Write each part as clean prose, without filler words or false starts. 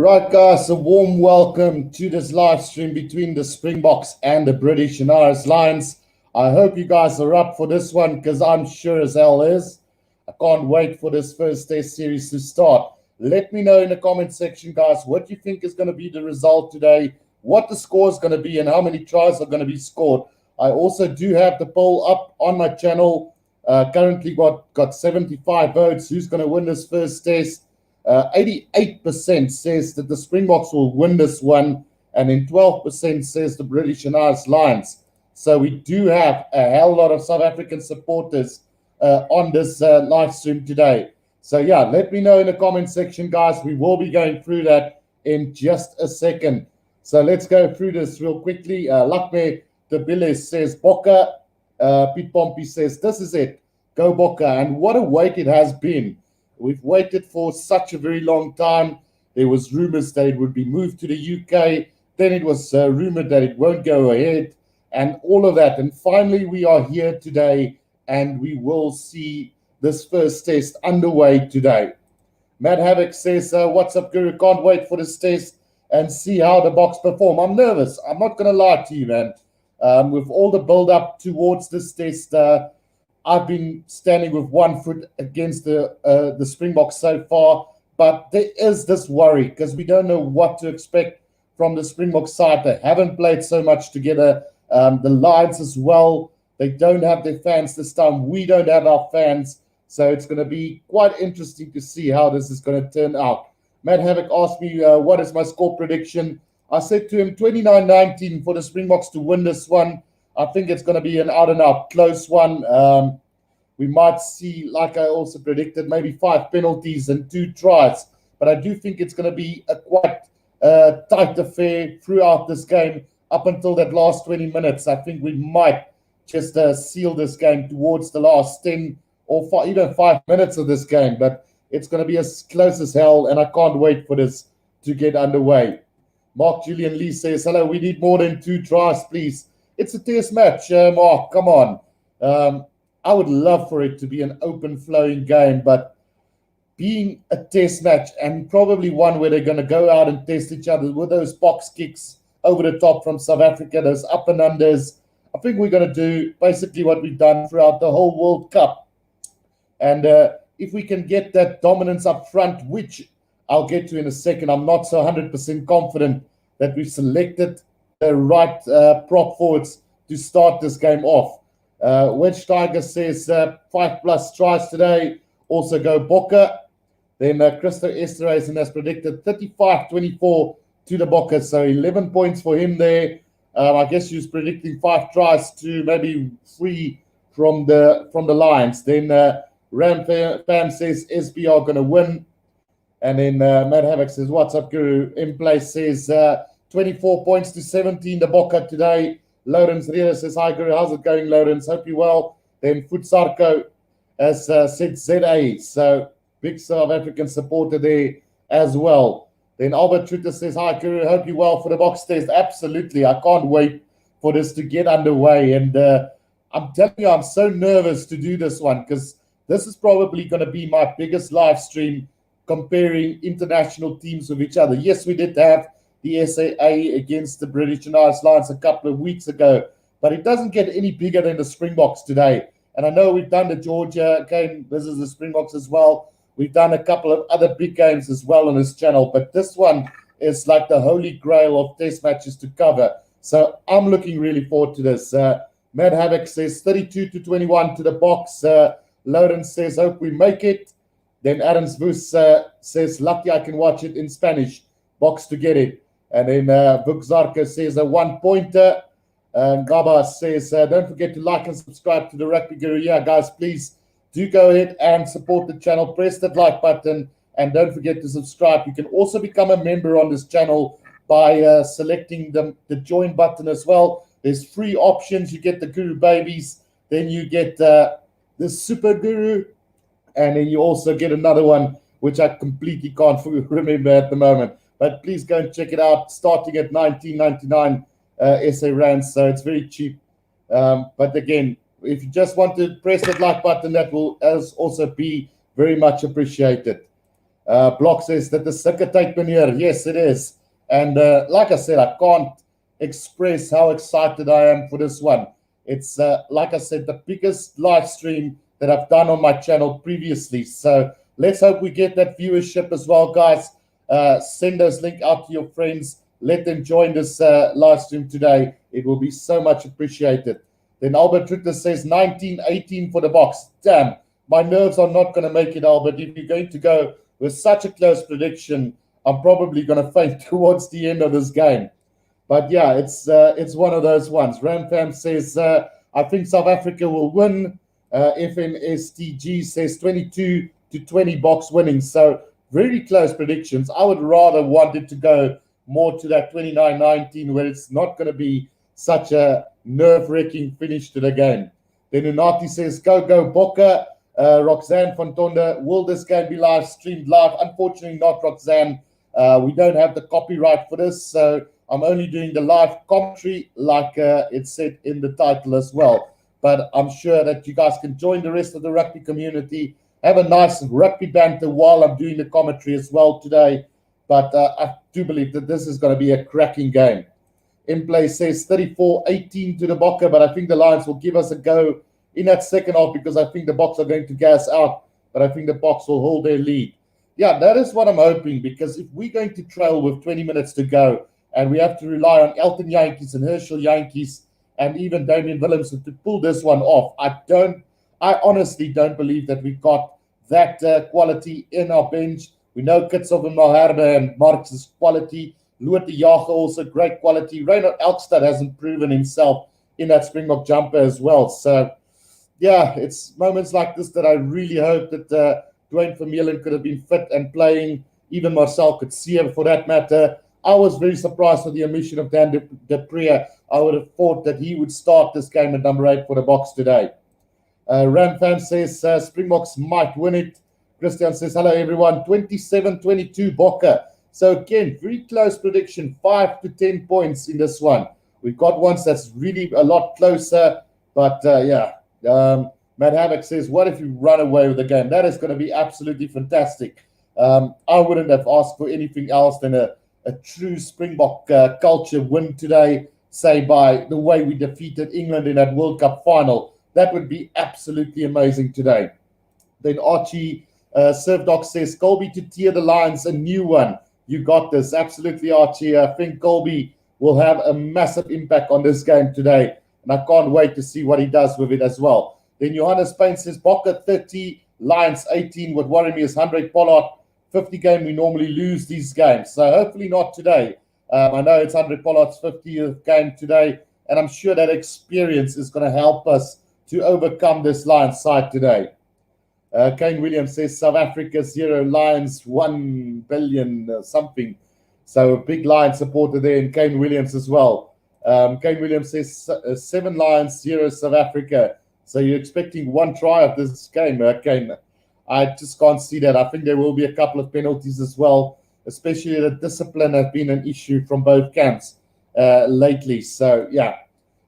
Right, guys, a warm welcome to this live stream between the Springboks and the British and Irish Lions. I hope you guys are up for this one because I'm sure as hell is. I can't wait for this first test series to start. Let me know in the comment section, guys, what you think is going to be the result today, what the score is going to be, and how many tries are going to be scored. I also do have the poll up on my channel. Currently got 75 votes. Who's going to win this first test? 88% says that the Springboks will win this one, and then 12% says the British and Irish Lions. So we do have a hell lot of South African supporters on this live stream today. So yeah, let me know in the comment section, guys. We will be going through that in just a second. So let's go through this real quickly. Lakme Tabile says Bokke. Pete Pompey says this is it. Go Bokke. And what a wait it has been. We've waited for such a very long time. There was rumors that it would be moved to the UK. Then it was rumored that it won't go ahead and all of that. And finally, we are here today and we will see this first test underway today. Matt Havoc says, what's up, Guru? Can't wait for this test and see how the Boks perform. I'm nervous. I'm not going to lie to you, man. With all the build-up towards this test, I've been standing with one foot against the Springboks so far, but there is this worry because we don't know what to expect from the Springbok side. They haven't played so much together. The Lions as well, they don't have their fans this time. We don't have our fans, so it's going to be quite interesting to see how this is going to turn out. Matt Havoc asked me, what is my score prediction? I said to him, 29-19 for the Springboks to win this one. I think it's going to be an out-and-out close one. We might see, like I also predicted, maybe 5 penalties and 2 tries. But I do think it's going to be a quite tight affair throughout this game up until that last 20 minutes. I think we might just seal this game towards the last 10 or even 5 minutes of this game. But it's going to be as close as hell, and I can't wait for this to get underway. Mark Julian Lee says, hello, we need more than 2 tries, please. It's a test match, Mark. Come on. I would love for it to be an open flowing game, but being a test match and probably one where they're going to go out and test each other with those box kicks over the top from South Africa, those up and unders, I think we're going to do basically what we've done throughout the whole World Cup. And if we can get that dominance up front, which I'll get to in a second, I'm not so 100% confident that we've selected the right prop forwards to start this game off. Wedge Tiger says 5+ tries today. Also go Bokke. Then Christo Esterhazen has predicted 35-24 to the Bokke. So 11 points for him there. I guess he was predicting 5 tries to maybe 3 from the Lions. Then Ram Fam says SB are going to win. And then Matt Havoc says, what's up, Guru? In place says 24 points to 17 the Bokke today. Lawrence Riera says, hi, Guru. How's it going, Lawrence? Hope you're well. Then Futsarko has said ZA. So big South African supporter there as well. Then Albert Trutter says, hi, Guru. Hope you're well for the Boks test. Absolutely. I can't wait for this to get underway. And I'm telling you, I'm so nervous to do this one because this is probably going to be my biggest live stream comparing international teams with each other. Yes, we did have the SAA against the British and Irish Lions a couple of weeks ago, but it doesn't get any bigger than the Springboks today. And I know we've done the Georgia game versus the Springboks as well. We've done a couple of other big games as well on this channel, but this one is like the holy grail of test matches to cover. So I'm looking really forward to this. Matt Havoc says 32-21 to the Boks. Lawrence says, hope we make it. Then Adams Vus says, lucky I can watch it in Spanish. Boks to get it. And then Vuk Zarko says a 1-pointer. Gaba says, don't forget to like and subscribe to the Rugby Guru. Yeah, guys, please do go ahead and support the channel. Press that like button and don't forget to subscribe. You can also become a member on this channel by selecting the join button as well. There's 3 options. You get the Guru Babies. Then you get the Super Guru. And then you also get another one, which I completely can't remember at the moment. But please go and check it out, starting at 19.99 SA Rands, so it's very cheap. But again, if you just want to press that like button, that will also be very much appreciated. Block says that the Sikke tyd meneer. Yes, it is. And like I said, I can't express how excited I am for this one. It's, like I said, the biggest live stream that I've done on my channel previously. So let's hope we get that viewership as well, guys. Send those link out to your friends. Let them join this live stream today. It will be so much appreciated. Then Albert Ritter says 19-18 for the Boks. Damn, my nerves are not going to make it, Albert. If you're going to go with such a close prediction, I'm probably going to faint towards the end of this game. But yeah, it's one of those ones. Ramfam says, I think South Africa will win. FNSTG says 22-20 Boks winning. So very close predictions. I would rather want it to go more to that 29-19 where it's not going to be such a nerve-wracking finish to the game. Then Unati says, go Bokke. Roxanne van Tonde, will this game be live streamed live? Unfortunately not, Roxanne. We don't have the copyright for this, so I'm only doing the live commentary like it said in the title as well. But I'm sure that you guys can join the rest of the rugby community, have a nice rugby banter while I'm doing the commentary as well today. But I do believe that this is going to be a cracking game. In play says 34-18 to the Bokke, but I think the Lions will give us a go in that second half because I think the Boks are going to gas out, but I think the Boks will hold their lead. Yeah, that is what I'm hoping, because if we're going to trail with 20 minutes to go and we have to rely on Elton Yankees and Herschel Yankees and even Damian Willemson to pull this one off, I honestly don't believe that we've got that quality in our bench. We know Kitsov and Malherbe and Marx's quality. Loete Jager also great quality. Reynard Elkstad hasn't proven himself in that Springbok jumper as well. So, yeah, it's moments like this that I really hope that Dwayne Vermeulen could have been fit and playing. Even Marcel Coetzee, for that matter. I was very surprised with the omission of Dan de Preer. I would have thought that he would start this game at number 8 for the Boks today. Ramfam says Springboks might win it. Christian says, hello everyone, 27-22 Bokke. So again, very close prediction, 5 to 10 points in this one. We've got ones that's really a lot closer, but yeah. Matt Havoc says, what if you run away with the game? That is going to be absolutely fantastic. I wouldn't have asked for anything else than a true Springbok culture win today, say by the way we defeated England in that World Cup final. That would be absolutely amazing today. Then Archie Surfdoc says, Colby to tear the Lions a new one. You got this. Absolutely, Archie. I think Colby will have a massive impact on this game today. And I can't wait to see what he does with it as well. Then Johannes Payne says, Bokke 30, Lions 18. What worry me is 100 Pollard. 50 game, we normally lose these games. So hopefully not today. I know it's 100 Pollard's 50th game today. And I'm sure that experience is going to help us to overcome this Lions side today. Kane Williams says, South Africa 0, Lions 1 billion something. So a big Lions supporter there in Kane Williams as well. Kane Williams says 7 Lions, 0 South Africa. So you're expecting 1 try of this game, Kane. I just can't see that. I think there will be a couple of penalties as well, especially the discipline has been an issue from both camps lately. So, yeah.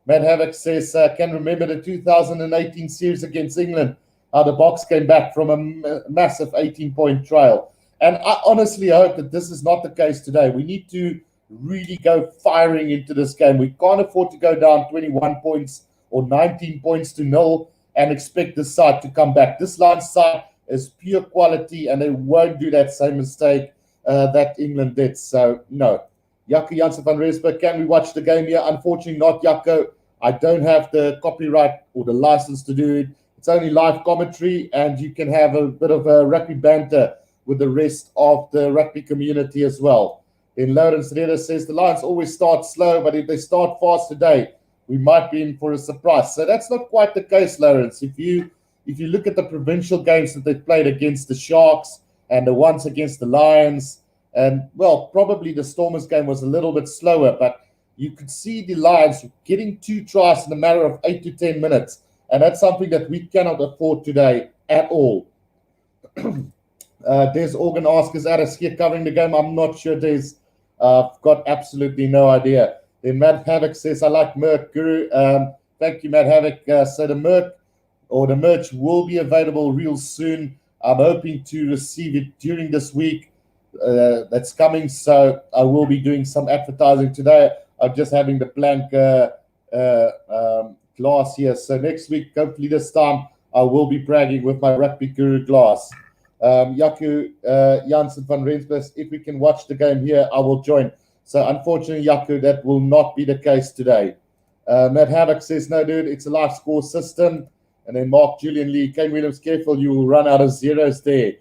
Matt Havoc says, can remember the 2018 series against England, how the Boks came back from a massive 18-point trail. And I honestly hope that this is not the case today. We need to really go firing into this game. We can't afford to go down 21 points or 19 points to 0 and expect this side to come back. This Lions side is pure quality, and they won't do that same mistake that England did. So, no. Jaco Jansen van Rensburg, can we watch the game here? Unfortunately not, Jaco. I don't have the copyright or the license to do it. It's only live commentary, and you can have a bit of a rugby banter with the rest of the rugby community as well. Then Lawrence Reda says, the Lions always start slow, but if they start fast today, we might be in for a surprise. So that's not quite the case, Lawrence. If you look at the provincial games that they played against the Sharks and the ones against the Lions, and, well, probably the Stormers game was a little bit slower, but you could see the Lions getting 2 tries in a matter of 8 to 10 minutes. And that's something that we cannot afford today at all. Des Organ asks, is Aris here covering the game? I'm not sure, Des. I've got absolutely no idea. Then Matt Havoc says, I like Merc Guru. Thank you, Matt Havoc. So the merch will be available real soon. I'm hoping to receive it during this week that's coming. So I will be doing some advertising today. I'm just having the blank glass here. So next week, hopefully this time, I will be bragging with my Rugby Guru glass. Jaco Jansen van Rensburg, if we can watch the game here, I will join. So unfortunately, Jaco, that will not be the case today. Matt Haddock says, no, dude, it's a live score system. And then Mark Julian Lee, Kane Williams, careful, you will run out of zeros there.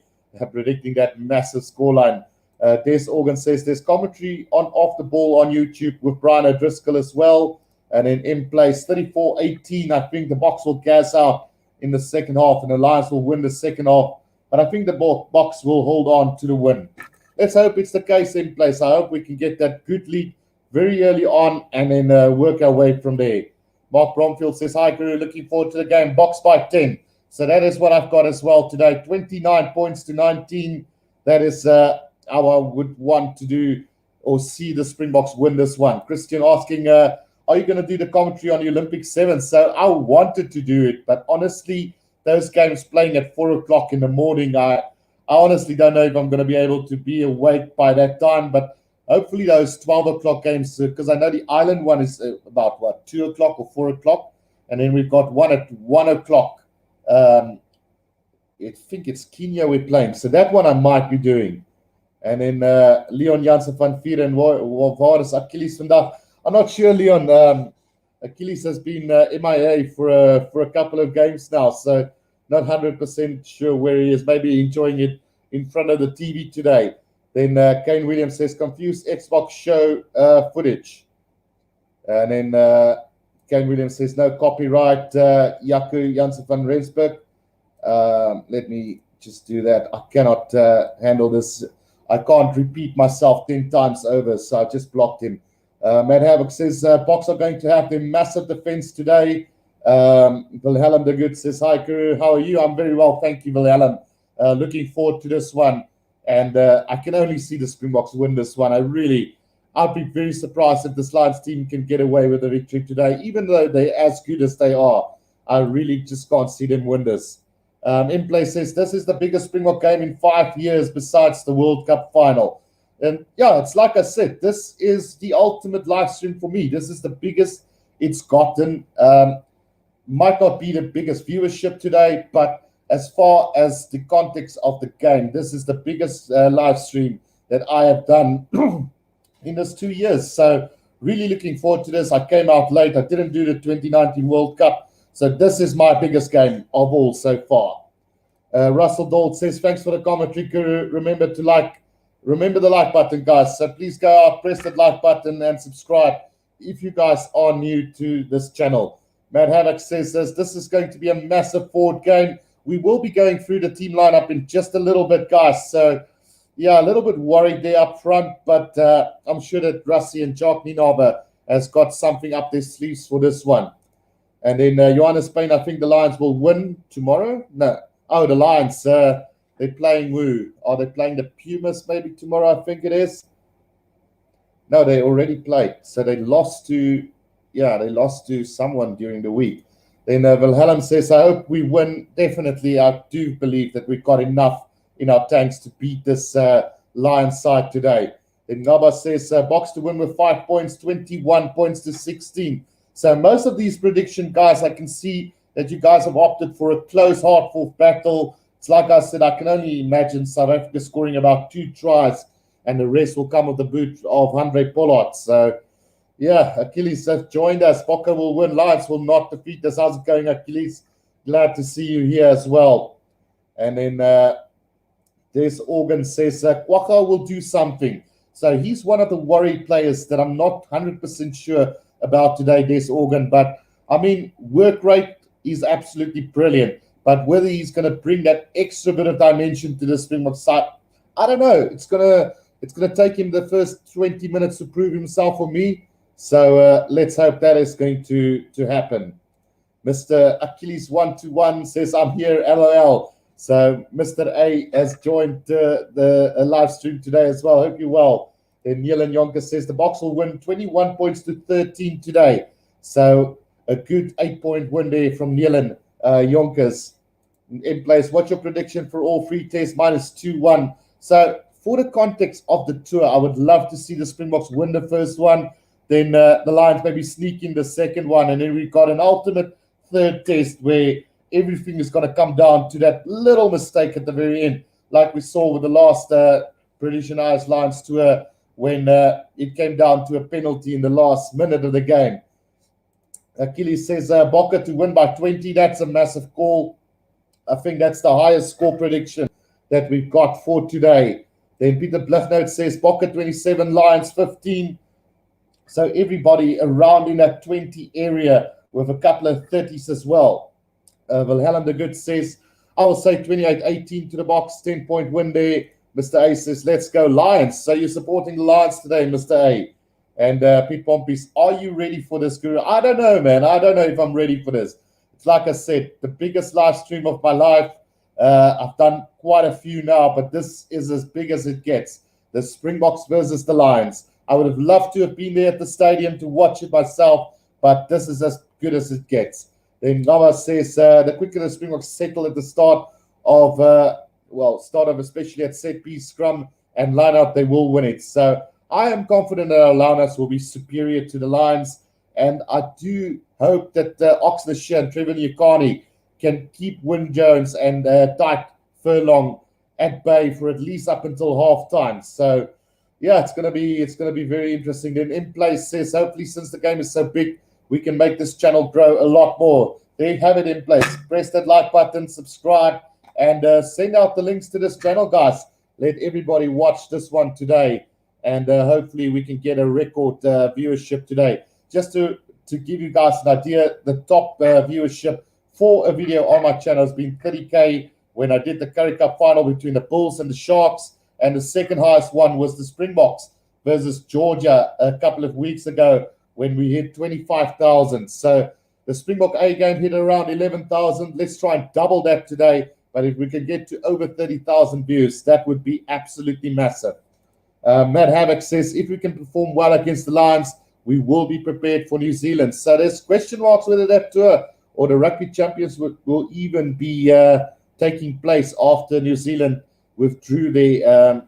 Predicting that massive scoreline. Des Organ says there's commentary on off the ball on YouTube with Brian O'Driscoll as well. And then in place 34-18, I think the Boks will gas out in the second half and the Lions will win the second half. But I think the Boks will hold on to the win. Let's hope it's the case in place. I hope we can get that good lead very early on and then work our way from there. Mark Bromfield says, hi, Guru, looking forward to the game. Boks by 10. So that is what I've got as well today. 29 points to 19. That is how I would want to do or see the Springboks win this one. Christian asking, are you going to do the commentary on the Olympic 7? So I wanted to do it, but honestly, those games playing at 4 o'clock in the morning, I honestly don't know if I'm going to be able to be awake by that time, but hopefully those 12 o'clock games, because I know the Island one is about, 2 o'clock or 4 o'clock, and then we've got one at 1 o'clock. I think it's Kenya we're playing, so that one I might be doing. And then Leon Jansen van Vieren, waar is Achilles vandaag? I'm not sure, Leon. Achilles has been MIA for a couple of games now, so not 100% sure where he is. Maybe enjoying it in front of the TV today. Then Kane Williams says, confused Xbox show footage. And then Kane Williams says, no copyright. Jaco Jansen van Rensburg. Let me just do that. I cannot handle this. I can't repeat myself 10 times over, so I just blocked him. Matt Havoc says, Boks are going to have their massive defense today. Wilhelm de Good says, hi, Guru, how are you? I'm very well, thank you, Wilhelm. Looking forward to this one. And I can only see the Springboks win this one. I'd be very surprised if this Lions team can get away with a victory today, even though they're as good as they are. I really just can't see them win this. In place says, this is the biggest Springbok game in 5 years besides the World Cup final. And yeah, it's like I said, this is the ultimate live stream for me. This is the biggest it's gotten. Might not be the biggest viewership today, but as far as the context of the game, this is the biggest live stream that I have done in this 2 years. So really looking forward to this. I came out late. I didn't do the 2019 World Cup. So this is my biggest game of all so far. Russell Dole says, thanks for the commentary, Guru. Remember the like button, guys. So please go out, press that like button and subscribe if you guys are new to this channel. Matt Haddock says this is going to be a massive forward game. We will be going through the team lineup in just a little bit, guys. So, yeah, a little bit worried there up front, but I'm sure that Rassie and Jock Ninova has got something up their sleeves for this one. And then Johannes Payne, I think the Lions will win tomorrow. No. Oh, the Lions. They're playing who? Are they playing the Pumas maybe tomorrow? I think it is. No, they already played. So they lost to someone during the week. Then Wilhelm says, I hope we win. Definitely, I do believe that we've got enough in our tanks to beat this Lions side today. Then Ngaba says, Boks to win with 5 points, 21 points to 16. So most of these prediction, guys, I can see that you guys have opted for a close, hard-fought battle. It's like I said, I can only imagine South Africa scoring about 2 tries, and the rest will come with the boot of Andre Pollard. So, yeah, Achilles has joined us. Bokke will win. Lions will not defeat us. How's it going, Achilles? Glad to see you here as well. And then Des Organ says, Kwaka will do something. So he's one of the worried players that I'm not 100% sure about today, Des Organ. But, I mean, work rate is absolutely brilliant. But whether he's going to bring that extra bit of dimension to the Springbok Site, I don't know. It's gonna take him the first 20 minutes to prove himself for me. So let's hope that is going to happen. Mr. Achilles 121 says, I'm here, LOL. So Mr. A has joined the live stream today as well. Hope you're well. Then Neil Yonker says the Boks will win 21 points to 13 today. So a good 8-point win there from Neil Yonkers. in place. What's your prediction for all three tests? -2-1. So for the context of the tour, I would love to see the Springboks win the first one, then the Lions maybe sneak in the second one, and then we've got an ultimate third test where everything is going to come down to that little mistake at the very end, like we saw with the last British and Irish Lions tour when it came down to a penalty in the last minute of the game. Achilles says Bokke to win by 20. That's a massive call. I think that's the highest score prediction that we've got for today. Then Peter Bluffnote says Bokke 27, Lions 15. So everybody around in that 20 area with a couple of 30s as well. Wilhelm de Good says, I will say 28-18 to the Boks, 10-point win there. Mr. A says, let's go Lions. So you're supporting the Lions today, Mr. A. And Pete Pompey's, are you ready for this, Guru? I don't know, man. I don't know if I'm ready for this. It's like I said, the biggest live stream of my life. I've done quite a few now, but this is as big as it gets. The Springboks versus the Lions. I would have loved to have been there at the stadium to watch it myself, but this is as good as it gets. Then Nava says, the quicker the Springboks settle at the start of especially at set piece, scrum, and line out, they will win it. So I am confident that our Lions will be superior to the Lions, and I do hope that Oxley and Trevor Nyakani can keep Wyn Jones and Tyke Furlong at bay for at least up until half time. So yeah, it's gonna be very interesting. Then In Place says, hopefully since the game is so big, we can make this channel grow a lot more. There you have it, In Place. Press that like button, subscribe, and send out the links to this channel, guys. Let everybody watch this one today, and hopefully we can get a record viewership today. Just to give you guys an idea, the top viewership for a video on my channel has been 30K when I did the Currie Cup final between the Bulls and the Sharks, and the second highest one was the Springboks versus Georgia a couple of weeks ago when we hit 25,000. So the Springbok A game hit around 11,000. Let's try and double that today. But if we can get to over 30,000 views, that would be absolutely massive. Matt Havoc says, if we can perform well against the Lions, we will be prepared for New Zealand. So there's question marks whether that tour or the Rugby Champions will even be taking place after New Zealand withdrew their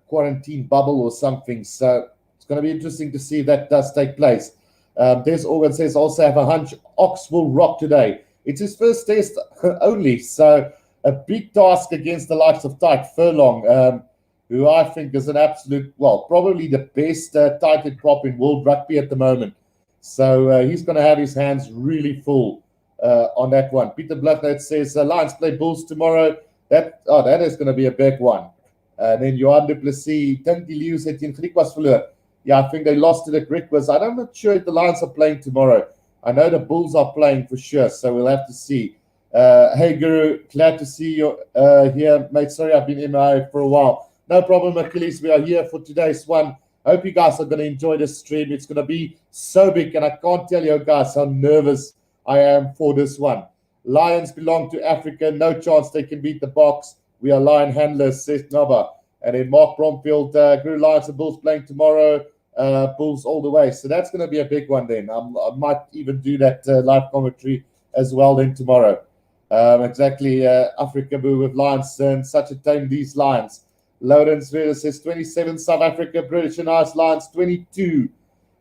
quarantine bubble or something. So it's going to be interesting to see if that does take place. Des Organ says, also have a hunch Ox will rock today. It's his first test only, so a big task against the likes of Tyke Furlong, who I think is an absolute, probably the best tight head prop in world rugby at the moment. So he's going to have his hands really full on that one. Peter Bluffnote says, Lions play Bulls tomorrow. That is going to be a big one. Then Johan du Plessis, dink die Leeu's het teen Griquas verloor. Yeah, I think they lost to the Griquas. I'm not sure if the Lions are playing tomorrow. I know the Bulls are playing for sure, so we'll have to see. Hey, Guru, glad to see you here, mate. Sorry, I've been MIA for a while. No problem, Achilles. We are here for today's one. I hope you guys are going to enjoy this stream. It's going to be so big, and I can't tell you guys how nervous I am for this one. Lions belong to Africa. No chance they can beat the Boks. We are Lion handlers, says Nava. And then Mark Bromfield, Guru, Lions and Bulls playing tomorrow. Bulls all the way. So that's going to be a big one then. I might even do that live commentary as well then tomorrow. Exactly. Africa Boo with Lions and such a time, these Lions. Lawrence Vera says 27, South Africa, British and Irish Lions 22.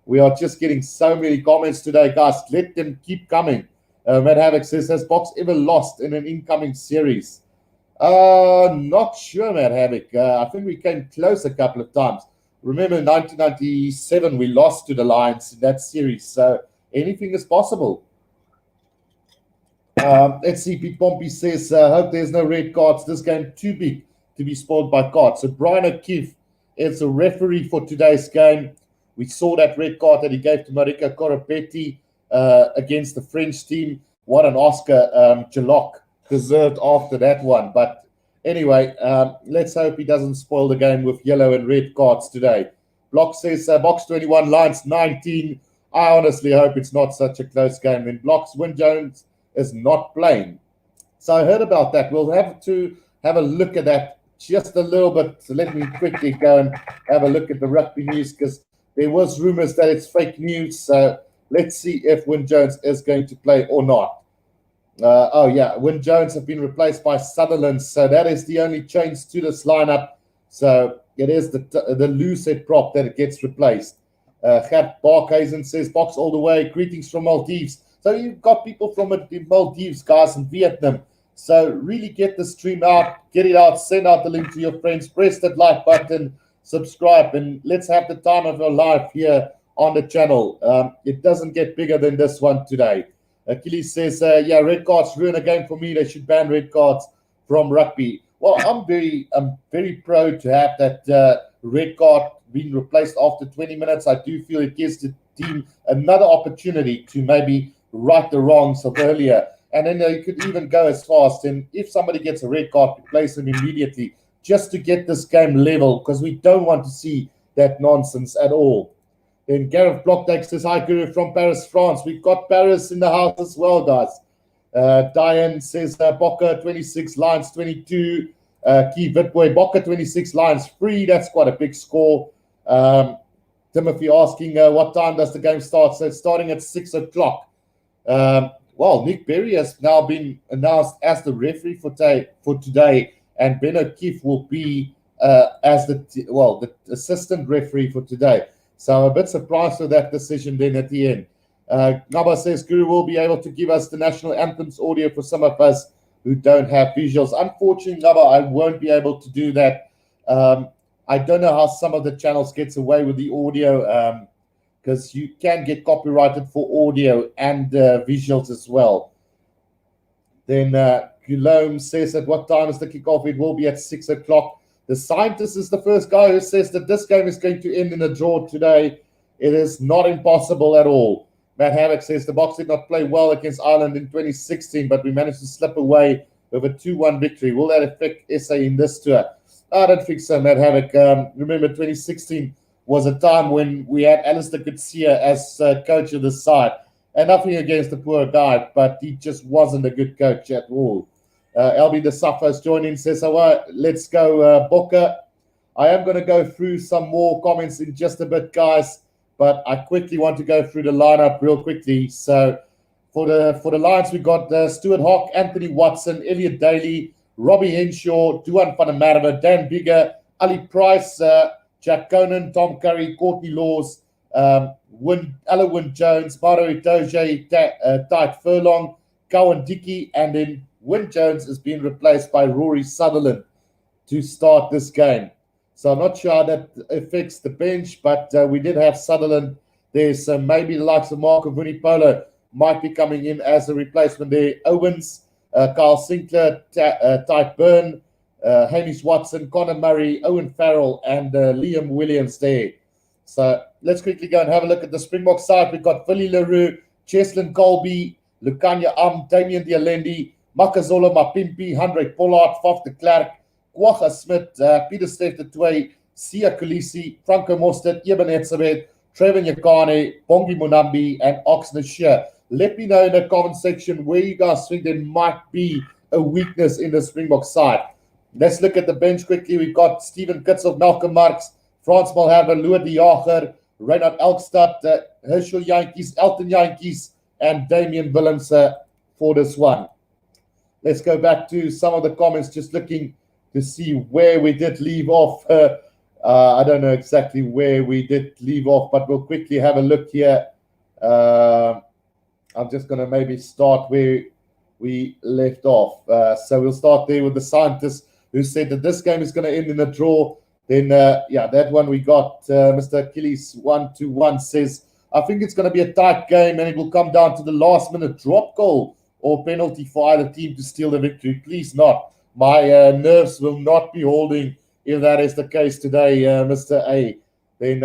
We are just getting so many comments today, guys. Let them keep coming. Matt Havoc says, has Boks ever lost in an incoming series? Not sure, Matt Havoc. I think we came close a couple of times. Remember, in 1997, we lost to the Lions in that series. So anything is possible. Let's see. Pete Pompey says, hope there's no red cards. This game too big to be spoiled by cards. So Brian O'Keefe is a referee for today's game. We saw that red card that he gave to Marika Koropetti against the French team. What an Oscar Jalok deserved after that one. But anyway, let's hope he doesn't spoil the game with yellow and red cards today. Block says, Boks 21, Lions 19. I honestly hope it's not such a close game. Then Blocks, Wyn Jones is not playing. So I heard about that. We'll have to have a look at that just a little bit. So let me quickly go and have a look at the rugby news, because there was rumors that it's fake news. So let's see if Wyn Jones is going to play or not. Wyn Jones have been replaced by Sutherland, so that is the only change to this lineup. So it is the loose-head prop that it gets replaced. Gert Barkhuizen says, "Box all the way, greetings from Maldives." So you've got people from the Maldives, guys, in Vietnam. So really get the stream out, get it out, send out the link to your friends, press that like button, subscribe, and let's have the time of our life here on the channel. It doesn't get bigger than this one today. Achilles says, red cards ruin a game for me. They should ban red cards from rugby. Well, I'm very proud to have that red card being replaced after 20 minutes. I do feel it gives the team another opportunity to maybe right the wrongs of earlier. And then you could even go as fast. And if somebody gets a red card, replace them immediately just to get this game level, because we don't want to see that nonsense at all. Then Gareth Blockdake says, "Hi, Guru from Paris, France." We've got Paris in the house as well, guys. Diane says, Bokke 26, Lions 22. Keith Witboy, Bokke 26, Lions 3. That's quite a big score. Timothy asking, what time does the game start? So it's starting at 6 o'clock. Nick Berry has now been announced as the referee for today, and Ben O'Keefe will be as the assistant referee for today. So I'm a bit surprised with that decision then at the end. Ngaba says, "Guru will be able to give us the national anthems audio for some of us who don't have visuals." Unfortunately, Ngaba, I won't be able to do that. I don't know how some of the channels gets away with the audio, because you can get copyrighted for audio and visuals as well. Then Guillaume says, "At what time is the kickoff?" It will be at 6 o'clock. The scientist is the first guy who says that this game is going to end in a draw today. It is not impossible at all. Matt Havoc says, "The Boks did not play well against Ireland in 2016, but we managed to slip away with a 2-1 victory. Will that affect SA in this tour?" I don't think so, Matt Havoc. Remember, 2016 was a time when we had Alistair Coetzee as coach of the side. And nothing against the poor guy, but he just wasn't a good coach at all. LB the Suffers joined in, says, let's go, Bokke. I am going to go through some more comments in just a bit, guys, but I quickly want to go through the lineup real quickly. So for the Lions, we got Stuart Hawke, Anthony Watson, Elliot Daly, Robbie Henshaw, Duan van der Merwe, Dan Bigger, Ali Price, Jack Conan, Tom Curry, Courtney Laws, Wyn Jones, Maro Itoje, Tite Furlong, Cowan Dickey, and then Wyn Jones is being replaced by Rory Sutherland to start this game. So I'm not sure how that affects the bench, but we did have Sutherland there. So maybe the likes of Marco Vunipolo might be coming in as a replacement there. Owens, Carl Sinclair, Tyke Byrne, Hamish Watson, Connor Murray, Owen Farrell, and Liam Williams there. So let's quickly go and have a look at the Springbok side. We've got Philly LaRue, Cheslin Colby, Lukanya Damien Dialendi, Makazola Mapimpi, Hendrik Pollard, Faf de Klerk, Kwacha Smith, Peter Steff de Twee, Sia Kulisi, Franco Mostert, Eben Etzebeth, Trevor Nyakane, Bongi Munambi, and Oxner Shear. Let me know in the comment section where you guys think there might be a weakness in the Springbok side. Let's look at the bench quickly. We've got Steven Kitzel, Malcolm Marx, Frans Malherbe, Louis de Jager, Reinhard Elkstad, Herschel Jantjies, Elton Jantjies, and Damian Willems for this one. Let's go back to some of the comments, just looking to see where we did leave off. I don't know exactly where we did leave off, but we'll quickly have a look here. I'm just going to maybe start where we left off. So we'll start there with the scientist who said that this game is going to end in a draw. Then, that one we got, Mr. Achilles 121 says, I think it's going to be a tight game and it will come down to the last minute drop goal or penalty for either team to steal the victory. Please not. My nerves will not be holding if that is the case today, Mr. A. Then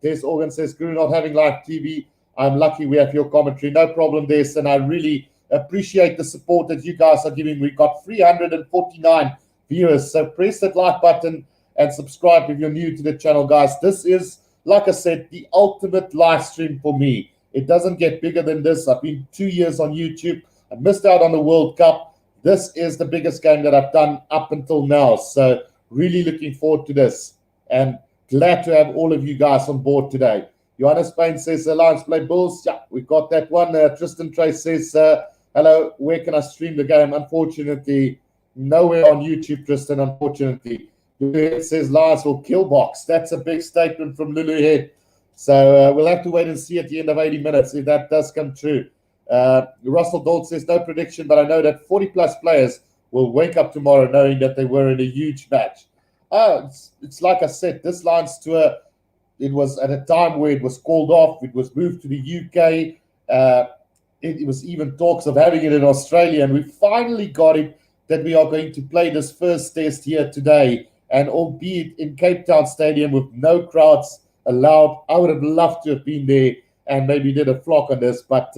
Des Organ says, Guru not having live TV. I'm lucky we have your commentary. No problem, Des, and I really appreciate the support that you guys are giving. We got 349 viewers, so press that like button and subscribe if you're new to the channel, guys. This is, like I said, the ultimate live stream for me. It doesn't get bigger than this. I've been 2 years on YouTube. I missed out on the World Cup. This is the biggest game that I've done up until now. So really looking forward to this and glad to have all of you guys on board today. Johannes Payne says, Lions play Bulls. Yeah, we got that one. Tristan Trace says, Hello, where can I stream the game? Unfortunately, nowhere on YouTube, Tristan, unfortunately. It says Lions will kill Boks. That's a big statement from Lulu Head. So we'll have to wait and see at the end of 80 minutes if that does come true. Russell Dold says no prediction, but I know that 40-plus players will wake up tomorrow knowing that they were in a huge match. It's like I said, this Lions tour, it was at a time where it was called off. It was moved to the UK. It was even talks of having it in Australia, and we finally got it that we are going to play this first test here today, and albeit in Cape Town Stadium with no crowds allowed. I would have loved to have been there and maybe did a flock on this, but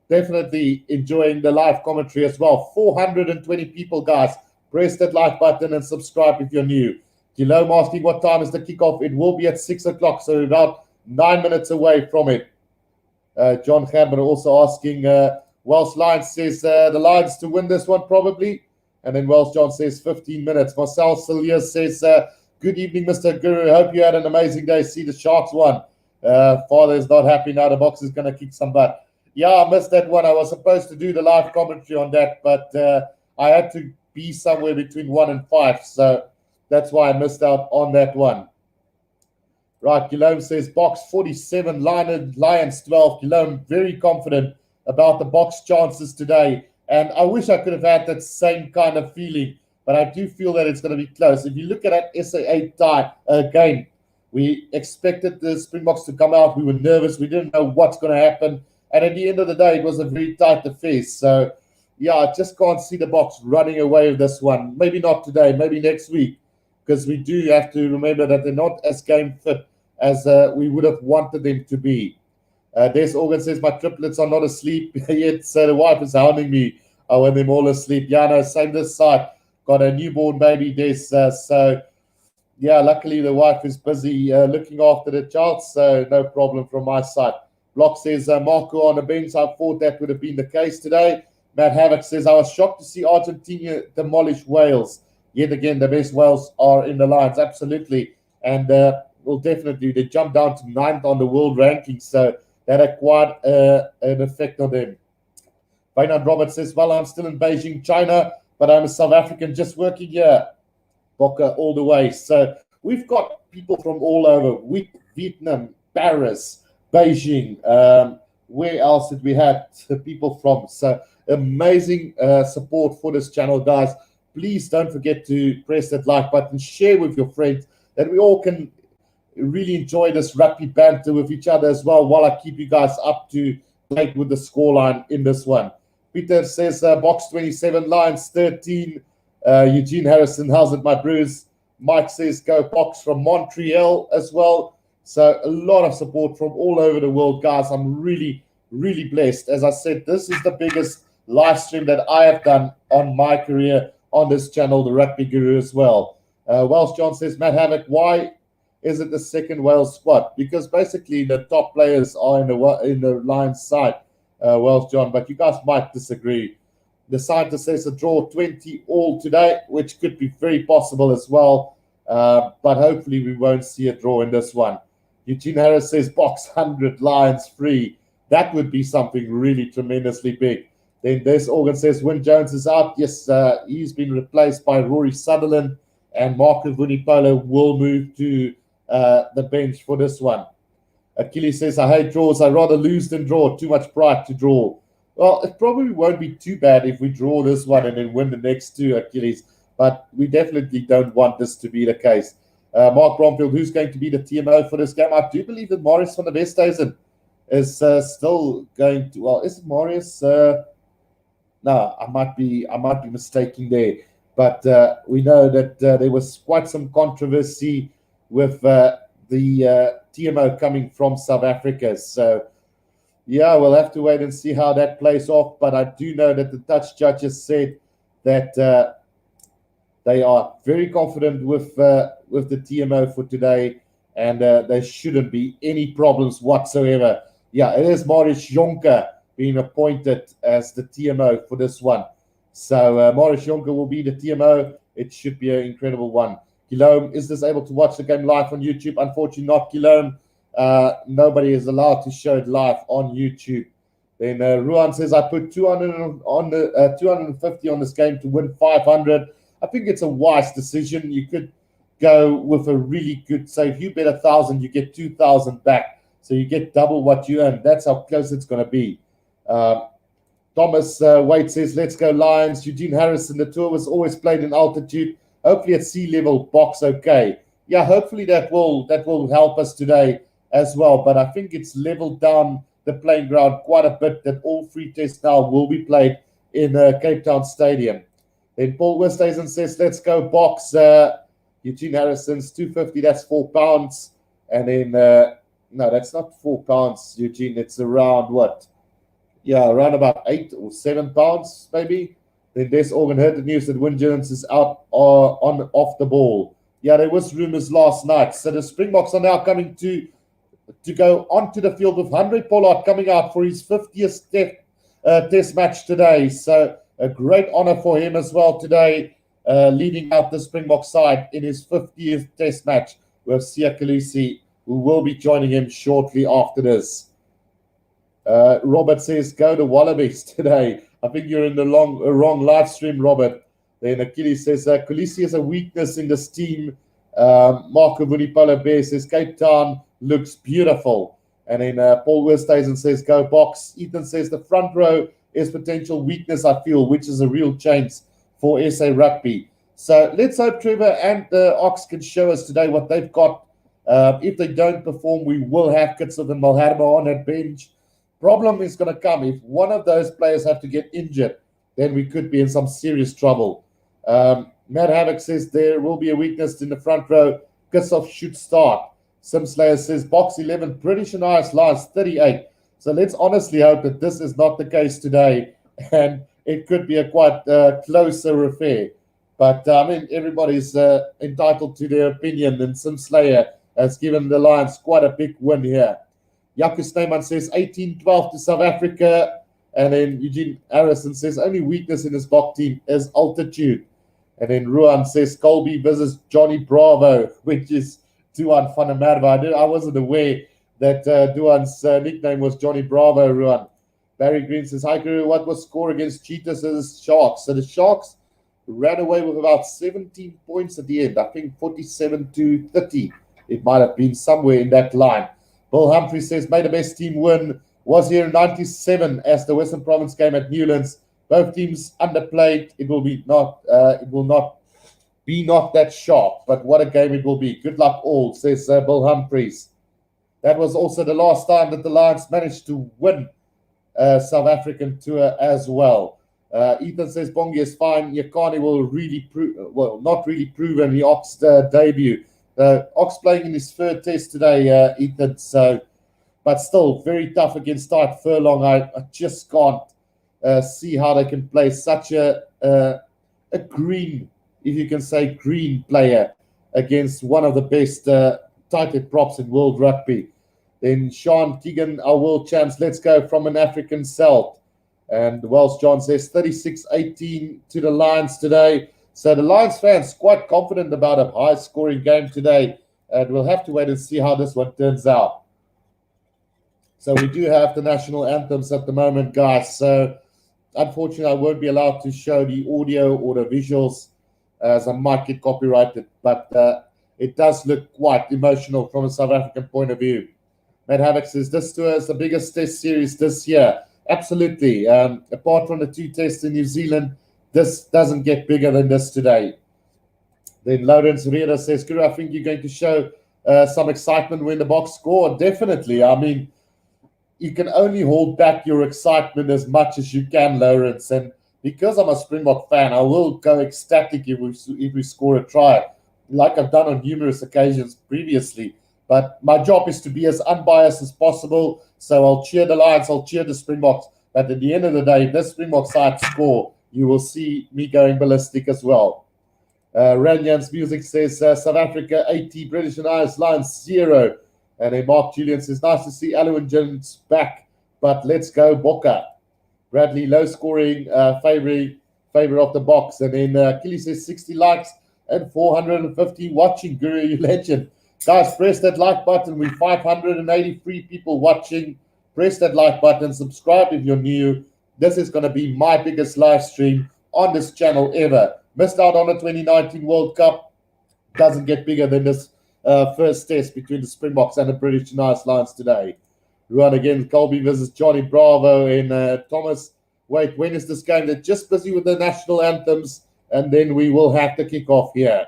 definitely enjoying the live commentary as well. 420 people, guys. Press that like button and subscribe if you're new. Guillaume asking what time is the kickoff. It will be at 6 o'clock, so about 9 minutes away from it. John Hadman also asking, Welsh Lions says the Lions to win this one probably. And then Welsh John says 15 minutes. Marcel Cilliers says, good evening, Mr. Guru. Hope you had an amazing day. See the Sharks won. Father is not happy now. The Boks is going to kick some butt. Yeah, I missed that one. I was supposed to do the live commentary on that, but I had to be somewhere between 1 and 5. So that's why I missed out on that one. Right, Guillaume says Boks 47, Lions 12. Guillaume very confident about the Boks chances today. And I wish I could have had that same kind of feeling, but I do feel that it's going to be close. If you look at that SA8 game, we expected the Springboks to come out. We were nervous. We didn't know what's going to happen. And at the end of the day, it was a very tight affair. So, yeah, I just can't see the Boks running away with this one. Maybe not today, maybe next week, because we do have to remember that they're not as game fit as we would have wanted them to be. Des Organ says, my triplets are not asleep yet, so the wife is hounding me. I want them all asleep. Yeah, no, same this side. Got a newborn baby, Des. So, yeah, luckily the wife is busy looking after the child, so no problem from my side. Block says, Marco on the bench. I thought that would have been the case today. Matt Havoc says, I was shocked to see Argentina demolish Wales. Yet again, the best Wales are in the Lions, absolutely. And well, definitely, they jumped down to 9th on the world ranking, so that had quite an effect on them. Bainard Roberts says, well, I'm still in Beijing, China, but I'm a South African just working here. Bokke all the way. So we've got people from all over, Vietnam, Paris, Beijing. Where else did we have people from? So amazing support for this channel, guys. Please don't forget to press that like button, share with your friends, that we all can really enjoy this rugby banter with each other as well, while I keep you guys up to date with the scoreline in this one. Peter says, Boks 27, Lions 13. Eugene Harrison, how's it, my Bruce? Mike says, go Boks from Montreal as well. So a lot of support from all over the world, guys. I'm really, really blessed. As I said, this is the biggest live stream that I have done on my career on this channel, the Rugby Guru as well. Welsh John says, Matt Havoc, why is it the second Wales squad? Because basically the top players are in the Lions side, Welsh John, but you guys might disagree. The scientist says a draw 20 all today, which could be very possible as well, but hopefully we won't see a draw in this one. Eugene Harris says Boks 100, Lions free. That would be something really tremendously big. Then Des Organ says Wyn Jones is out. Yes, he's been replaced by Rory Sutherland, and Marco Vunipolo will move to the bench for this one. Achilles says, I hate draws. I'd rather lose than draw. Too much pride to draw. Well, it probably won't be too bad if we draw this one and then win the next two, Achilles. But we definitely don't want this to be the case. Mark Bromfield, who's going to be the TMO for this game? I do believe that Marius van der Westhuizen is still going to. Well, is it Marius? No, I might be mistaken there. But we know that there was quite some controversy with the TMO coming from South Africa. So, yeah, we'll have to wait and see how that plays off. But I do know that the Dutch judges said that they are very confident with the TMO for today, and there shouldn't be any problems whatsoever. Yeah, it is Marius Jonker being appointed as the TMO for this one. So Marius Jonker will be the TMO. It should be an incredible one. Guillaume, is this able to watch the game live on YouTube? Unfortunately not, Guillaume. Nobody is allowed to show it live on YouTube. Then Ruan says, I put 200 on the 250 on this game to win 500. I think it's a wise decision. You could go with a really good, say if you bet 1,000, you get 2,000 back. So you get double what you earn. That's how close it's going to be. Thomas Wade says, let's go Lions. Eugene Harrison, the tour was always played in altitude. Hopefully at sea level, Boks okay. Yeah, hopefully that will help us today as well. But I think it's leveled down the playing ground quite a bit, that all 3 tests now will be played in Cape Town Stadium. Then Paul Westhuizen says, let's go Boks. Eugene Harrison's 250, that's £4. And then, no, that's not £4, Eugene. It's around what? Yeah, around about £8 or £7, maybe. Then Des Organ heard the news that Wyn Jones is out off the ball. Yeah, there was rumors last night. So the Springboks are now coming to go onto the field with Andre Pollard coming out for his 50th test match today. So a great honor for him as well today, leading out the Springbok side in his 50th test match with Siya Kolisi, who will be joining him shortly after this. Robert says, go to Wallabies today. I think you're in the wrong live stream, Robert. Then Achilles says, Kolisi is a weakness in this team. Marco Vunipola Bear says, Cape Town looks beautiful. And then Paul Westhuizen says, go Boks. Ethan says, the front row is potential weakness, I feel, which is a real change for SA Rugby. So let's hope Trevor and the Ox can show us today what they've got. If they don't perform, we will have Kitsov and Malherbe on that bench. Problem is going to come if one of those players have to get injured, then we could be in some serious trouble. Matt Havoc says there will be a weakness in the front row. Kitsov should start. Simslayer says Boks 11, British and Irish Lions 38. So let's honestly hope that this is not the case today, and it could be a quite closer affair. But I mean, everybody's entitled to their opinion, and Simslayer has given the Lions quite a big win here. Jaco Snyman says 18-12 to South Africa. And then Eugene Harrison says only weakness in this Bok team is altitude. And then Ruan says Colby versus Johnny Bravo, which is Duan van der Merwe. I wasn't aware that Duan's nickname was Johnny Bravo, Ruan. Barry Green says, hi, Guru, what was score against Cheetahs as Sharks? So the Sharks ran away with about 17 points at the end. I think 47-30. It might have been somewhere in that line. Bill Humphrey says, may the best team win. Was here in 97 as the Western Province game at Newlands. Both teams underplayed. It will not be that sharp, but what a game it will be. Good luck all, says Bill Humphreys. That was also the last time that the Lions managed to win South African tour as well. Ethan says Bongi is fine. Yakani will really not really proven the Ox debut. Ox playing in his third test today, Ethan. So, but still very tough against Tite Furlong. I just can't see how they can play such a green, if you can say green player against one of the best tight props in world rugby. Then Sean Keegan, our world champs, let's go from an African Celt. And Welsh John says 36-18 to the Lions today. So the Lions fans quite confident about a high-scoring game today. And we'll have to wait and see how this one turns out. So we do have the national anthems at the moment, guys. So unfortunately, I won't be allowed to show the audio or the visuals as I might get copyrighted. But it does look quite emotional from a South African point of view. Matt Havoc says, this tour is the biggest test series this year. Absolutely. Apart from the two tests in New Zealand, this doesn't get bigger than this today. Then Lawrence Riera says, Guru, I think you're going to show some excitement when the Boks score. Definitely. I mean, you can only hold back your excitement as much as you can, Lawrence. And because I'm a Springbok fan, I will go ecstatic if we score a try, like I've done on numerous occasions previously. But my job is to be as unbiased as possible. So I'll cheer the Lions, I'll cheer the Springboks. But at the end of the day, if this Springbok side score, you will see me going ballistic as well. Ranyan's music says South Africa 80, British and Irish Lions 0. And then Mark Julian says, nice to see Alwyn Jones back, but let's go Bokke. Bradley, low scoring, favor of the Boks. And then Kelly says 60 likes and 450 watching. Guru, you legend. Guys, press that like button. We're 583 people watching. Press that like button, subscribe if you're new. This is going to be my biggest live stream on this channel ever. Missed out on the 2019 World Cup. Doesn't get bigger than this first test between the Springboks and the British and Irish Lions today. Run again, Colby versus Johnny Bravo and Thomas. Wait, when is this game? They're just busy with the national anthems, and then we will have the kickoff here.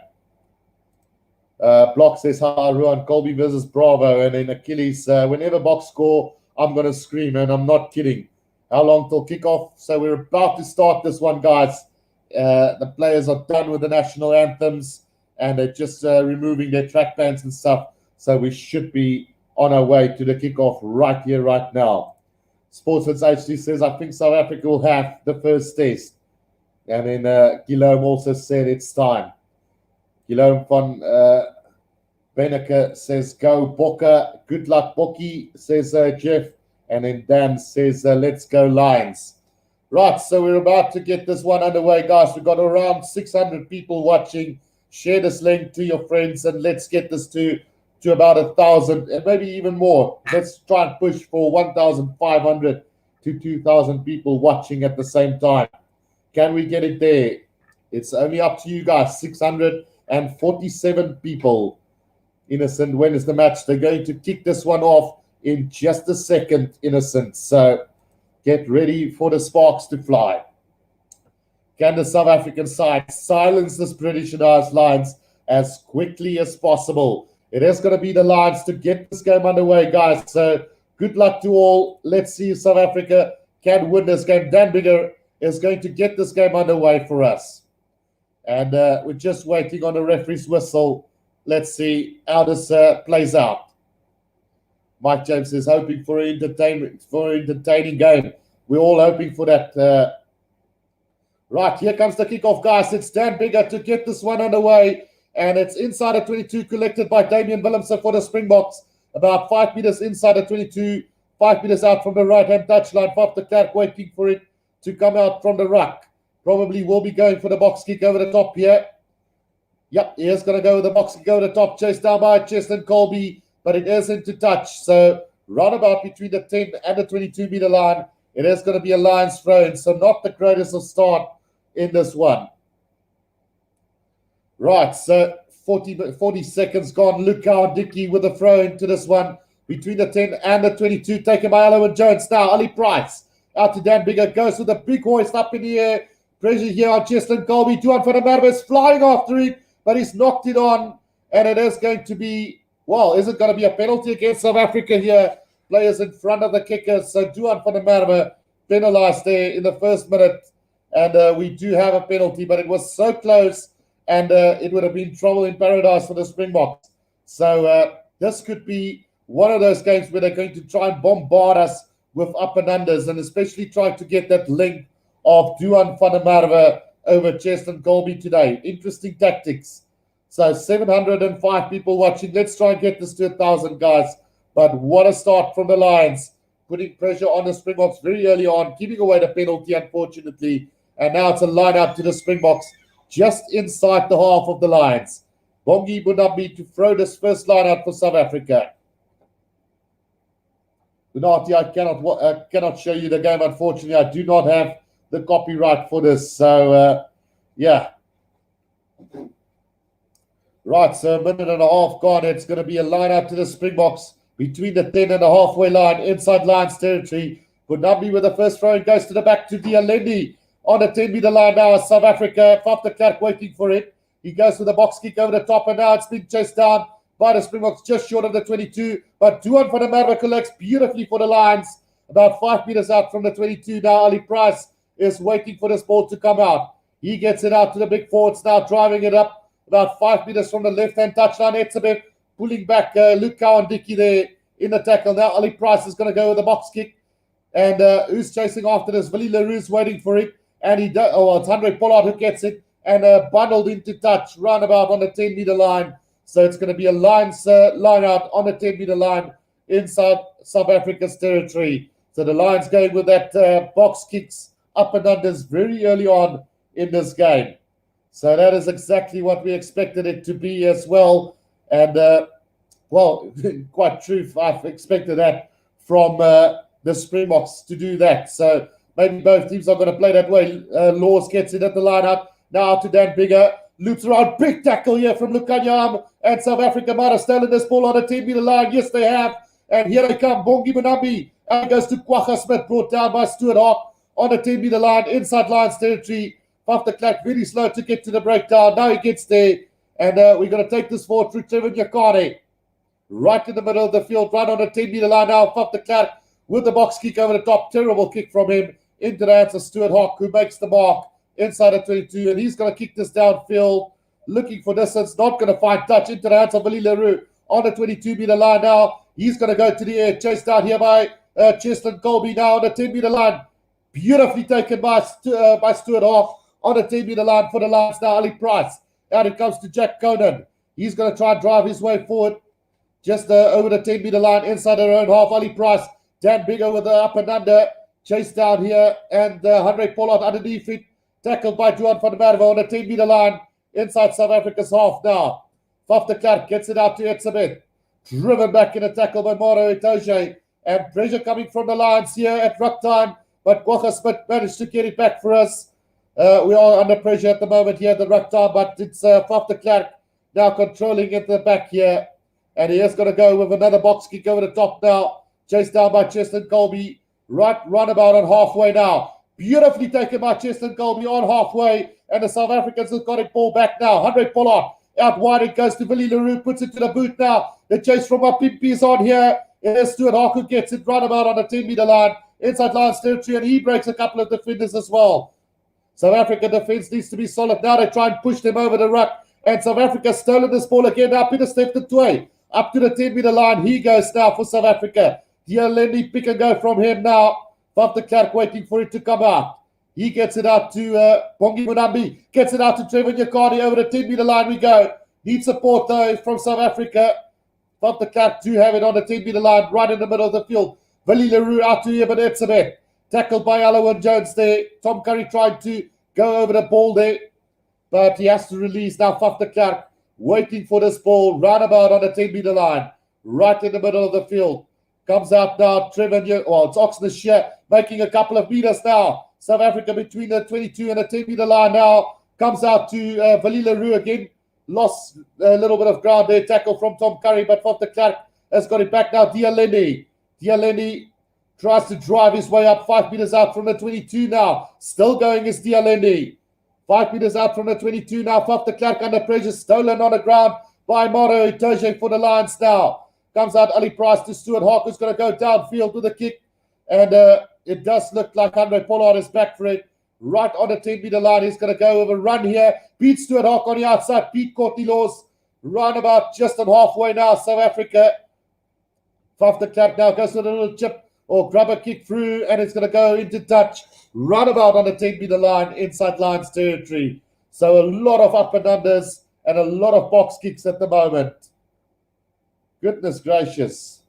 Block says, hi, Ruan, Colby versus Bravo, and then Achilles. Whenever Boks score, I'm going to scream, and I'm not kidding. How long till kickoff? So we're about to start this one, guys. The players are done with the national anthems, and they're just removing their track pants and stuff. So we should be on our way to the kickoff right here, right now. Sportsman's HD says, I think South Africa will have the first test. And then Guillaume also said it's time. Guillaume van Benneke says, go Bokke. Good luck, Bokke, says Jeff. And then Dan says, let's go Lions. Right, so we're about to get this one underway, guys. We've got around 600 people watching. Share this link to your friends, and let's get this to about 1,000 and maybe even more. Let's try and push for 1,500 to 2,000 people watching at the same time. Can we get it there? It's only up to you guys. 647 people. Innocent, when is the match? They're going to kick this one off in just a second, Innocent. So get ready for the sparks to fly. Can the South African side silence this British and Irish Lions as quickly as possible? It is going to be the Lions to get this game underway, guys. So good luck to all. Let's see if South Africa can win this game. Dan Bigger is going to get this game underway for us. And we're just waiting on the referee's whistle. Let's see how this plays out. Mike James is hoping for an entertaining game. We're all hoping for that. Right, here comes the kickoff, guys. It's Dan Bigger to get this one underway. And it's inside the 22, collected by Damian Willemse for the Springboks. About 5 meters inside the 22, 5 meters out from the right-hand touchline. Faf de Klerk waiting for it to come out from the ruck. Probably will be going for the box kick over the top here. Yep, he is going to go with the box kick over the top. Chased down by Cheston Colby, but it is into touch. So right about between the 10 and the 22-meter line, it is going to be a Lions throw-in. So not the greatest of start in this one. Right, so 40 seconds gone. Lukau Dickey with a throw into this one between the 10 and the 22. Taken by Alwyn Jones now. Ali Price out to Dan Bigger. Goes with a big hoist up in the air. Pressure here on Cheston Colby. Duan van der Merwe is flying after it, but he's knocked it on. And it is going to be, well, is it going to be a penalty against South Africa here? Players in front of the kickers. So Duan van der Merwe penalized there in the first minute. And we do have a penalty, but it was so close. And it would have been trouble in paradise for the Springboks. So this could be one of those games where they're going to try and bombard us with up and unders, and especially try to get that link of Duan van der Merwe over Cheston Colby today. Interesting tactics. So 705 people watching. Let's try and get this to 1,000, guys. But what a start from the Lions. Putting pressure on the Springboks very early on, giving away the penalty, unfortunately. And now it's a line up to the Springboks, just inside the half of the Lions. Bongi Bunambi to throw this first line out for South Africa. Bunati, I cannot show you the game, unfortunately. I do not have the copyright for this. So, yeah. Right, so a minute and a half gone. It's going to be a line out to the Springboks between the 10 and the halfway line, inside Lions territory. Bunambi with the first throw goes to the back to Dialendi. On the 10-meter line now, South Africa. Faf de Klerk waiting for it. He goes with the box kick over the top, and now it's been chased down by the Springboks just short of the 22. But Duan van der Merwe collects beautifully for the Lions. About 5 meters out from the 22 now. Ali Price is waiting for this ball to come out. He gets it out to the big forwards now, driving it up about 5 meters from the left-hand touchline. Etzebeth pulling back Lukau and Dickey there in the tackle. Now Ali Price is going to go with the box kick. And who's chasing after this? Willie LaRue's waiting for it. And he does. Oh, it's Andre Pollard who gets it and bundled into touch, roundabout on the 10-meter line. So it's going to be a Lions line out on the 10-meter line inside South Africa's territory. So the Lions going with that box kicks up and unders very early on in this game. So that is exactly what we expected it to be as well. And, well, quite true. I've expected that from the Springboks to do that. So maybe both teams are going to play that way. Laws gets it at the lineup. Now to Dan Bigger. Loops around. Big tackle here from Lukanyam. And South Africa might have stolen this ball on a 10-meter line. Yes, they have. And here they come. Bongi Manambi. And goes to Kwagga Smith. Brought down by Stuart Hawk on a 10-meter line. Inside Lions territory. Van der Klerk very slow to get to the breakdown. Now he gets there. And we're going to take this forward through Trevor Nyakane. Right in the middle of the field. Right on a 10-meter line now. Van der Klerk with the box kick over the top. Terrible kick from him. Into the hands of Stuart Hawk, who makes the mark inside the 22. And he's going to kick this downfield. Looking for distance. Not going to find touch. Into the hands of Willie Leroux on the 22-meter line now. He's going to go to the air. Chased down here by Cheslin Colby now on the 10-meter line. Beautifully taken by Stuart Hawk on the 10-meter line for the Lions now. Ali Price. Out it comes to Jack Conan. He's going to try and drive his way forward. Just over the 10-meter line inside their own half. Ali Price. Dan Bigger with the up and under. Chased down here. And Henry Pollard underneath it. Tackled by Juan van der Merwe on the 10-meter line. Inside South Africa's half now. Van der Klerk gets it out to Etzebeth. Driven back in a tackle by Maro Itoje. And pressure coming from the Lions here at ruck time. But Kwagga Smith managed to get it back for us. We are under pressure at the moment here at the ruck time. But it's Van der Klerk now controlling at the back here. And he is going to go with another box kick over the top now. Chased down by Cheslin Colby. Right about on halfway now. Beautifully taken by Cheslin Colby on halfway. And the South Africans have got it ball back now. 100 Pollard. Out wide it goes to Willie Leroux. Puts it to the boot now. The chase from Mapimpi is on here. It is Stuart Hawk who gets it right about on the 10-meter line. Inside Lions territory. And he breaks a couple of defenders as well. South Africa defense needs to be solid. Now they try and push them over the ruck. And South Africa stolen this ball again. Now Peter Stephen Tway. Up to the 10-meter line. He goes now for South Africa. Dialendi pick and go from him now. Van der Klerk waiting for it to come out. He gets it out to Bongi Munambi. Gets it out to Trevor Nyakane over the 10-meter line we go. Need support though from South Africa. Van der Klerk do have it on the 10-meter line right in the middle of the field. Willie Leroux out to Eben Etzebeth. Tackled by Alwyn Jones there. Tom Curry tried to go over the ball there. But he has to release now Van der Klerk. Waiting for this ball, roundabout on the 10-meter line, right in the middle of the field. Comes out now, Trevor, it's Oxnashire making a couple of meters now. South Africa between the 22 and the 10-meter line now. Comes out to Willie Leroux again. Lost a little bit of ground there, tackle from Tom Curry, but Van der Klerk has got it back now. Dialendi tries to drive his way up 5 meters out from the 22 now. Still going is Dialendi. 5 meters out from the 22 now. Van der Klerk under pressure. Stolen on the ground by Maro Itoje for the Lions now. Comes out Ali Price to Stuart Hawk, who's going to go downfield with a kick. And it does look like Andre Pollard is back for it. Right on the 10-meter line. He's going to go with a run here. Beat Stuart Hawk on the outside. Beat Courtney Laws. Run about just on halfway now. South Africa. Van der Klerk now goes with a little chip or grab a kick through. And it's going to go into touch. Run about on the 10-meter line inside Lions territory. So a lot of up and unders and a lot of box kicks at the moment. Goodness gracious.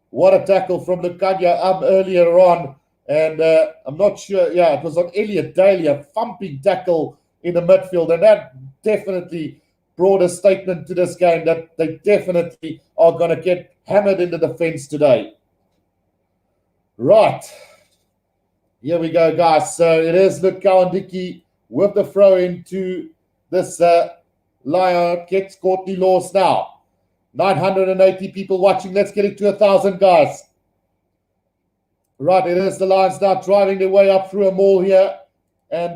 What a tackle from Lukanya earlier on. And I'm not sure. Yeah, it was on Elliot Daly, a thumping tackle in the midfield. And that definitely brought a statement to this game that they definitely are going to get hammered in the defense today. Right. Here we go, guys. So it is Luke Kawandiki with the throw into this Lion. Gets Courtney Laws now. 980 people watching. Let's get it to 1,000, guys. Right, it is the Lions now driving their way up through a mall here. And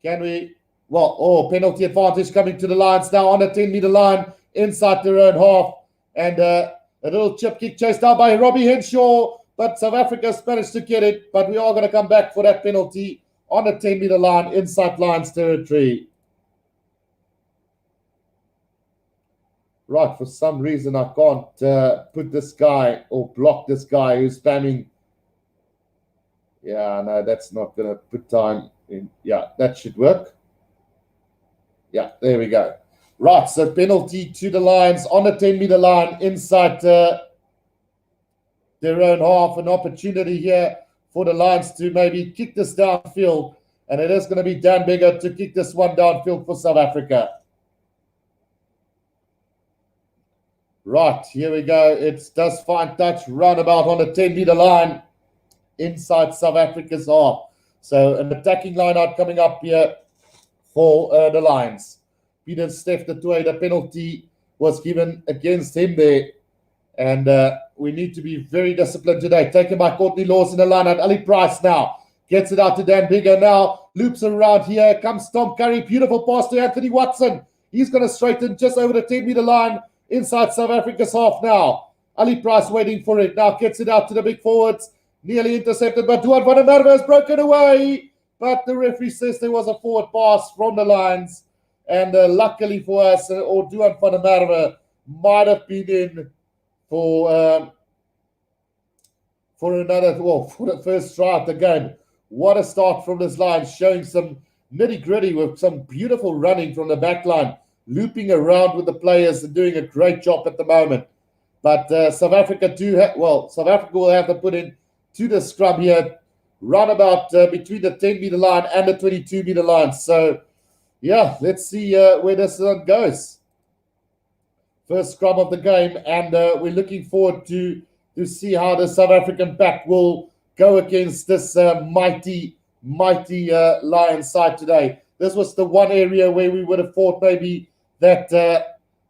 can we... Well, penalty advantage coming to the Lions now on the 10-meter line inside their own half. And a little chip kick chased down by Robbie Henshaw. But South Africa's managed to get it. But we are going to come back for that penalty on the 10-meter line inside Lions territory. Right, for some reason I can't put this guy or block this guy who's spamming. Yeah, no, that's not going to put time in. Yeah, that should work. Yeah, there we go. Right, so penalty to the Lions on the 10-meter line inside their own half. An opportunity here for the Lions to maybe kick this downfield. And it is going to be Dan Bigger to kick this one downfield for South Africa. Right, here we go. It does find touch roundabout on the 10-meter line inside South Africa's half. So an attacking line out coming up here for the Lions. Peter Steph the penalty was given against him there. And we need to be very disciplined today. Taken by Courtney Laws in the line out. Ali Price now gets it out to Dan Bigger now. Loops around here. Comes Tom Curry. Beautiful pass to Anthony Watson. He's going to straighten just over the 10-meter line inside South Africa's half now. Ali Price waiting for it. Now gets it out to the big forwards. Nearly intercepted, but Duan van der Merwe has broken away. But the referee says there was a forward pass from the Lions. And luckily for us, or Duan van der Merwe might have been in for the first try of the game. What a start from this line, showing some nitty-gritty with some beautiful running from the back line, looping around with the players and doing a great job at the moment. But South Africa South Africa will have to put in to the scrum here, round about between the 10-meter line and the 22-meter line. So, yeah, let's see where this one goes. First scrum of the game, and we're looking forward to see how the South African pack will go against this mighty Lion side today. This was the one area where we would have thought maybe that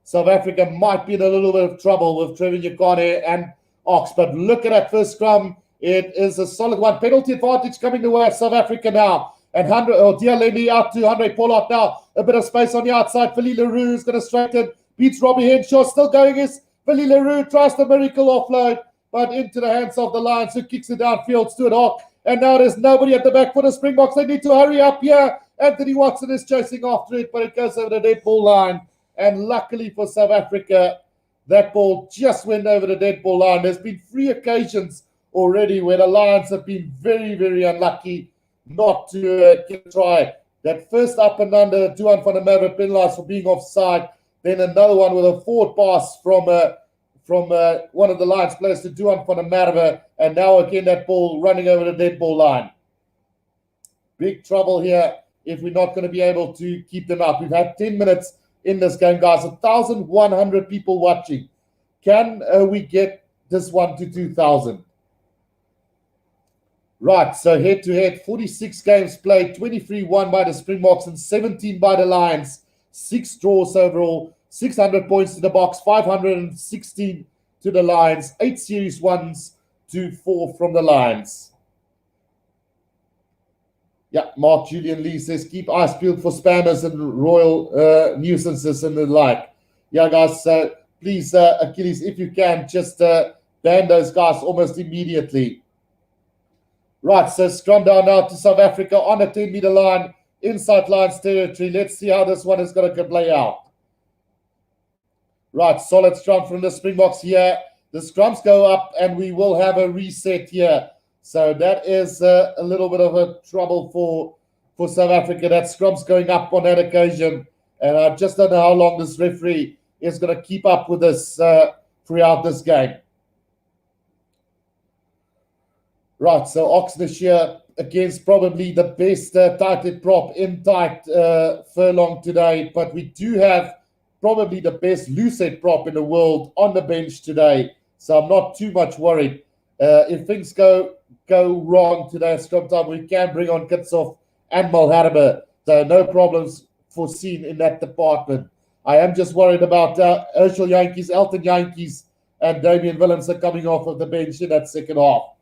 South Africa might be in a little bit of trouble with Trevor Nyakane and Ox. But look at that first scrum. It is a solid one. Penalty advantage coming the way of South Africa now. And Dialendi out to Andre Pollard now. A bit of space on the outside. Philly Leroux is going to straighten. Beats Robbie Henshaw. Still going is Philly Leroux. Tries the miracle offload. But into the hands of the Lions, who kicks it downfield. Stuart Hawk. And now there's nobody at the back for the Springboks. They need to hurry up here. Anthony Watson is chasing after it, but it goes over the dead ball line. And luckily for South Africa, that ball just went over the dead ball line. There's been 3 occasions already where the Lions have been very, very unlucky not to get a try. That first up and under, Duan van der Merwe penalised for being offside. Then another one with a forward pass from one of the Lions players to Duan van der Merwe. And now again that ball running over the dead ball line. Big trouble here if we're not going to be able to keep them up. We've had 10 minutes in this game, guys. 1,100 people watching. Can we get this one to 2,000? Right, so head-to-head, 46 games played, 23 won by the Springboks and 17 by the Lions. 6 draws overall, 600 points to the Boks, 516 to the Lions, 8 series ones to 4 from the Lions. Yeah, Mark Julian Lee says, keep eyes peeled for spammers and royal nuisances and the like. Yeah, guys, so please, Achilles, if you can, just ban those guys almost immediately. Right, so scrum down now to South Africa on the 10-meter line, inside Lions territory. Let's see how this one is going to play out. Right, solid scrum from the Springboks here. The scrums go up and we will have a reset here. So that is a little bit of a trouble for South Africa. That scrum's going up on that occasion. And I just don't know how long this referee is going to keep up with this throughout this game. Right, so Oxnard here against probably the best tighted prop in tight furlong today. But we do have probably the best loosehead prop in the world on the bench today. So I'm not too much worried. If things go wrong today at scrum time, we can bring on Kickoff and Malherbe. So no problems foreseen in that department. I am just worried about Herschel Yankees, Elton Yankees, and Damian Willems are coming off of the bench in that second half.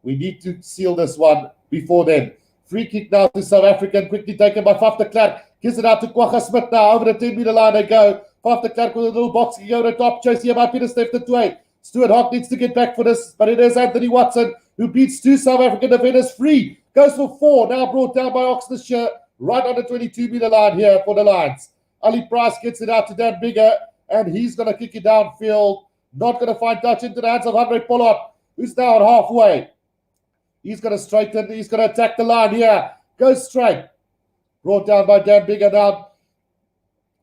We need to seal this one before then. Free kick now to South Africa, quickly taken by Faf de Klerk. Gives it out to Kwagga Smith now. Over the 10-meter line they go. Faf de Klerk with a little box. He go to the top. Chase here by Peter Steph the Stuart Hawk needs to get back for this, but it is Anthony Watson who beats 2 South African defenders free. Goes for 4. Now brought down by Oxnard right on the 22-meter line here for the Lions. Ali Price gets it out to Dan Bigger, and he's going to kick it downfield. Not going to find touch into the hands of Andre Pollard, who's now at halfway. He's going to straighten. He's going to attack the line here. Goes straight. Brought down by Dan Bigger now.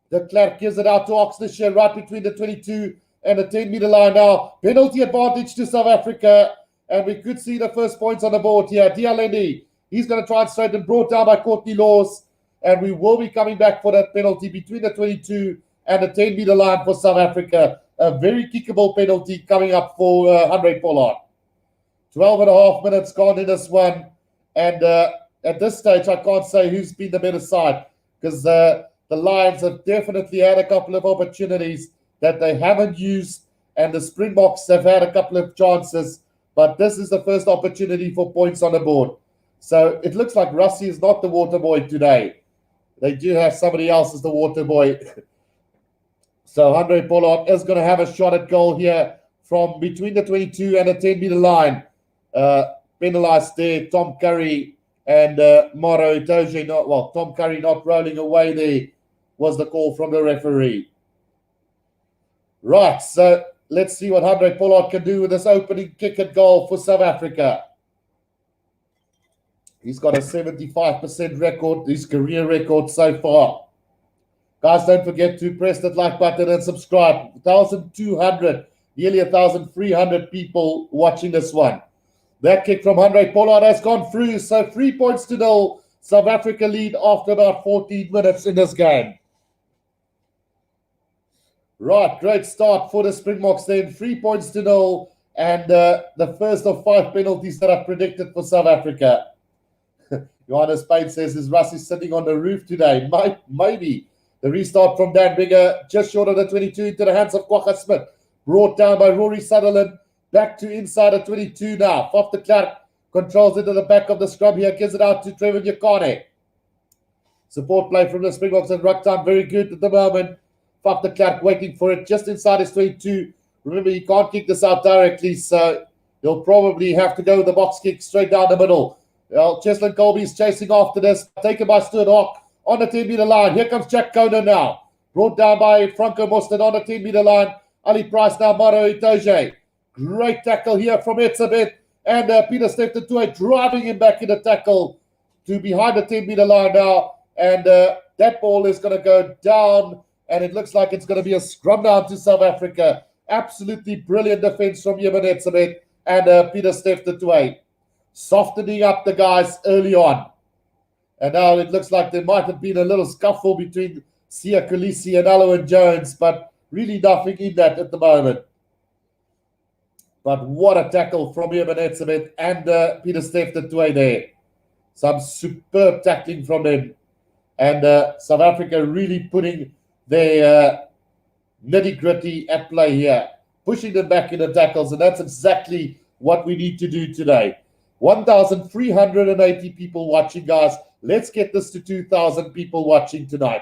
De Klerk gives it out to Oxnard right between the 22 and the 10-meter line now. Penalty advantage to South Africa. And we could see the first points on the board here. Dialendi, he's going to try and straighten. Brought down by Courtney Laws. And we will be coming back for that penalty between the 22 and the 10-meter line for South Africa. a very kickable penalty coming up for Andre Pollard. 12 and a half minutes gone in this one. And at this stage, I can't say who's been the better side, because the Lions have definitely had a couple of opportunities that they haven't used, and the Springboks have had a couple of chances, but this is the first opportunity for points on the board. So it looks like Rusty is not the water boy today. They do have somebody else as the water boy. So Andre Pollard is going to have a shot at goal here from between the 22 and the 10-meter line. Penalized there, Tom Curry and Maro Itoje. Tom Curry not rolling away there was the call from the referee. Right, so let's see what Andre Pollard can do with this opening kick at goal for South Africa. He's got a 75% record, his career record so far. Guys, don't forget to press that like button and subscribe. 1,200, nearly 1,300 people watching this one. That kick from Andre Pollard has gone through, so 3 points to 0. South Africa lead after about 14 minutes in this game. Right, great start for the Springboks then. 3 points to 0, and the first of 5 penalties that are predicted for South Africa. Johannes Payne says, is Rusty sitting on the roof today? Maybe. The restart from Dan Bigger, just short of the 22 into the hands of Kwagga Smith. Brought down by Rory Sutherland. Back to inside the 22 now. Faf de Klerk controls it to the back of the scrum here. Gives it out to Trevor Nyakane. Support play from the Springboks and ruck time. Very good at the moment. Faf de Klerk waiting for it just inside his 22. Remember, he can't kick this out directly, so he'll probably have to go with the box kick straight down the middle. Well, Cheslin Colby is chasing after this. Taken by Stuart Hawk on the 10-meter line. Here comes Jack Conan now. Brought down by Franco Mostert on the 10-meter line. Ali Price now, Maro Itoje. Great tackle here from Etzebeth. And Peter Stephen driving him back in the tackle to behind the 10-meter line now. And that ball is going to go down. And it looks like it's going to be a scrum down to South Africa. Absolutely brilliant defense from Yemen Etzebeth and Peter Stephen softening up the guys early on. And now it looks like there might have been a little scuffle between Sia Khaleesi and Alwyn Jones, but really nothing in that at the moment. But what a tackle from Yemen Etzebeth and Peter Stephen there. Some superb tackling from them. And South Africa really putting their nitty-gritty at play here, pushing them back in the tackles, and that's exactly what we need to do today. 1,380 people watching, guys. Let's get this to 2,000 people watching tonight.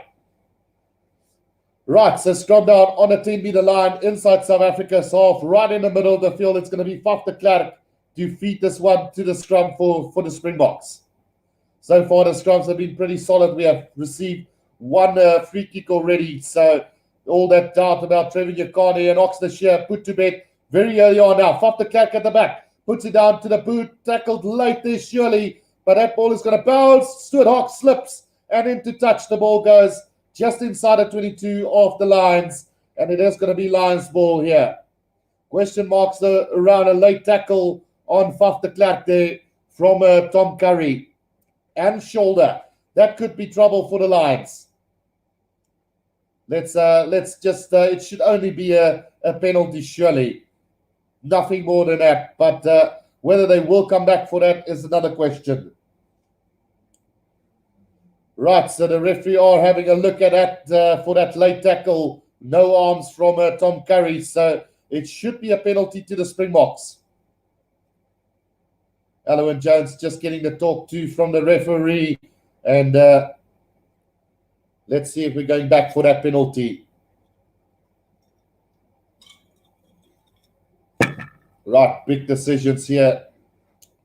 Right, so scrum down on the 10-meter line inside South Africa's half, right in the middle of the field. It's going to be Faf de Klerk to feed this one to the scrum for the Springboks. So far, the scrums have been pretty solid. We have received one free kick already, so all that doubt about Trevor Nyakane and Oxlade Shear put to bed very early on now. Faf de Klerk at the back. Puts it down to the boot, tackled late there surely, but that ball is going to bounce. Stuart Hawk slips and into touch. The ball goes just inside the 22 of the Lions, and it is going to be Lions ball here. Question marks around a late tackle on Faf de Klerk there from Tom Curry and shoulder. That could be trouble for the Lions. Let's just, it should only be a penalty surely. Nothing more than that, but whether they will come back for that is another question. Right, so the referee are having a look at that for that late tackle. No arms from Tom Curry, so it should be a penalty to the Springboks. Alwyn Jones just getting the talk to from the referee, and let's see if we're going back for that penalty. Right, big decisions here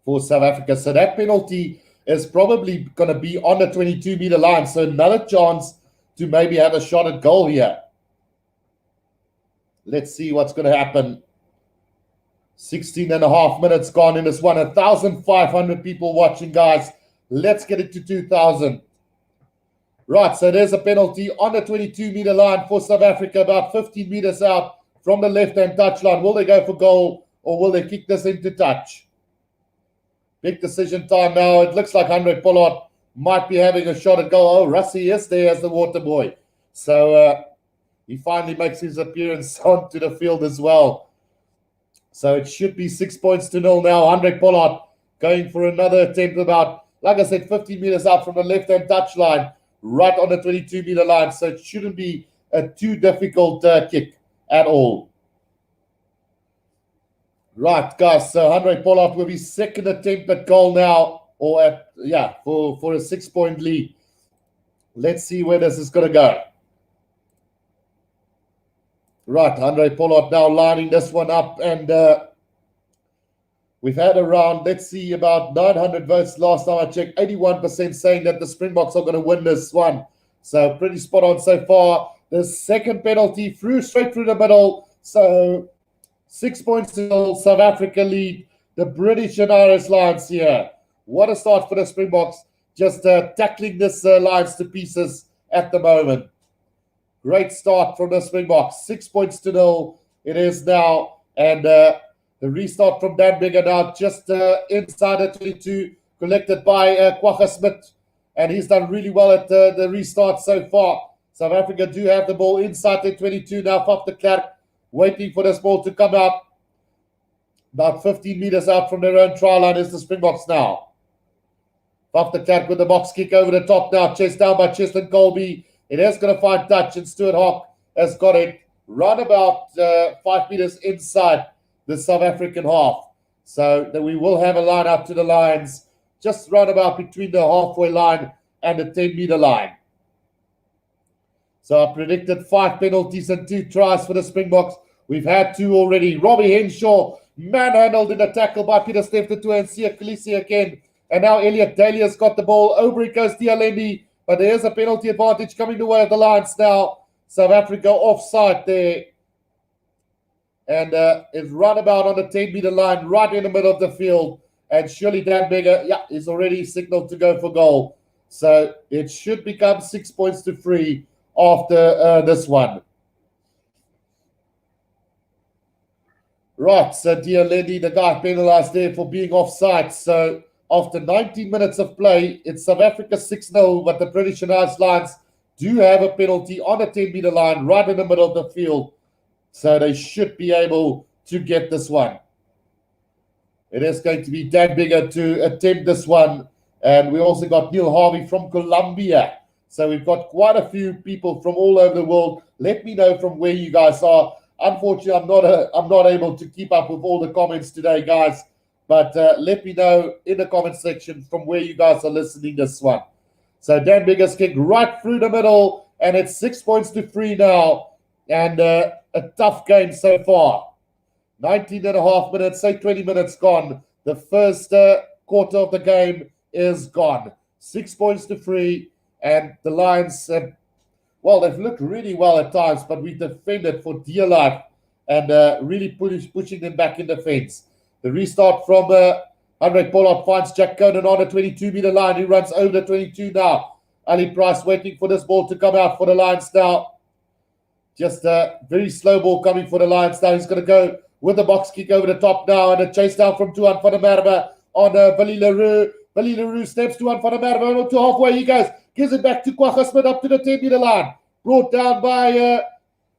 for South Africa. So that penalty is probably going to be on the 22-meter line. So another chance to maybe have a shot at goal here. Let's see what's going to happen. 16 and a half minutes gone in this one. 1,500 people watching, guys. Let's get it to 2,000. Right, so there's a penalty on the 22-meter line for South Africa, about 15 meters out from the left-hand touchline. Will they go for goal? Or will they kick this into touch? Big decision time now. It looks like Andre Pollard might be having a shot at goal. Oh, Rusty is there as the water boy. So He finally makes his appearance onto the field as well. So it should be 6 points to 0 now. Andre Pollard going for another attempt about, like I said, 15 meters out from the left-hand touchline, right on the 22-meter line. So it shouldn't be a too difficult kick at all. Right, guys. So Andre Pollard will be second attempt at goal now, or for a 6-point lead. Let's see where this is going to go. Right, Andre Pollard now lining this one up, and we've had around, let's see, about 900 votes last time I checked. 81% saying that the Springboks are going to win this one. So pretty spot on so far. The second penalty straight through the middle. So 6 points to South Africa lead the British and Irish Lions here. What a start for the Springboks. Just tackling this Lions to pieces at the moment. Great start from the Springboks. 6 points to 0 it is now. And the restart from Dan Bigger now just inside the 22, collected by Kwagga Smith. And he's done really well at the restart so far. South Africa do have the ball inside the 22 now. Faf de Klerk waiting for this ball to come out. About 15 meters out from their own try line is the Springboks now. Faf de Klerk with the box kick over the top now. Chased down by Cheslin Colby. It is going to find touch, and Stuart Hawk has got it right about 5 meters inside the South African half. So that we will have a line up to the Lions, just right about between the halfway line and the 10-meter line. So I predicted 5 penalties and 2 tries for the Springboks. We've had 2 already. Robbie Henshaw manhandled in a tackle by Peter Steftetua and Sia Khaleesi again. And now Elliot Daly has got the ball. Over it goes Dialendi. But there's a penalty advantage coming the way of the Lions now. South Africa offside there. And it's right about on the 10-meter line, right in the middle of the field. And surely Dan Bigger, is already signaled to go for goal. So it should become 6 points to 3 after this one. Right, so Dialendi, the guy penalized there for being offside. So after 19 minutes of play, it's South Africa 6-0, but the British and Irish Lions do have a penalty on the 10-meter line right in the middle of the field. So they should be able to get this one. It is going to be Dan Bigger to attempt this one. And we also got Neil Harvey from Colombia. So we've got quite a few people from all over the world. Let me know from where you guys are. Unfortunately, I'm not able to keep up with all the comments today, guys. But let me know in the comment section from where you guys are listening this one. So Dan Bigger's kick right through the middle, and it's 6 points to 3 now. And a tough game so far. 19 and a half minutes, say 20 minutes gone. The first quarter of the game is gone. 6 points to 3, and the Lions, they've looked really well at times, but we defended for dear life and really pushing them back in defense. The restart from Andre Pollard finds Jack Conan on the 22-meter line. He runs over the 22 now. Ali Price waiting for this ball to come out for the Lions now. Just a very slow ball coming for the Lions now. He's going to go with the box kick over the top now, and a chase down from Tuan van der Merwe on Billy Leroux. Billy Leroux steps Tuan van der Merwe to halfway. He goes, gives it back to Kwagga Smith up to the 10-meter line. Brought down by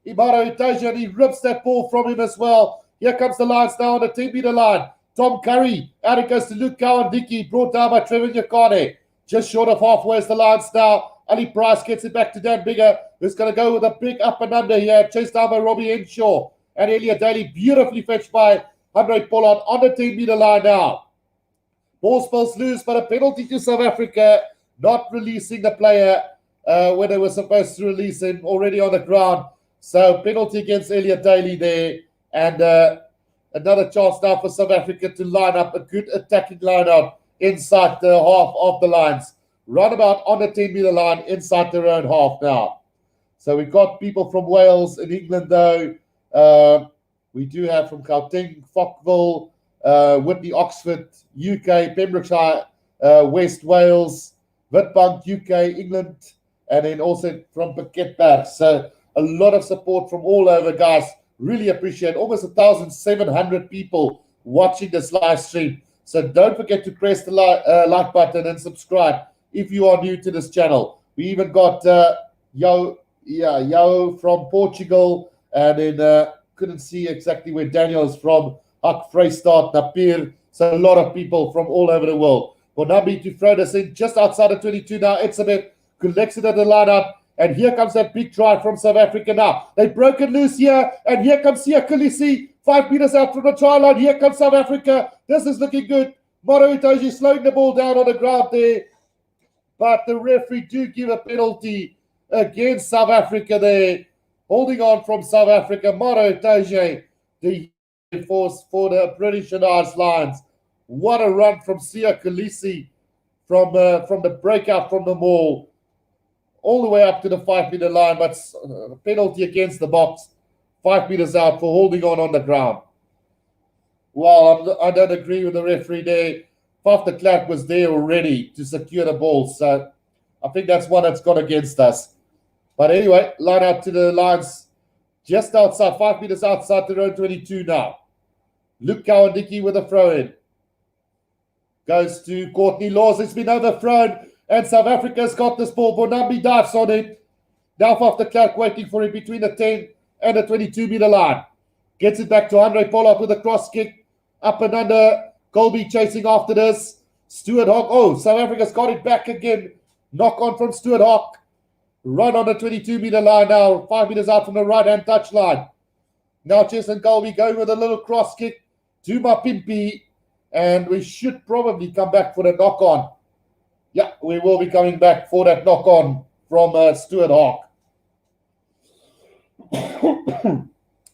Imaro Itaja, and he rips that ball from him as well. Here comes the Lions now on the 10-meter line. Tom Curry, out it goes to Luke Cowan-Dickey, brought down by Trevor Nyakane. Just short of halfway is the Lions now. Ali Price gets it back to Dan Bigger, who's going to go with a big up and under here. Chased down by Robbie Henshaw. And Elliot Daly, beautifully fetched by Andre Pollard on the 10-meter line now. Ball spills loose, but a penalty to South Africa, not releasing the player when they were supposed to release him already on the ground. So penalty against Elliot Daly there. And another chance now for South Africa to line up a good attacking lineup inside the half of the Lions. Right about on the 10-meter line inside their own half now. So we've got people from Wales and England, though. We do have from Gauteng, Falkville, Whitney, Oxford, UK, Pembrokeshire, West Wales, Witbank, UK, England, and then also from Piketberg. So a lot of support from all over, guys. Really appreciate it. Almost 1,700 people watching this live stream. So don't forget to press the like button and subscribe if you are new to this channel. We even got Yao from Portugal, and then couldn't see exactly where Daniel is from. Huck Freystad, Napier. So a lot of people from all over the world. Bonambi to throw this in just outside of 22 now. Etzebeth collects it at the lineup. And here comes that big try from South Africa now. They've broken loose here. And here comes Sia Khaleesi. 5 meters out from the try line. Here comes South Africa. This is looking good. Moro Itoje slowing the ball down on the ground there. But the referee do give a penalty against South Africa there. Holding on from South Africa. Moro Itoje, the force for the British and Irish Lions. What a run from Sia Khaleesi from the breakout from the maul all the way up to the 5-meter line, but penalty against the box, 5 meters out for holding on the ground. Well, I don't agree with the referee there. Faf de Klerk was there already to secure the ball, so I think that's one that's gone against us. But anyway, line out to the lines just outside, 5 meters outside the own 22 now. Luke Kawandiki with a throw-in. Goes to Courtney Laws. It's been overthrown, and South Africa's got this ball. Bonambi dives on it. Now Faf de Klerk waiting for it between the 10 and the 22-meter line. Gets it back to Andre Pollard with a cross kick. Up and under. Colby chasing after this. Stuart Hawk. Oh, South Africa's got it back again. Knock on from Stuart Hawk. Run on the 22-meter line now. 5 meters out from the right-hand touchline. Now Cheslin Colby going with a little cross kick to Mapimpi. And we should probably come back for the knock-on. Yeah, we will be coming back for that knock-on from Stuart Hawk.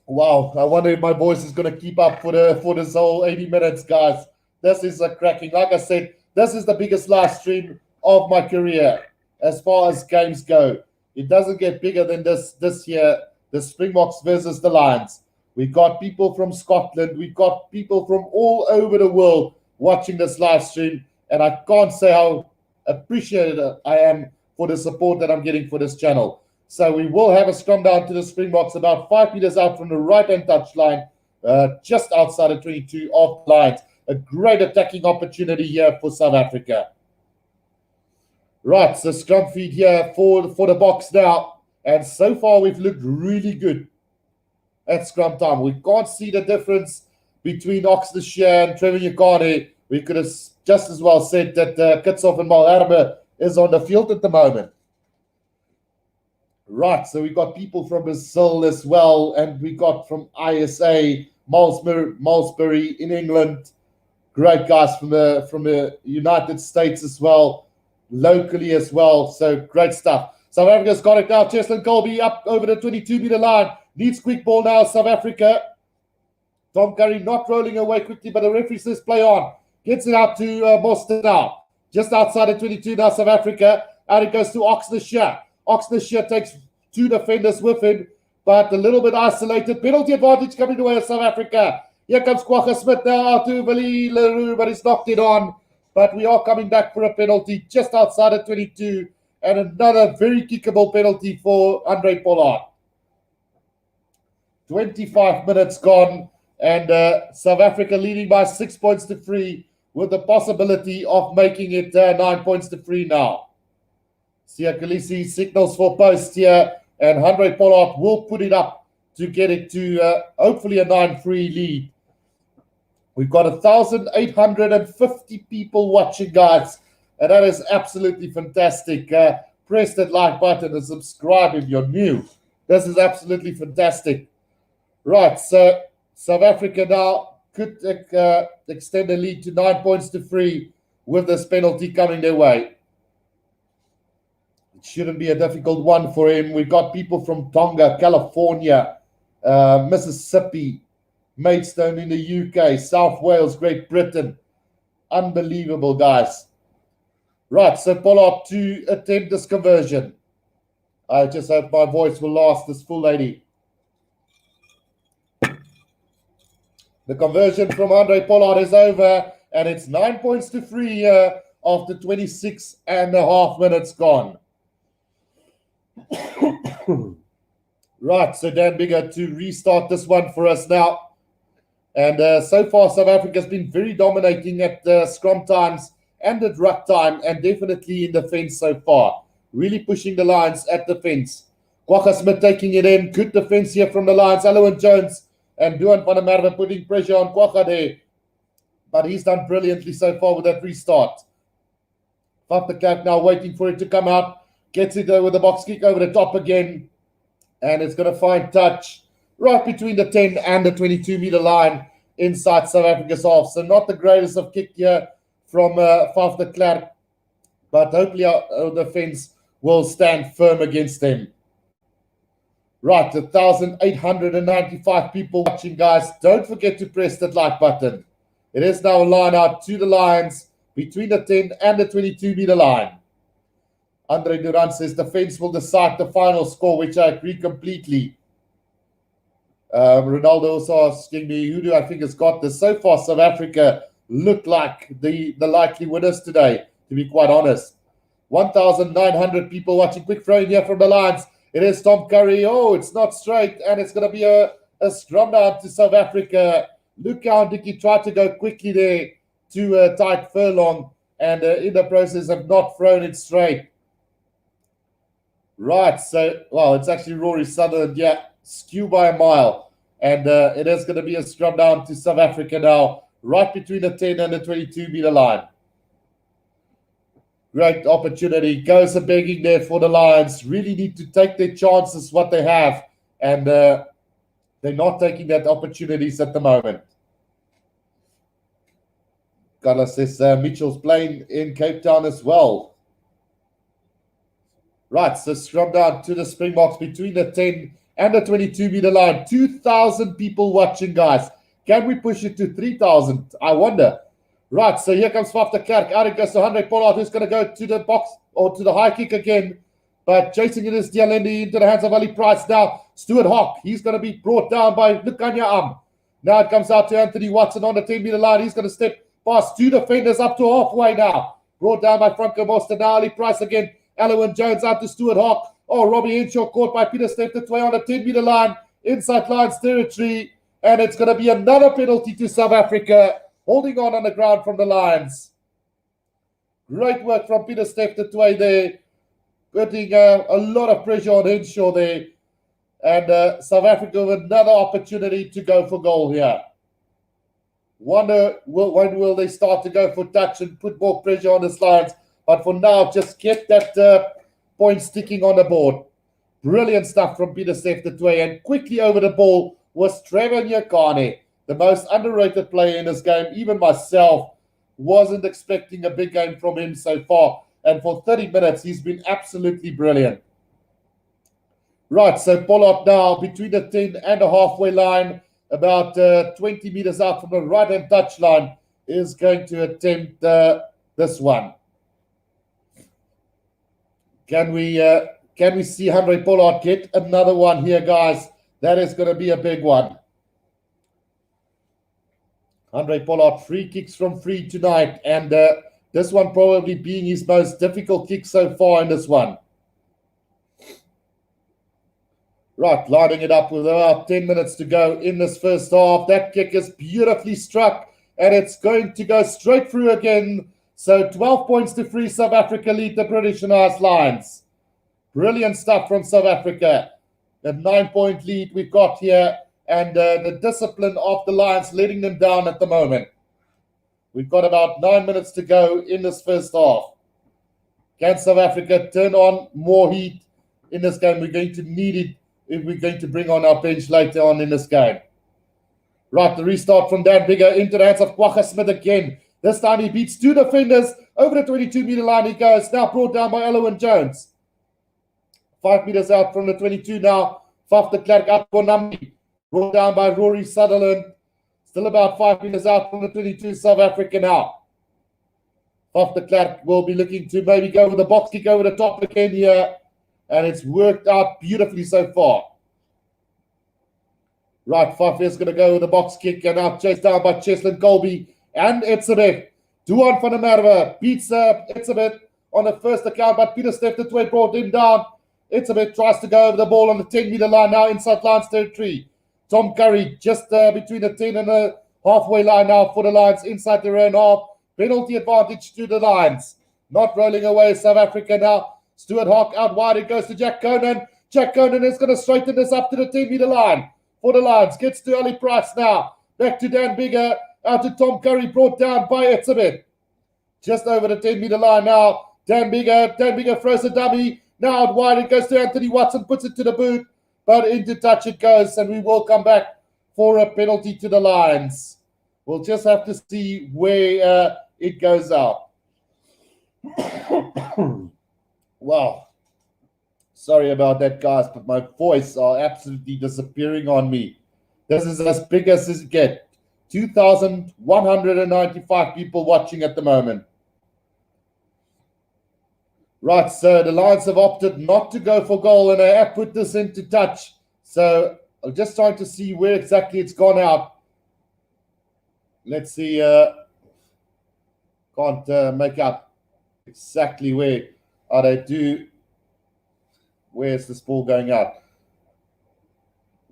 Wow, I wonder if my voice is going to keep up for this whole 80 minutes, guys. This is a cracking. Like I said, this is the biggest live stream of my career as far as games go. It doesn't get bigger than this year, the Springboks versus the Lions. We've got people from Scotland. We've got people from all over the world watching this live stream. And I can't say how appreciated I am for the support that I'm getting for this channel. So we will have a scrum down to the Springboks about 5 meters out from the right-hand touchline, just outside of 22 of the Lions. A great attacking opportunity here for South Africa. Right, so scrum feed here for the box now. And so far we've looked really good at scrum time. We can't see the difference between Oxlade and Trevor Yekane. We could have just as well said that Kitshoff and Malherbe is on the field at the moment. Right, so we got people from Brazil as well, and we got from ISA, Malmesbury in England. Great guys from the United States as well, locally as well. So great stuff. South Africa's got it now. Cheslin Colby up over the 22-meter line. Needs quick ball now, South Africa. Tom Curry not rolling away quickly, but the referee says play on. Gets it out to Moster now. Just outside of 22 now, South Africa. Out it goes to Oxlade. Oxlade takes 2 defenders with him, but a little bit isolated. Penalty advantage coming the way of South Africa. Here comes Kwagga Smith now out to Willie Leroux, but he's knocked it on. But we are coming back for a penalty just outside of 22. And another very kickable penalty for Andre Pollard. 25 minutes gone, and South Africa leading by 6 points to 3 with the possibility of making it 9 points to 3 now. Sia Khaleesi signals for post here, and Andre Pollard will put it up to get it to hopefully a 9-3 lead. We've got 1,850 people watching, guys, and that is absolutely fantastic. Press that like button and subscribe if you're new. This is absolutely fantastic. Right, so South Africa now could extend the lead to 9 points to 3 with this penalty coming their way. It shouldn't be a difficult one for him. We've got people from Tonga, California, Mississippi, Maidstone in the UK, South Wales, Great Britain. Unbelievable, guys. Right, so Pollard to attempt this conversion. I just hope my voice will last this full 80. The conversion from Andre Pollard is over, and it's 9 points to 3 after 26 and a half minutes gone. Right, so Dan Bigger to restart this one for us now. And so far, South Africa's been very dominating at scrum times and at ruck time, and definitely in defense so far. Really pushing the lines at defense. Kwagga Smith taking it in. Good defense here from the Lions. Alwyn Jones and Duan van der Merwe putting pressure on Kwagga there. But he's done brilliantly so far with that restart. Van der Kerk now waiting for it to come out. Gets it with the box kick over the top again. And it's going to find touch right between the 10 and the 22-meter line inside South Africa's half. So not the greatest of kick here from Van der Kerk. But hopefully our defense will stand firm against them. Right, 1,895 people watching, guys. Don't forget to press that like button. It is now a line out to the Lions between the 10 and the 22-meter line. Andre Durant says defense will decide the final score, which I agree completely. Ronaldo also asking me, who do I think has got this? So far, South Africa look like the likely winners today, to be quite honest. 1,900 people watching. Quick throw in here from the Lions. It is Tom Curry. Oh, it's not straight, and it's going to be a scrum down to South Africa. Luke Dickey tried to go quickly there to tight furlong, and in the process have not thrown it straight. Right, so, well, it's actually Rory Sutherland, yeah, skew by a mile. And it is going to be a scrum down to South Africa now, right between the 10 and the 22-meter line. Great opportunity. Goes a begging there for the Lions. Really need to take their chances, what they have. And they're not taking that opportunities at the moment. Carlos says Mitchell's playing in Cape Town as well. Right, so scrum down to the Springboks between the 10 and the 22-meter line. 2,000 people watching, guys. Can we push it to 3,000? I wonder. Right, so here comes Van der Kerk. Out it goes to Henry Pollard, who's going to go to the box or to the high kick again. But chasing it is Dialendi into the hands of Ali Price now. Stuart Hawk, he's going to be brought down by Lukanya. Now it comes out to Anthony Watson on the 10-meter line. He's going to step past two defenders up to halfway now. Brought down by Franco Moster. Now Ali Price again. Alwyn Jones out to Stuart Hawk. Oh, Robbie Henshaw caught by Peter Steptoe on the 10-meter line. Inside Lions territory. And it's going to be another penalty to South Africa. Holding on the ground from the Lions. Great work from Peter Steptoe there. Putting a lot of pressure on Henshaw there. And South Africa with another opportunity to go for goal here. Wonder when will they start to go for touch and put more pressure on the Lions. But for now, just get that point sticking on the board. Brilliant stuff from Peter Steptoe. And quickly over the ball was Trevor Nyakane, the most underrated player in this game. Even myself wasn't expecting a big game from him so far. And for 30 minutes, he's been absolutely brilliant. Right, so Pollard now between the 10 and the halfway line, about 20 meters out from the right-hand touchline, is going to attempt this one. Can we see Henry Pollard get another one here, guys? That is going to be a big one. Henry Pollard, free kicks from free tonight, and this one probably being his most difficult kick so far in this one. Right, lining it up with about 10 minutes to go in this first half. That kick is beautifully struck, and it's going to go straight through again. So 12 points to 3, South Africa lead the British and Irish Lions. Brilliant stuff from South Africa. The 9-point lead we've got here, and the discipline of the Lions letting them down at the moment. We've got about 9 minutes to go in this first half. Can South Africa turn on more heat in this game? We're going to need it if we're going to bring on our bench later on in this game. Right, the restart from Dan Bigger into the hands of Kwagga Smith again. This time he beats two defenders over the 22-meter line. He goes, now brought down by Alwyn Jones. 5 meters out from the 22 now. Van der Kerk up for Nambi. Brought down by Rory Sutherland. Still about 5 meters out from the 22, South Africa now. Van der Kerk will be looking to maybe go with the box kick over the top again here. And it's worked out beautifully so far. Right, Faf is going to go with the box kick and now chased down by Cheslin Colby and Etzebeth. Duan van der Merwe beats Etzebeth on the first account, but Peter Steptoe brought him down. Etzebeth tries to go over the ball on the 10-meter line now inside Lions territory. Tom Curry just between the 10 and the halfway line now for the Lions inside their own half. Penalty advantage to the Lions. Not rolling away South Africa now. Stuart Hawk out wide. It goes to Jack Conan. Jack Conan is going to straighten this up to the 10-meter line for the Lions. Gets to Ali Price now. Back to Dan Bigger. Out to Tom Curry, brought down by Etzebeth. Just over the 10-meter line now. Dan Bigger throws a dummy. Now out wide, it goes to Anthony Watson, puts it to the boot. But into touch it goes, and we will come back for a penalty to the Lions. We'll just have to see where it goes out. Wow. Sorry about that, guys, but my voice are absolutely disappearing on me. This is as big as it gets. 2,195 people watching at the moment. Right, so the Lions have opted not to go for goal, and they have put this into touch. So I'm just trying to see where exactly it's gone out. Let's see. Can't make out exactly where. Where's this ball going out?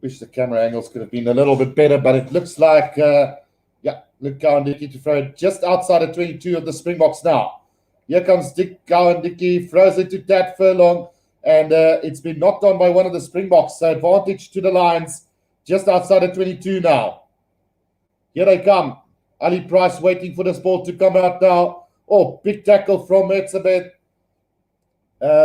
Wish the camera angles could have been a little bit better, but it looks like, look, Cowan-Dickie to throw it just outside of 22 of the Springboks now. Here comes Dick Cowan-Dickie, throws it to Tat Furlong, and it's been knocked on by one of the Springboks. So advantage to the Lions, just outside of 22 now. Here they come. Ali Price waiting for this ball to come out now. Oh, big tackle from Etzebeth.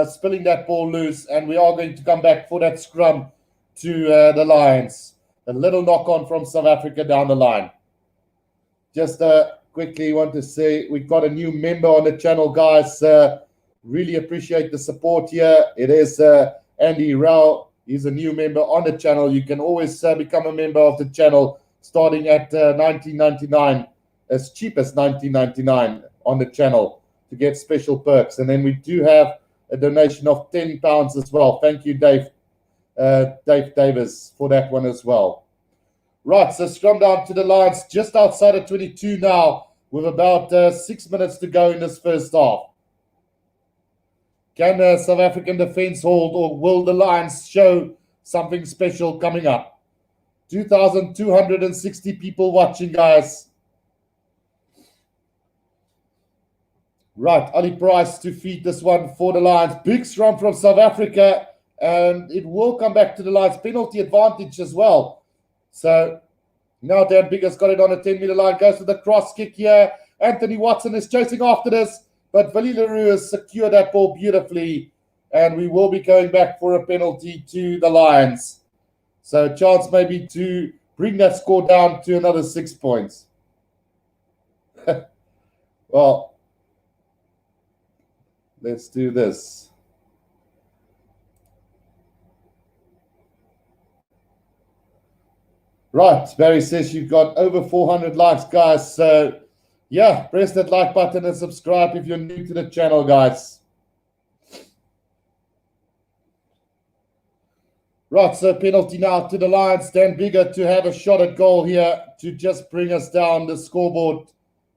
Spilling that ball loose, and we are going to come back for that scrum to the Lions. A little knock on from South Africa down the line. Just quickly want to say we've got a new member on the channel, guys. Really appreciate the support here. It is Andy Rao. He's a new member on the channel. You can always become a member of the channel starting at $19.99, as cheap as $19.99 on the channel to get special perks. And then we do have a donation of £10 as well. Thank you, Dave Davis, for that one as well. Right, so scrum down to the Lions just outside of 22 now, with about 6 minutes to go in this first half. Can the South African defence hold, or will the Lions show something special coming up? 2,260 people watching, guys. Right, Ali Price to feed this one for the Lions. Big scrum from South Africa, and it will come back to the Lions. Penalty advantage as well. So now Dan Bigger's got it on a 10-meter line, goes to the cross kick here. Anthony Watson is chasing after this, but Willie Leroux has secured that ball beautifully, and we will be going back for a penalty to the Lions. So a chance maybe to bring that score down to another 6 points. Well, let's do this. Right, Barry says you've got over 400 likes, guys. So, yeah, press that like button and subscribe if you're new to the channel, guys. Right, so penalty now to the Lions. Dan Bigger to have a shot at goal here to just bring us down the scoreboard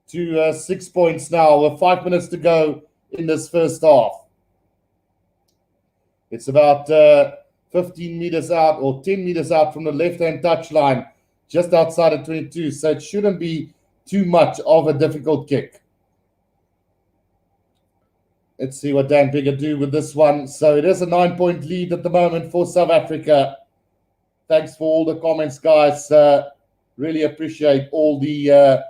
to 6 points now with 5 minutes to go in this first half. It's about 15 meters out or 10 meters out from the left-hand touchline, just outside of 22. So it shouldn't be too much of a difficult kick. Let's see what Dan Bigger do with this one. So it is a 9-point lead at the moment for South Africa. Thanks for all the comments, guys. Really appreciate all the...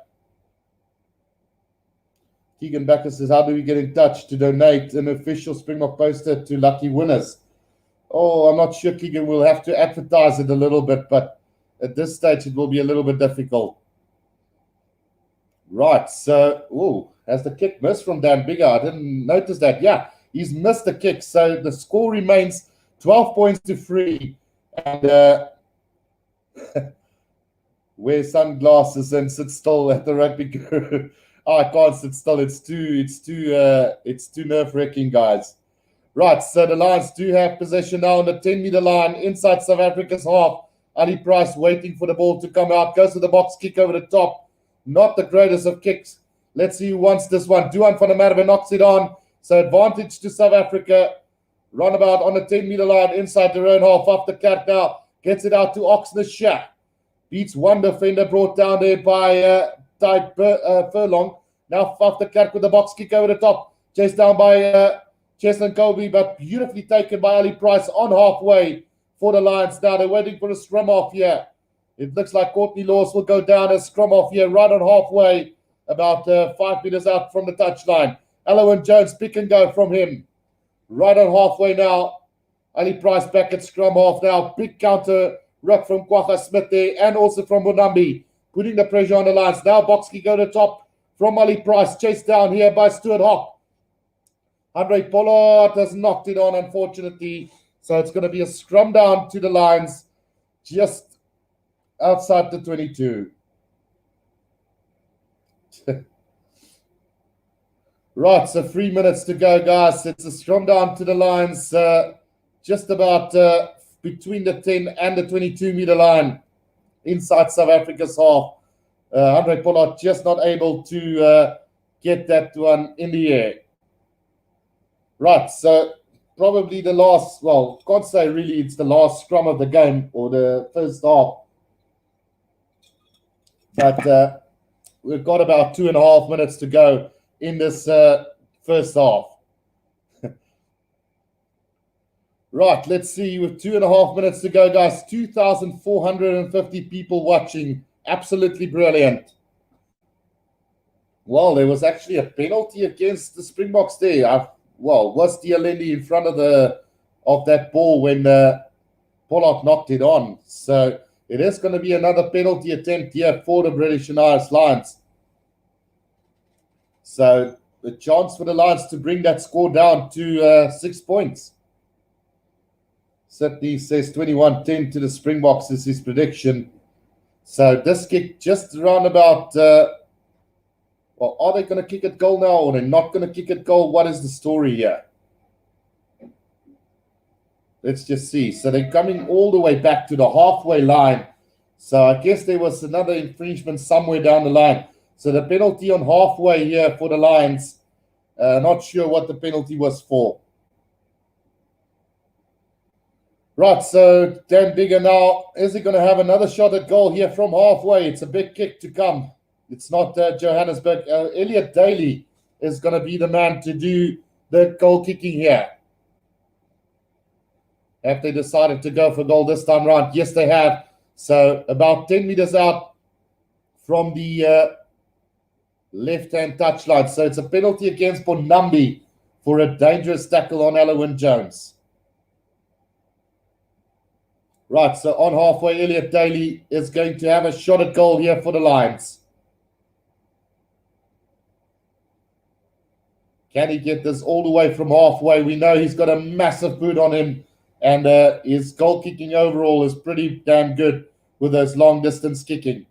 Keegan Backer says, how do we get in touch to donate an official Springbok poster to lucky winners? Oh, I'm not sure, Keegan. We'll have to advertise it a little bit, but at this stage, it will be a little bit difficult. Right, so, has the kick missed from Dan Bigger? I didn't notice that. Yeah, he's missed the kick, so the score remains 12 points to 3. And wear sunglasses and sit still at the rugby guru. Oh, I can't sit still. It's too nerve-wracking, guys. Right, so the Lions do have possession now on the 10-meter line inside South Africa's half. Ali Price waiting for the ball to come out. Goes to the box, kick over the top. Not the greatest of kicks. Let's see who wants this one. Duan van der Merwe knocks it on. So advantage to South Africa. Runabout on the 10-meter line inside their own half. Off the cat now. Gets it out to Oxnard. Beats one defender brought down there by Furlong. Now off the cat with the box kick over the top. Chased down by Chestnut Colby, but beautifully taken by Ali Price on halfway for the Lions now. They're waiting for a scrum off here. It looks like Courtney Laws will go down a scrum off here right on halfway, about 5 meters out from the touchline. Alwyn Jones, pick and go from him. Right on halfway now. Ali Price back at scrum half now. Big counter ruck from Kwagga Smith there and also from Bonambi, putting the pressure on the Lions. Now Bokke go to top from Ali Price, chased down here by Stuart Hawk. Andre Pollard has knocked it on, unfortunately. So it's going to be a scrum down to the Lions just outside the 22. Right, so 3 minutes to go, guys. It's a scrum down to the Lions just about between the 10 and the 22-meter line inside South Africa's half. Andre Pollard just not able to get that one in the air. Right, so probably the last, well, can't say really it's the last scrum of the game or the first half. But we've got about 2.5 minutes to go in this first half. Right, let's see. With 2.5 minutes to go, guys. 2,450 people watching. Absolutely brilliant. Well, there was actually a penalty against the Springboks there. Was Dialendi in front of that ball when Pollard knocked it on. So it is going to be another penalty attempt here for the British and Irish Lions. So the chance for the Lions to bring that score down to 6 points. Sydney says 21-10 to the Springboks is his prediction. So this kick just around about... well, are they going to kick it goal now or they're not going to kick it goal? What is the story here? Let's just see. So they're coming all the way back to the halfway line. So I guess there was another infringement somewhere down the line. So the penalty on halfway here for the Lions. Not sure what the penalty was for. Right, so Dan Bigger now. Is he going to have another shot at goal here from halfway? It's a big kick to come. It's not Johannesburg. Elliot Daly is going to be the man to do the goal kicking here. Have they decided to go for goal this time round? Yes, they have. So about 10 meters out from the left-hand touchline. So it's a penalty against Bonambi for a dangerous tackle on Alwyn Jones. Right, so on halfway, Elliot Daly is going to have a shot at goal here for the Lions. Can he get this all the way from halfway? We know he's got a massive boot on him, and his goal kicking overall is pretty damn good with those long distance kicking.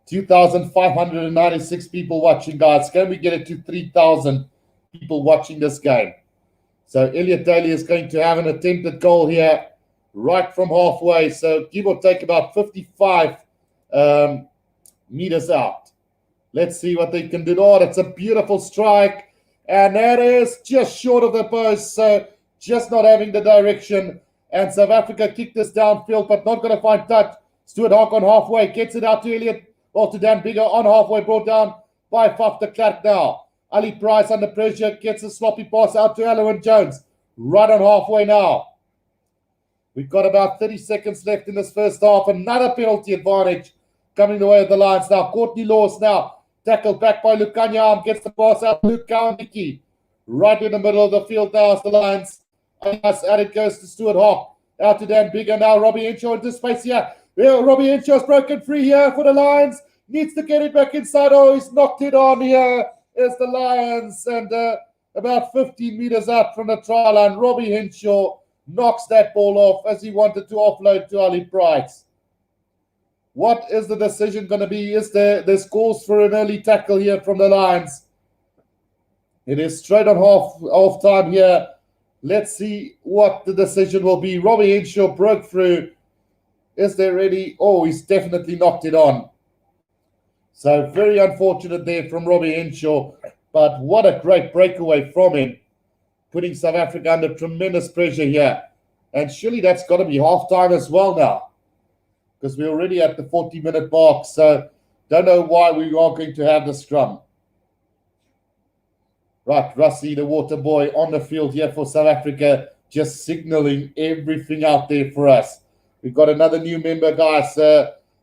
2,596 people watching, guys. Can we get it to 3,000 people watching this game? So Elliot Daly is going to have an attempted goal here right from halfway. So give or take about 55 meters out. Let's see what they can do. Oh, that's a beautiful strike. And that is just short of the post. So just not having the direction. And South Africa kicked this downfield, but not going to find touch. Stuart Hawk on halfway. Gets it out to Elliot. Well, to Dan Bigger on halfway. Brought down by Faf de Klerk now. Ali Price under pressure. Gets a sloppy pass out to Alwyn Jones. Right on halfway now. We've got about 30 seconds left in this first half. Another penalty advantage coming the way of the Lions now. Courtney Laws now. Tackled back by Luke Kanyam. Gets the pass out to Luke Kawandiki. Right in the middle of the field now as the Lions. And it goes to Stuart Hawk. Out to Dan Bigger now. Robbie Henshaw into space here. Well, Robbie Henshaw's broken free here for the Lions. Needs to get it back inside. Oh, he's knocked it on here. Is the Lions. And about 15 meters out from the try line, Robbie Henshaw knocks that ball off as he wanted to offload to Ali Price. What is the decision going to be? Is there's calls for an early tackle here from the Lions? It is straight on half time here. Let's see what the decision will be. Robbie Henshaw broke through. Is there ready? Oh, he's definitely knocked it on. So very unfortunate there from Robbie Henshaw. But what a great breakaway from him, putting South Africa under tremendous pressure here. And surely that's got to be half-time as well now, because we're already at the 40-minute mark. So don't know why we are going to have the scrum. Right, Russie, the water boy, on the field here for South Africa, just signaling everything out there for us. We've got another new member, guys.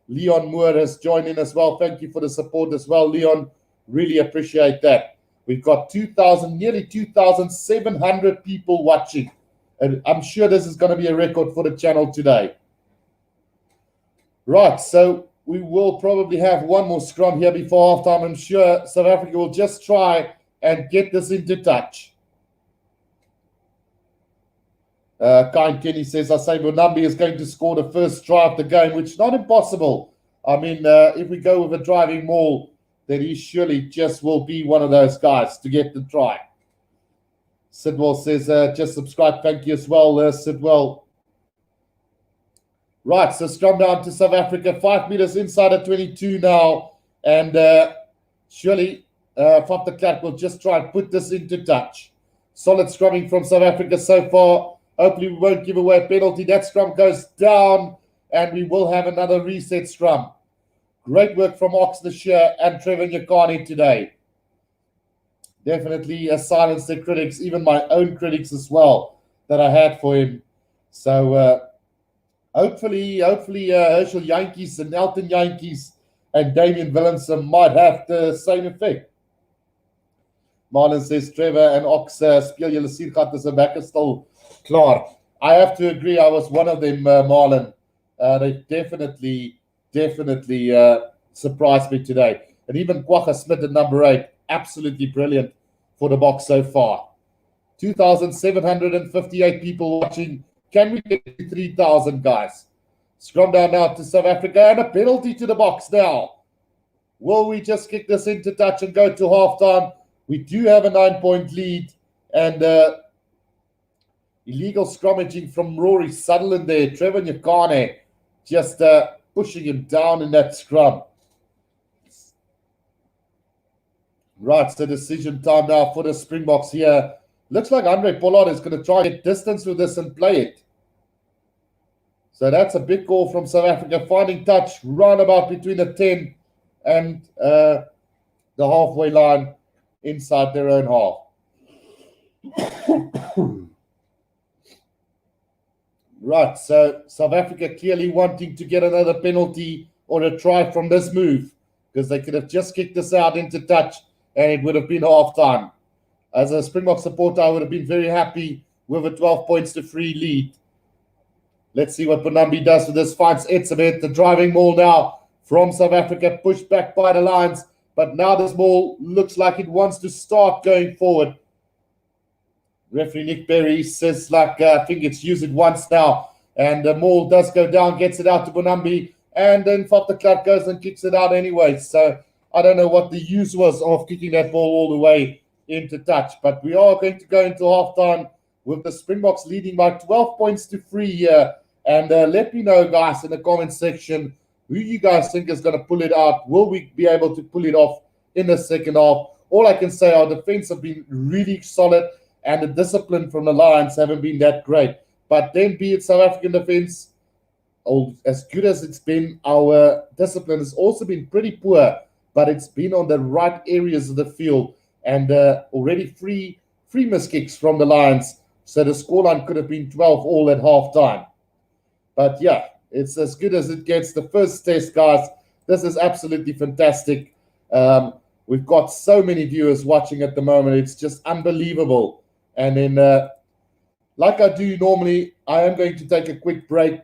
Leon Moore has joined in as well. Thank you for the support as well, Leon. Really appreciate that. We've got nearly 2,700 people watching. And I'm sure this is going to be a record for the channel today. Right, so we will probably have one more scrum here before halftime. I'm sure South Africa will just try and get this into touch. Kind Kenny says, I say Bonambi is going to score the first try of the game, which is not impossible. I mean, if we go with a driving maul, then he surely just will be one of those guys to get the try. Sidwell says, just subscribe. Thank you as well, Sidwell. Right, so scrum down to South Africa, 5 meters inside of 22 now. And surely Van der Klerk will just try and put this into touch. Solid scrumming from South Africa so far. Hopefully we won't give away a penalty. That scrum goes down, and we will have another reset scrum. Great work from Oxnashire and Trevor Nyakani today. Definitely silenced the critics, even my own critics as well, that I had for him. So hopefully Herschel Yankees and Elton Yankees and Damian Willemse might have the same effect. Marlon says, Trevor and Ox, speel julle siergat is 'n wekker stil klaar. I have to agree, I was one of them, Marlon. They definitely surprised me today. And even Kwagga Smith at number 8, absolutely brilliant for the Boks so far. 2,758 people watching. Can we get to 3,000, guys? Scrum down now to South Africa, and a penalty to the Boks now. Will we just kick this into touch and go to halftime? We do have a 9-point lead, and illegal scrummaging from Rory Sutherland there. Trevor Nyakane just pushing him down in that scrum. Right, so decision time now for the Springboks here. Looks like Andre Pollard is going to try and get distance with this and play it. So that's a big call from South Africa, finding touch roundabout between the 10 and the halfway line inside their own half. Right, so South Africa clearly wanting to get another penalty or a try from this move, because they could have just kicked this out into touch and it would have been half-time. As a Springbok supporter, I would have been very happy with a 12 points to 3 lead. Let's see what Bonambi does with this. Finds Etzebeth, the driving maul now from South Africa, pushed back by the lines. But now this maul looks like it wants to start going forward. Referee Nick Berry says, I think it's used it once now. And the maul does go down, gets it out to Bonambi. And then Van der Klerk goes and kicks it out anyway. So I don't know what the use was of kicking that ball all the way into touch. But we are going to go into halftime with the Springboks leading by 12 points to 3 here. And let me know, guys, in the comment section, who you guys think is going to pull it out. Will we be able to pull it off in the second half? All I can say, our defense have been really solid, and the discipline from the Lions haven't been that great. But then, be it South African defense, as good as it's been, our discipline has also been pretty poor, but it's been on the right areas of the field, and already three missed kicks from the Lions. So the scoreline could have been 12 all at halftime. But yeah, it's as good as it gets. The first test, guys, this is absolutely fantastic. We've got so many viewers watching at the moment. It's just unbelievable. And then, like I do normally, I am going to take a quick break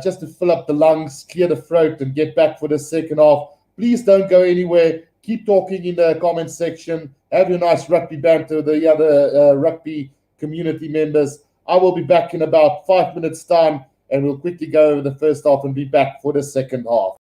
just to fill up the lungs, clear the throat, and get back for the second half. Please don't go anywhere. Keep talking in the comment section. Have your nice rugby banter with the other rugby community members. I will be back in about 5 minutes' time, and we'll quickly go over the first half and be back for the second half.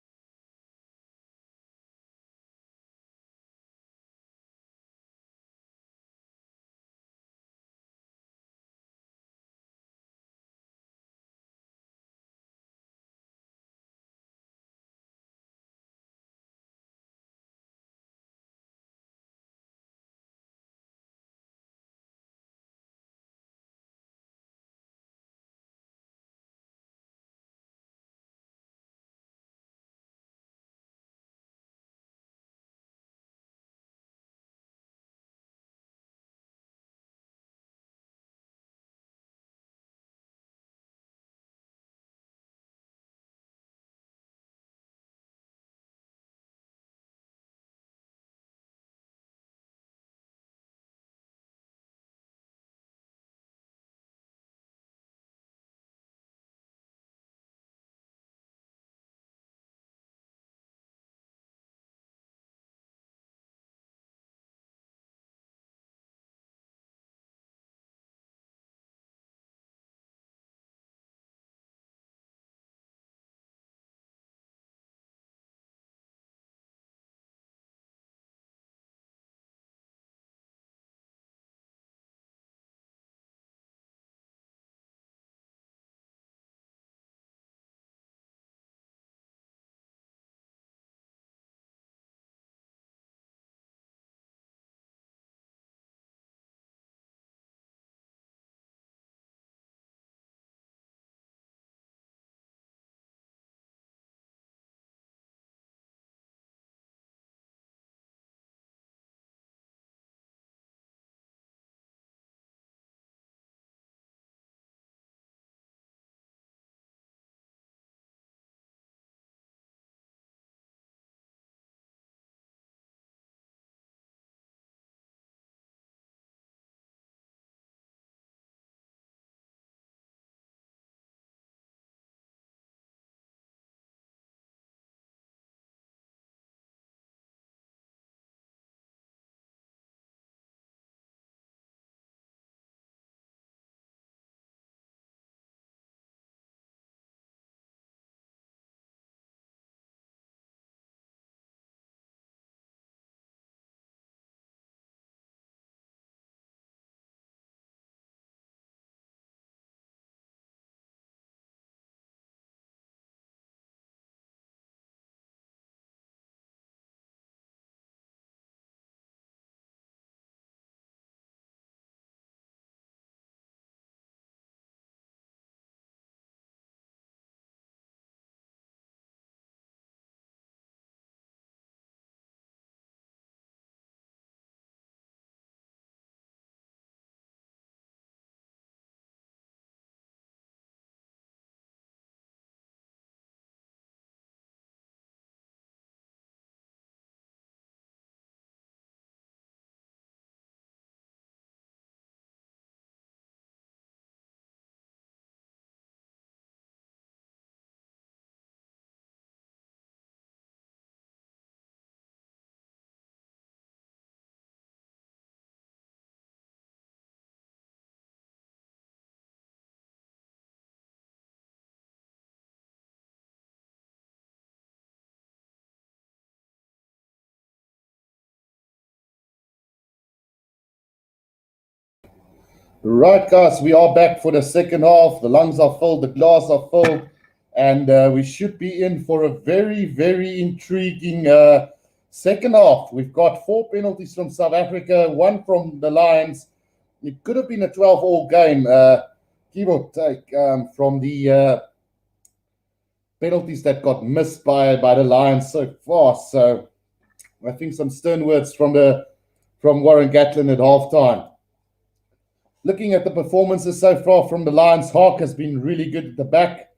Right, guys, we are back for the second half. The lungs are filled, the glass are filled, and we should be in for a very, very intriguing second half. We've got 4 penalties from South Africa, 1 from the Lions. It could have been a 12-all game, give or take, from the penalties that got missed by the Lions so far. So I think some stern words from Warren Gatland at halftime. Looking at the performances so far from the Lions, Hawk has been really good at the back,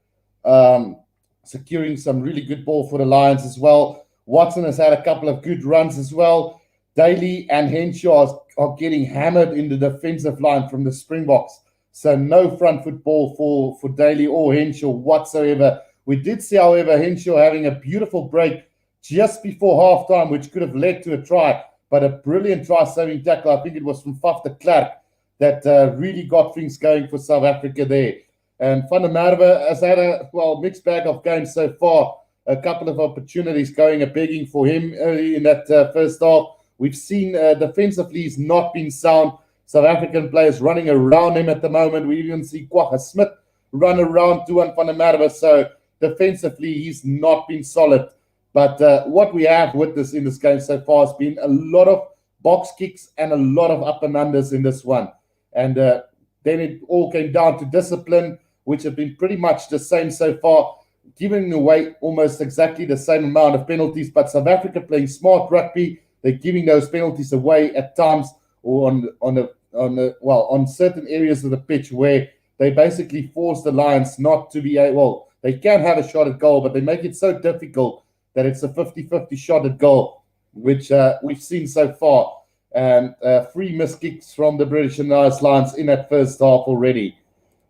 securing some really good ball for the Lions as well. Watson has had a couple of good runs as well. Daly and Henshaw are getting hammered in the defensive line from the Springboks. So no front foot ball for Daly or Henshaw whatsoever. We did see, however, Henshaw having a beautiful break just before halftime, which could have led to a try, but a brilliant try-saving tackle. I think it was from Faf de Klerk that really got things going for South Africa there. And Van der Merwe has had a mixed bag of games so far. A couple of opportunities going and begging for him early in that first half. We've seen defensively he's not been sound. South African players running around him at the moment. We even see Kwagga Smith run around Duan van der Merwe. So defensively he's not been solid. But what we have witnessed in this game so far has been a lot of box kicks and a lot of up and unders in this one. And then it all came down to discipline, which have been pretty much the same so far, giving away almost exactly the same amount of penalties. But South Africa playing smart rugby, they're giving those penalties away at times, or on certain areas of the pitch where they basically force the Lions not to be able. They can have a shot at goal, but they make it so difficult that it's a 50-50 shot at goal, which we've seen so far. And 3 missed kicks from the British and Irish Lions in that first half already.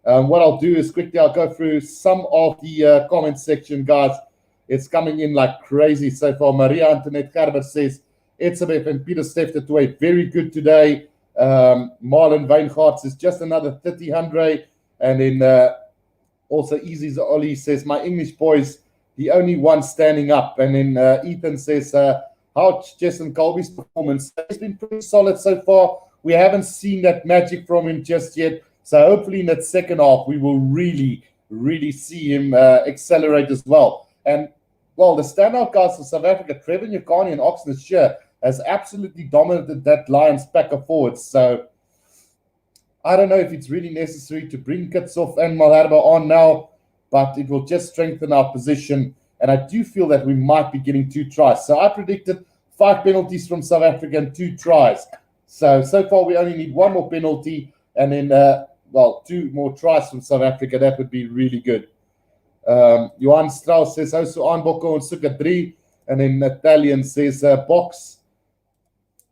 What I'll do is quickly I'll go through some of the comment section, guys. It's coming in like crazy so far. Maria Antoinette Gerber says, Etzebeth and Peter Steph the way very good today. Marlon Weinhardt says, just another 30-100. And then also Easy Ollie says, my English boys, the only one standing up. And then Ethan says, how's Jason Colby's performance? He's been pretty solid so far. We haven't seen that magic from him just yet. So hopefully in that second half, we will really, really see him accelerate as well. And, well, the standout guys for South Africa, Trevor Nyakani and Oxnard Shear, has absolutely dominated that Lions back and forwards. So I don't know if it's really necessary to bring Kitshoff and Malherbe on now, but it will just strengthen our position. And I do feel that we might be getting 2 tries. So I predicted 5 penalties from South Africa and 2 tries. So far we only need 1 more penalty and then, 2 more tries from South Africa. That would be really good. Johan Strauss says, also aan Bokke and Suka 3. And then Italian says, box.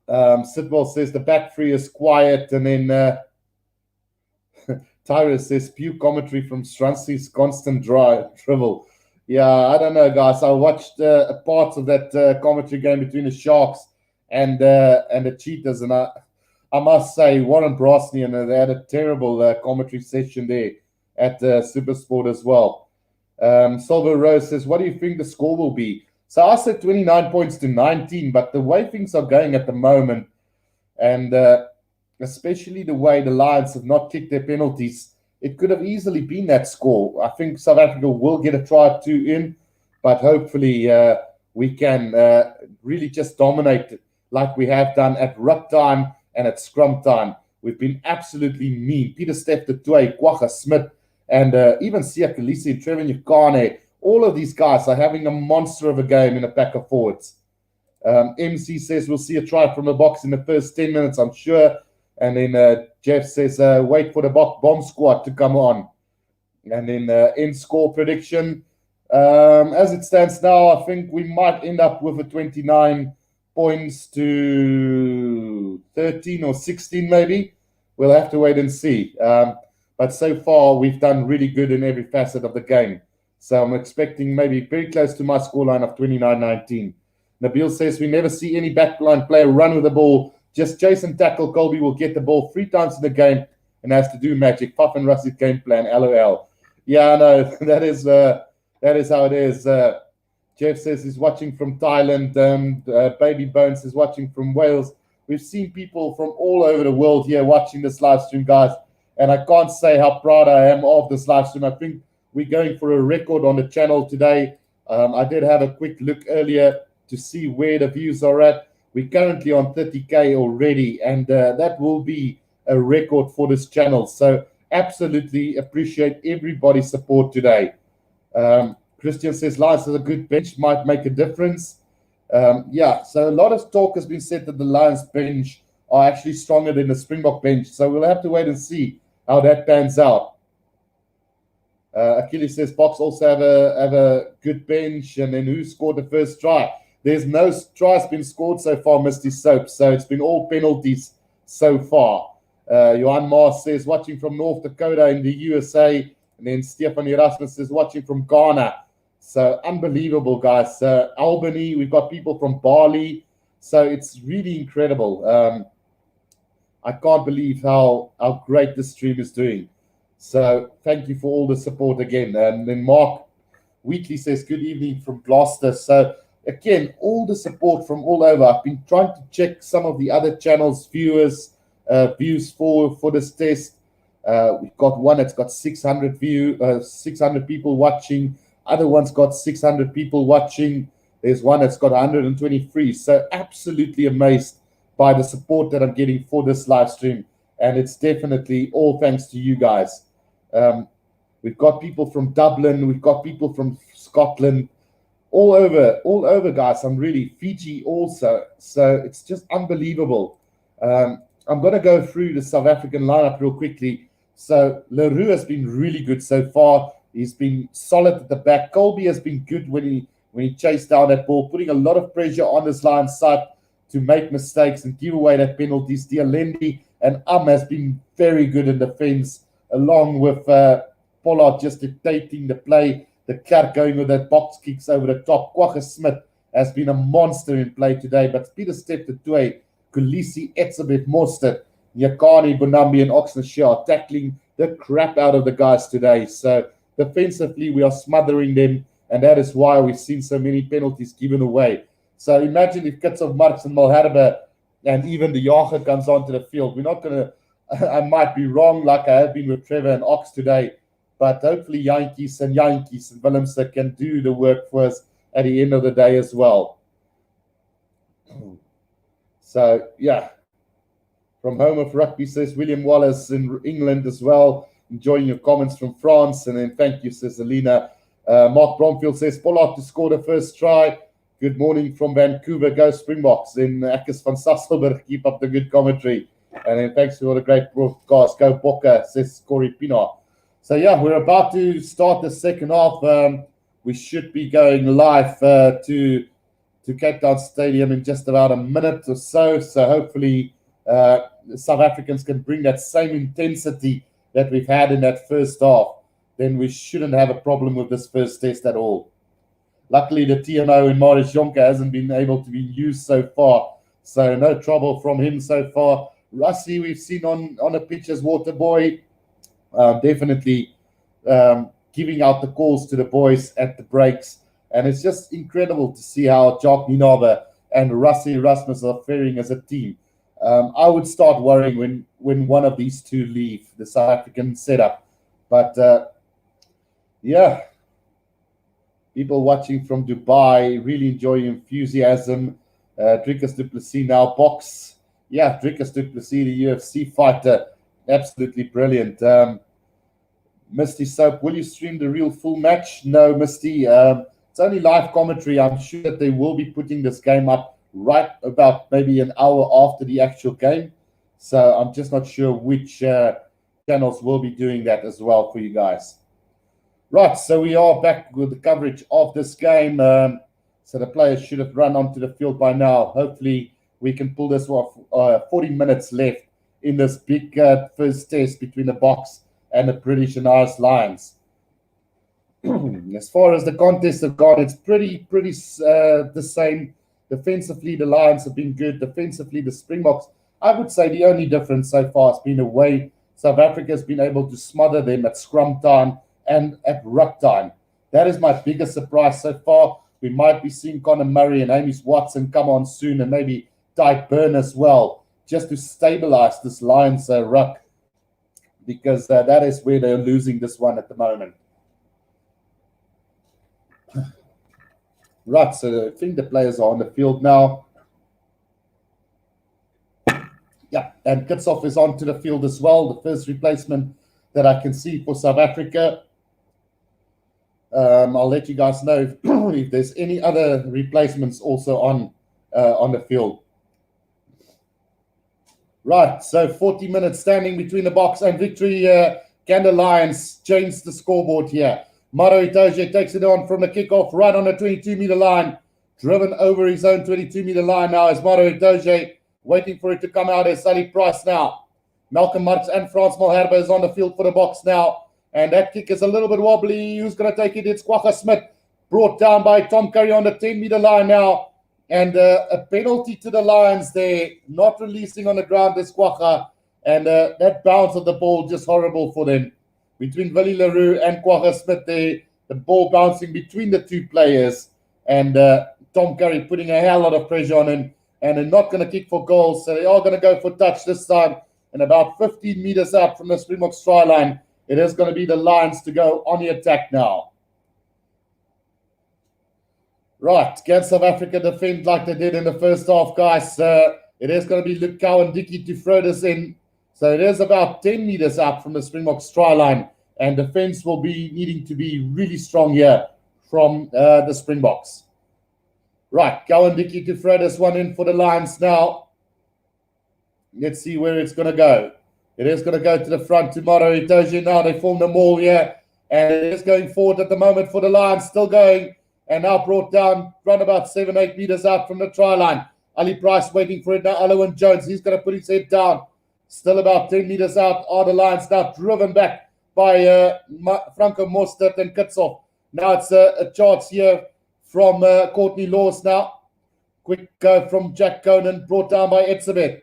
Sidwell says, the back 3 is quiet. And then Tyrus says, pew commentary from Stransi's constant drivel. Yeah, I don't know, guys. I watched parts of that commentary game between the Sharks and the Cheetahs, and I must say, Warren Brosnian, they had a terrible commentary session there at Supersport as well. Silver Rose says, what do you think the score will be? So I said 29 points to 19, but the way things are going at the moment, and especially the way the Lions have not kicked their penalties, it could have easily been that score. I think South Africa will get a try or 2 in, but hopefully we can really just dominate it like we have done at ruck time and at scrum time. We've been absolutely mean. Peter Steph de Toey, Kwagga Smith, and even Siya Kolisi and Trevor Nyakane. All of these guys are having a monster of a game in a pack of forwards. MC says we'll see a try from the box in the first 10 minutes, I'm sure. And then Jeff says, wait for the bomb squad to come on. And then end score prediction. As it stands now, I think we might end up with a 29 points to 13 or 16 maybe. We'll have to wait and see. But so far, we've done really good in every facet of the game. So I'm expecting maybe very close to my scoreline of 29-19. Nabil says, we never see any backline player run with the ball. Just Jason tackle. Colby will get the ball 3 times in the game and has to do magic. Puff and Russ's game plan. LOL. Yeah, no, that is how it is. Jeff says he's watching from Thailand. Baby Bones is watching from Wales. We've seen people from all over the world here watching this live stream, guys. And I can't say how proud I am of this live stream. I think we're going for a record on the channel today. I did have a quick look earlier to see where the views are at. We're currently on 30K already, and that will be a record for this channel. So absolutely appreciate everybody's support today. Christian says, Lions has a good bench, might make a difference. Yeah, so a lot of talk has been said that the Lions bench are actually stronger than the Springbok bench. So we'll have to wait and see how that pans out. Achilles says, Boks also have a good bench. And then who scored the first try? There's no tries been scored so far, Misty Soap. So it's been all penalties so far. Johan Mars says, watching from North Dakota in the USA. And then Stefan Erasmus says, watching from Ghana. So unbelievable, guys. Albany, we've got people from Bali. So it's really incredible. I can't believe how great this stream is doing. So thank you for all the support again. And then Mark Wheatley says, good evening from Gloucester. So again, all the support from all over. I've been trying to check some of the other channels' views for this test. We've got one that's got 600 people watching. Other one's got 600 people watching. There's one that's got 123. So absolutely amazed by the support that I'm getting for this live stream. And it's definitely all thanks to you guys. We've got people from Dublin. We've got people from Scotland. All over, guys. I'm really Fiji also. So it's just unbelievable. I'm going to go through the South African lineup real quickly. So Leroux has been really good so far. He's been solid at the back. Colby has been good when he chased down that ball, putting a lot of pressure on this Lions side to make mistakes and give away that penalties. Dialendi and has been very good in defense, along with Pollard just dictating the play. The Kerk going with that box kicks over the top. Kwagga Smith has been a monster in play today, but Peter Step to Tue, Kulisi, Etzebeth, Mostert, Nyakani, Bonambi, and Oxnashire are tackling the crap out of the guys today. So defensively, we are smothering them, and that is why we've seen so many penalties given away. So imagine if Kitsov Marks and Malherbe and even the Jager comes onto the field. We're not going to, I might be wrong like I have been with Trevor and Ox today, but hopefully Yankees and Willemse can do the work for us at the end of the day as well. So, yeah. From home of rugby, says William Wallace in England as well. Enjoying your comments from France. And then thank you, says Alina. Mark Bromfield says, Pollard to score the first try. Good morning from Vancouver. Go Springboks. In Akis van Sasselberg, keep up the good commentary. And then thanks for the great broadcast. Go Bokke, says Corey Pienaar. So, yeah, we're about to start the second half. We should be going live to Cape Town Stadium in just about a minute or so. So hopefully the South Africans can bring that same intensity that we've had in that first half. Then we shouldn't have a problem with this first test at all. Luckily, the TMO in Marius Jonker hasn't been able to be used so far. So no trouble from him so far. Rusty, we've seen on the pitch as Waterboy. Definitely giving out the calls to the boys at the breaks. And it's just incredible to see how Jock Ninabe and Rusty Erasmus are faring as a team. I would start worrying when one of these two leave the South African setup. But, yeah, people watching from Dubai really enjoy your enthusiasm. Drickus du Plessis now box. Yeah, Drickus du Plessis, the UFC fighter. Absolutely brilliant. Misty Soap, will you stream the real full match? No, Misty. It's only live commentary. I'm sure that they will be putting this game up right about maybe an hour after the actual game. So I'm just not sure which channels will be doing that as well for you guys. Right, so we are back with the coverage of this game. So the players should have run onto the field by now. Hopefully we can pull this off. 40 minutes left in this big first test between the Boks and the British and Irish Lions. As far as the contest have gone, it's pretty the same. Defensively, the Lions have been good. Defensively, the Springboks, I would say the only difference so far has been the way South Africa has been able to smother them at scrum time and at ruck time. That is my biggest surprise so far. We might be seeing Conor Murray and Amos Watson come on soon, and maybe Tyke Byrne as well, just to stabilize this Lions ruck. because that is where they're losing this one at the moment. Right, so I think the players are on the field now. Yeah, and Kickoff is onto the field as well, the first replacement that I can see for South Africa. I'll let you guys know if there's any other replacements also on the field. Right, so 40 minutes standing between the Boks and victory. Can the Lions change the scoreboard here? Maro Itoje takes it on from the kickoff right on the 22-meter line. Driven over his own 22-meter line now is Maro Itoje. Waiting for it to come out is Sally Price now. Malcolm Marx and Frans Malherbe is on the field for the Boks now. And that kick is a little bit wobbly. Who's going to take it? It's Kwagga Smith. Brought down by Tom Curry on the 10-meter line now. And a penalty to the Lions there. Not releasing on the ground is Kwagga. And that bounce of the ball just horrible for them. Between Willie Leroux and Kwagga Smith there. The ball bouncing between the two players. And Tom Curry putting a hell lot of pressure on him. And they're not going to kick for goals. So they are going to go for touch this time. And about 15 meters out from the Springboks try line, it is going to be the Lions to go on the attack now. Right, can South Africa defend like they did in the first half, guys? It is going to be Luke Cowan Dickey to throw this in. So it is about 10 meters out from the Springboks try line. And defense will be needing to be really strong here from the Springboks. Right, Cowan Dickey to throw this one in for the Lions now. Let's see where it's going to go. It is going to go to the front to Maro Itoje now. They formed a maul here. And it is going forward at the moment for the Lions. Still going. And now brought down around about 7-8 meters out from the try line. Ali Price waiting for it now. Alwyn Jones. He's going to put his head down. Still about 10 meters out are the Lions now. Driven back by Franco Mostert and Kickoff. Now it's a charge here from Courtney Laws now. Quick go from Jack Conan. Brought down by Etzebeth.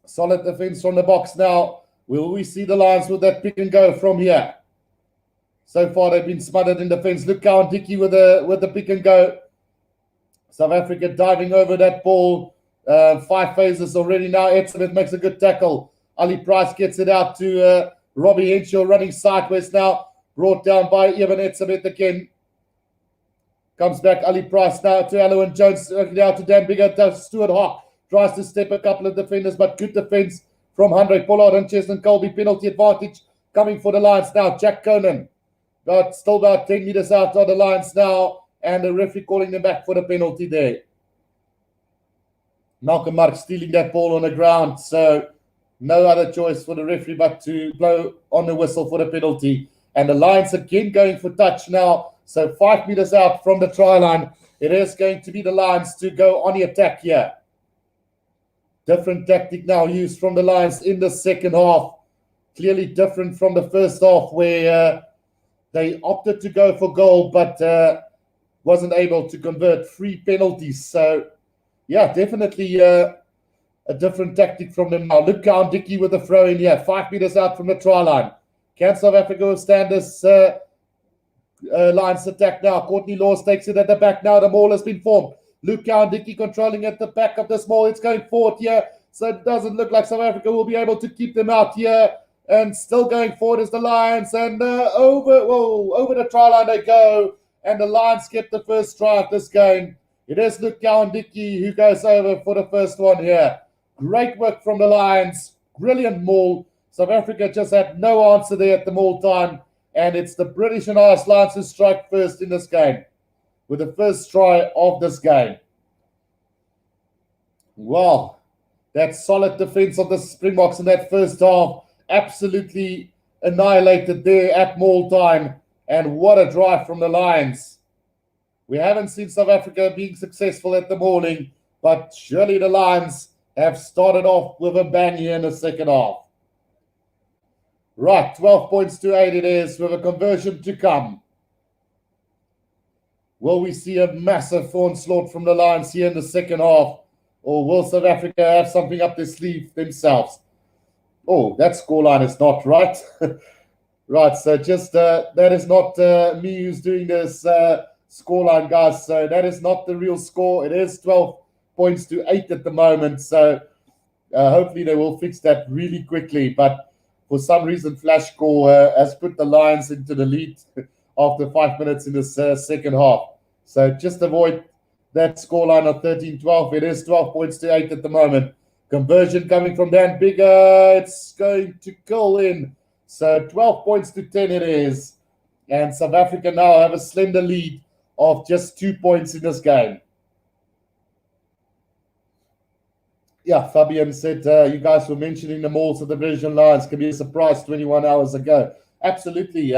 Solid defense from the Boks now. Will we see the Lions with that pick and go from here? So far, they've been smothered in defense. Look, Cowan Dickey with the pick and go. South Africa diving over that ball. 5 phases already now. Etzebeth makes a good tackle. Ali Price gets it out to Robbie Henshaw running sideways now. Brought down by Evan Etzebeth again. Comes back Ali Price now to Alwyn Jones. Now to Dan Bigger. To Stuart Hawk. Tries to step a couple of defenders, but good defense from Hendrik Pollard and Cheston Colby. Penalty advantage coming for the Lions now. Jack Conan. But still about 10 meters out are the Lions now. And the referee calling them back for the penalty there. Malcolm Marx stealing that ball on the ground. So no other choice for the referee but to blow on the whistle for the penalty. And the Lions again going for touch now. So 5 meters out from the try line. It is going to be the Lions to go on the attack here. Different tactic now used from the Lions in the second half. Clearly different from the first half where they opted to go for goal but wasn't able to convert 3 penalties. So, yeah, definitely a different tactic from them now. Look, Cowan Dickey with the throw in here. 5 meters out from the try line. Can South Africa withstand this Lions attack now? Courtney Laws takes it at the back now. The maul has been formed. Luke Cowan Dickey controlling at the back of this maul. It's going forward here. So it doesn't look like South Africa will be able to keep them out here. And still going forward is the Lions. And over the try line they go. And the Lions get the first try of this game. It is Luke Cowan Dickey who goes over for the first one here. Great work from the Lions. Brilliant maul. South Africa just had no answer there at the maul time. And it's the British and Irish Lions who strike first in this game. With the first try of this game. Wow. That solid defense of the Springboks in that first half. Absolutely annihilated there at maul time. And what a drive from the Lions. We haven't seen South Africa being successful at the mauling. But surely the Lions have started off with a bang here in the second half. Right, 12 points to 8 it is with a conversion to come. Will we see a massive onslaught from the Lions here in the second half? Or will South Africa have something up their sleeve themselves? Oh, that scoreline is not right. Right, so just that is not me who's doing this scoreline, guys. So that is not the real score. It is 12 points to 8 at the moment. So hopefully they will fix that really quickly. But for some reason, Flash score has put the Lions into the lead after 5 minutes in this second half. So just avoid that scoreline of 13-12. It is 12 points to 8 at the moment. Conversion coming from Dan Bigger. It's going to go in. So 12 points to 10 it is. And South Africa now have a slender lead of just 2 points in this game. Yeah, Fabian said you guys were mentioning the malls of the British Lions can be a surprise 21 hours ago. Absolutely.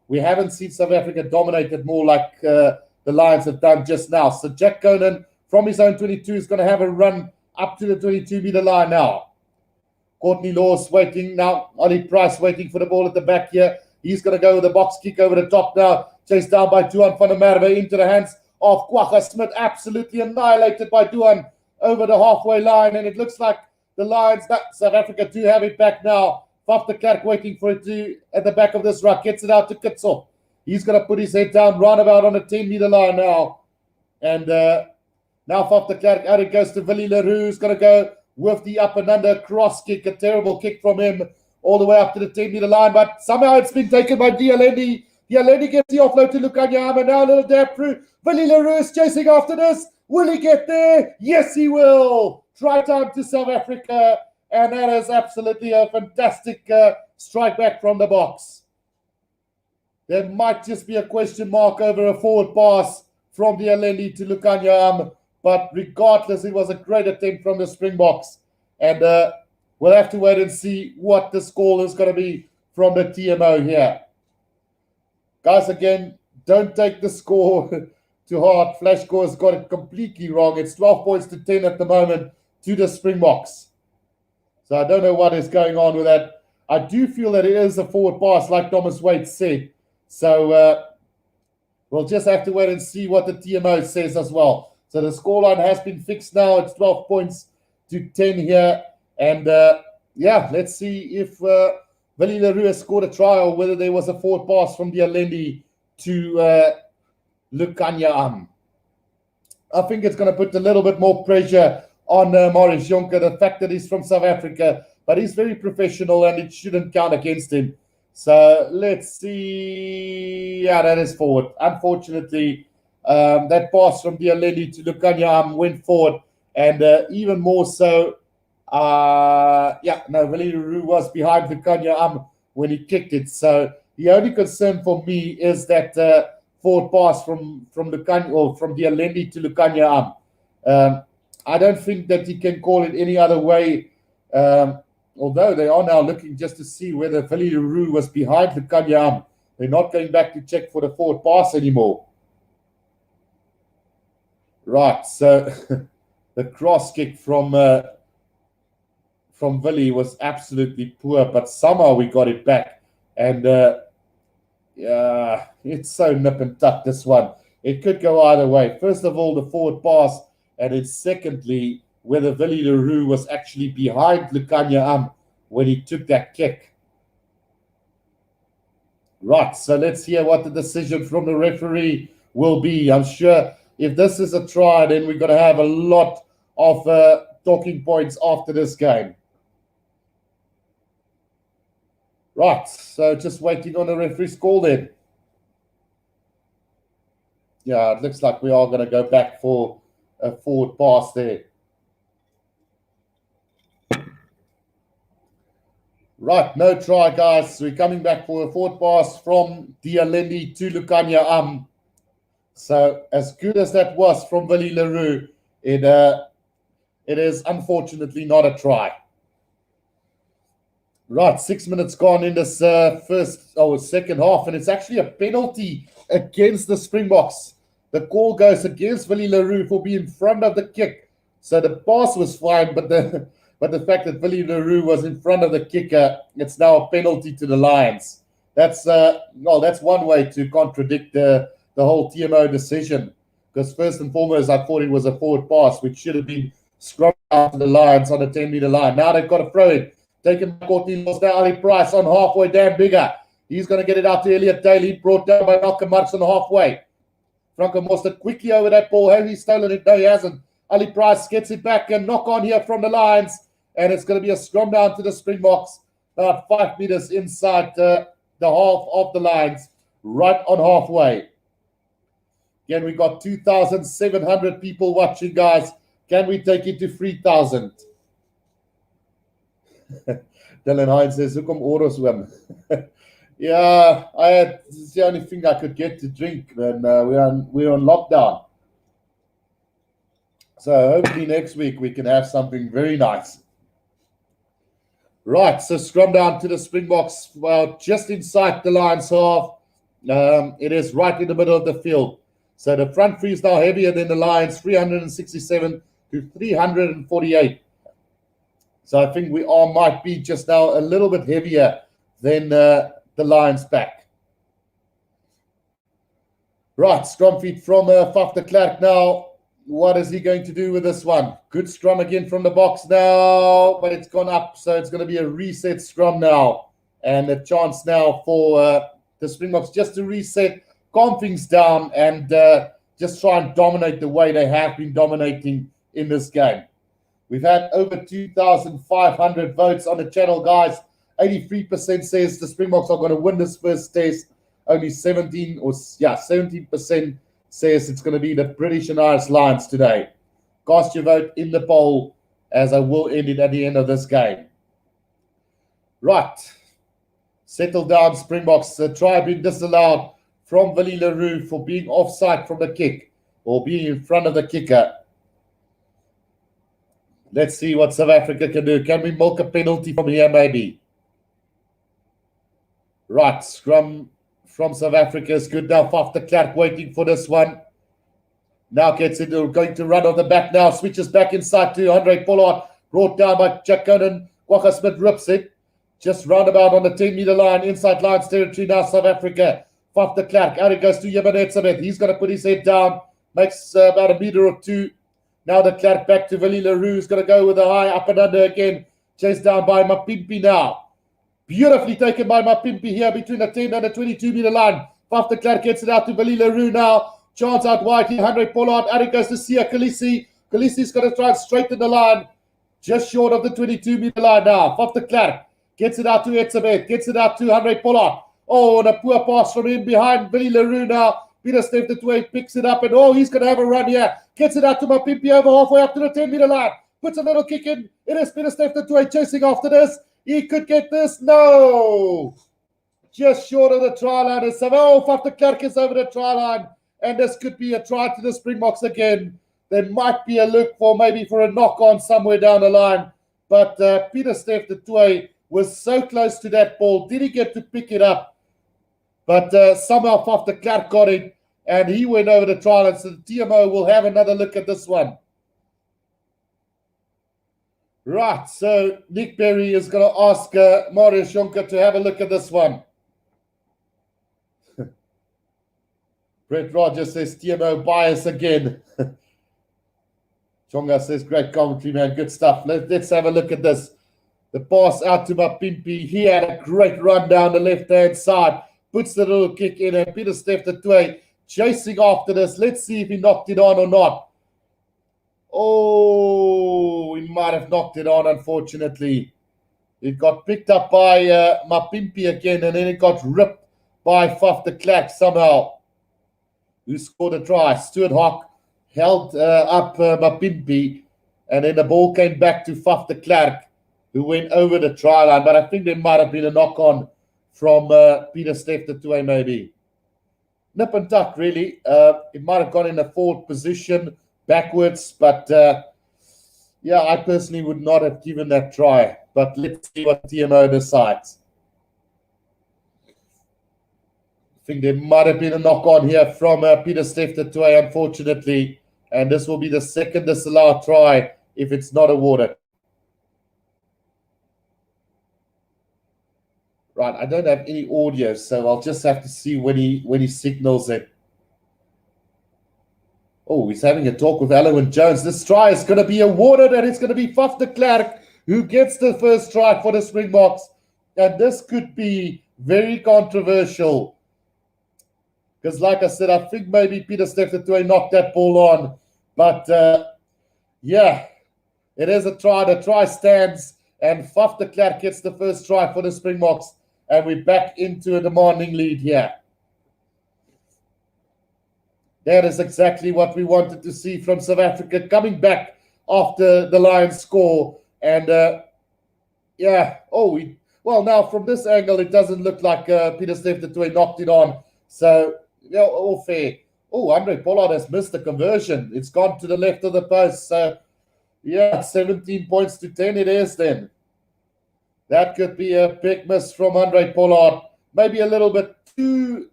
We haven't seen South Africa dominate it more like the Lions have done just now. So Jack Conan from his own 22 is going to have a run up to the 22-meter line now. Courtney Laws waiting now. Ollie Price waiting for the ball at the back here. He's going to go with a box kick over the top now. Chased down by Duan van der Merwe into the hands of Kwagga Smith. Absolutely annihilated by Duan over the halfway line. And it looks like the Lions, South Africa, do have it back now. Faf de Klerk waiting for it to at the back of this ruck. Gets it out to Kitzel. He's going to put his head down roundabout on the 10-meter line now. And now Faf de Klerk out it goes to Willie Leroux. Who's going to go with the up and under cross kick. A terrible kick from him all the way up to the 10-meter line. But somehow it's been taken by Dialendi. Dialendi gets the offload to Lukanyama. And now a little dab through. Willie Leroux is chasing after this. Will he get there? Yes, he will. Try time to South Africa. And that is absolutely a fantastic strike back from the box. There might just be a question mark over a forward pass from Dialendi to Lukanyama. But regardless, it was a great attempt from the Springboks. And we'll have to wait and see what the score is going to be from the TMO here. Guys, again, don't take the score to heart. Flash score has got it completely wrong. It's 12 points to 10 at the moment to the Springboks. So I don't know what is going on with that. I do feel that it is a forward pass, like Thomas Wade said. So we'll just have to wait and see what the TMO says as well. So the scoreline has been fixed now. It's 12 points to 10 here. And yeah, let's see if Willie Leroux has scored a try or whether there was a forward pass from Dialendi to Lukanyama. I think it's going to put a little bit more pressure on Maurice Jonker, the fact that he's from South Africa, but he's very professional and it shouldn't count against him. So let's see. Yeah, that is forward. Unfortunately, that pass from Dialendi to Lukanyama went forward, and even more so, Willie Leroux was behind Lukanyama when he kicked it. So the only concern for me is that forward pass from Dialendi to Lukanyama. I don't think that he can call it any other way, although they are now looking just to see whether Willie Leroux was behind Lukanyama. They're not going back to check for the forward pass anymore. Right, so the cross kick from Willie was absolutely poor, but somehow we got it back. And it's so nip and tuck, this one. It could go either way. First of all, the forward pass, and then secondly, whether Willie Leroux was actually behind Lukanyama when he took that kick. Right, so let's hear what the decision from the referee will be. I'm sure if this is a try, then we're going to have a lot of talking points after this game. Right, so just waiting on the referee's call then. Yeah, it looks like we are going to go back for a forward pass there. Right, no try, guys. We're coming back for a forward pass from Dialendi to Lukanyama. So as good as that was from Willie Leroux, it is unfortunately not a try. Right, 6 minutes gone in this second half, and it's actually a penalty against the Springboks. The call goes against Willie Leroux for being in front of the kick. So the pass was fine, but the fact that Willie Leroux was in front of the kicker, it's now a penalty to the Lions. That's one way to contradict the whole TMO decision. Because first and foremost, I thought it was a forward pass, which should have been scrubbed out to the Lions on the 10-meter line. Now they've got to throw it. Taken by Courtney Laws, now Ali Price on halfway, Dan Bigger. He's going to get it out to Elliot Daly, brought down by Malcolm Marks on halfway. Franco Mostert quickly over that ball. Has he stolen it? No, he hasn't. Ali Price gets it back and knock on here from the Lions. And it's going to be a scrum down to the Springboks. about 5 meters inside the half of the lines, right on halfway. Again, we got 2,700 people watching, guys. Can we take it to 3,000? Dylan Hines says, "Hoekom oros oom?" Yeah, it's the only thing I could get to drink, and we're on lockdown. So hopefully next week we can have something very nice. Right, so scrum down to the Springboks, well, just inside the Lions half. It is right in the middle of the field. So the front three is now heavier than the Lions, 367 to 348. So I think we all might be just now a little bit heavier than the Lions back. Right, scrum feed from Faf de Klerk now. What is he going to do with this one? Good scrum again from the box now, but it's gone up. So it's going to be a reset scrum now. And a chance now for the Springboks just to reset, calm things down, and just try and dominate the way they have been dominating in this game. We've had over 2,500 votes on the channel, guys. 83% says the Springboks are going to win this first test. Only 17% says it's going to be the British and Irish Lions today. Cast your vote in the poll, as I will end it at the end of this game. Right. Settle down, Springboks. The try being disallowed from Willie Leroux for being offside from the kick or being in front of the kicker. Let's see what South Africa can do. Can we milk a penalty from here, maybe? Right, scrum from South Africa is good now. Faf de Klerk waiting for this one. Now gets into going to run on the back now. Switches back inside to Andre Pollard. Brought down by Jack Conan. Kwagga Smith rips it. Just roundabout on the 10-meter line. Inside Lions territory now, South Africa. Faf de Klerk. Out it goes to Yemanet. He's going to put his head down. Makes about a meter or two. Now the Klerk back to Willie Leroux. He's going to go with a high up and under again. Chased down by Mapimpi now. Beautifully taken by Mapimpi here between the 10 and the 22-meter line. Faf de Klerk gets it out to Willie Leroux now. Chance out wide here. Andre Pollard. Out it goes to Sia Khaleesi. Khaleesi's going to try and straighten the line. Just short of the 22-meter line now. Faf de Klerk gets it out to Etzebeth. Gets it out to Andre Pollard. Oh, and a poor pass from him behind Willie Leroux now. Pieter-Steph du Toit picks it up, and oh, he's going to have a run here. Gets it out to Mapimpi over halfway up to the 10-meter line. Puts a little kick in. It is Pieter-Steph du Toit chasing after this. He could get this. No. Just short of the try line. And so, Faf de Klerk is over the try line. And this could be a try to the Springboks again. There might be a look for maybe for a knock-on somewhere down the line. But Pieter-Steph du Toit was so close to that ball. Did he get to pick it up? But somehow Faf de Klerk got it. And he went over the try line. So the TMO will have another look at this one. Right, so Nick Berry is going to ask Marius Jonker to have a look at this one. Brett Rogers says TMO bias again. Jonga says great commentary, man. Good stuff. Let's have a look at this. The pass out to Mapimpi. He had a great run down the left-hand side. Puts the little kick in, and Pieter-Steph du Toit chasing after this. Let's see if he knocked it on or not. Oh, he might have knocked it on, unfortunately. It got picked up by Mapimpi again, and then it got ripped by Faf de Klerk somehow, who scored a try. Stuart Hawk held up Mapimpi, and then the ball came back to Faf de Klerk, who went over the try line. But I think there might have been a knock-on from Pieter-Steph du Toit, maybe. Nip and tuck, really. It might have gone in a forward position, backwards, but yeah, I personally would not have given that try. But let's see what TMO decides. I think there might have been a knock-on here from Pieter-Steph du Toit, unfortunately, and this will be the second disallowed try if it's not awarded. Right, I don't have any audio, so I'll just have to see when he signals it. Oh, he's having a talk with Alwyn Jones. This try is going to be awarded, and it's going to be Faf de Klerk who gets the first try for the Springboks. And this could be very controversial. Because like I said, I think maybe Pieter-Steph du Toit knocked that ball on. But, yeah, it is a try. The try stands, And Faf de Klerk gets the first try for the Springboks, and we're back into a demanding lead here. That is exactly what we wanted to see from South Africa, coming back after the Lions score. And now from this angle, it doesn't look like Pieter-Steph du Toit knocked it on. So, all fair. Oh, Andre Pollard has missed the conversion. It's gone to the left of the post. So, 17 points to 10 it is then. That could be a big miss from Andre Pollard. Maybe a little bit too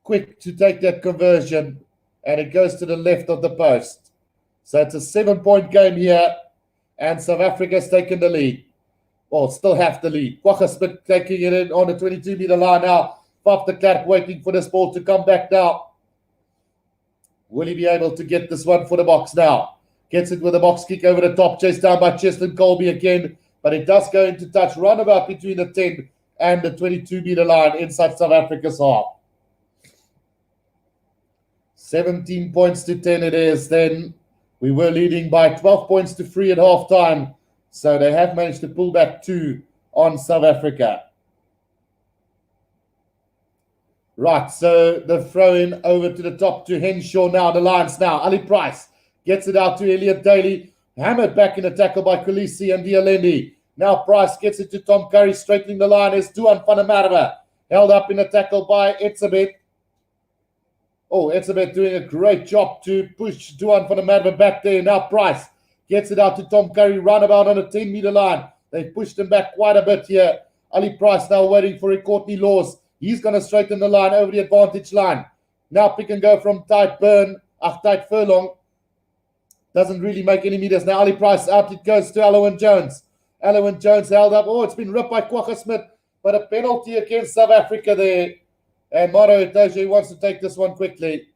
quick to take that conversion. And it goes to the left of the post. So it's a 7-point game here. And South Africa's taken the lead. Well, still have the lead. Kwagga Smith taking it in on the 22-meter line now. Faf de Klerk waiting for this ball to come back now. Will he be able to get this one for the box now? Gets it with a box kick over the top. Chased down by Cheslin Colby again. But it does go into touch roundabout between the 10 and the 22-meter line inside South Africa's half. 17 points to 10 it is then. We were leading by 12 points to 3 at halftime. So they have managed to pull back 2 on South Africa. Right, so the throw in over to the top to Henshaw now. The Lions now. Ali Price gets it out to Elliot Daly. Hammered back in the tackle by Kolisi and Dialendi. Now Price gets it to Tom Curry. Straightening the line is Duan van der Merwe. Held up in the tackle by Etzebeth. Oh, Etzebeth doing a great job to push Duan van der Merwe back there. Now Price gets it out to Tom Curry. Roundabout on the 10-meter line. They've pushed him back quite a bit here. Ali Price now waiting for Courtney Laws. He's going to straighten the line over the advantage line. Now pick and go from Tide Furlong. Doesn't really make any meters. Now Ali Price out. It goes to Alwyn Jones. Alwyn Jones held up. Oh, it's been ripped by Kwagga Smith. But a penalty against South Africa there. And Maro Itoje wants to take this one quickly.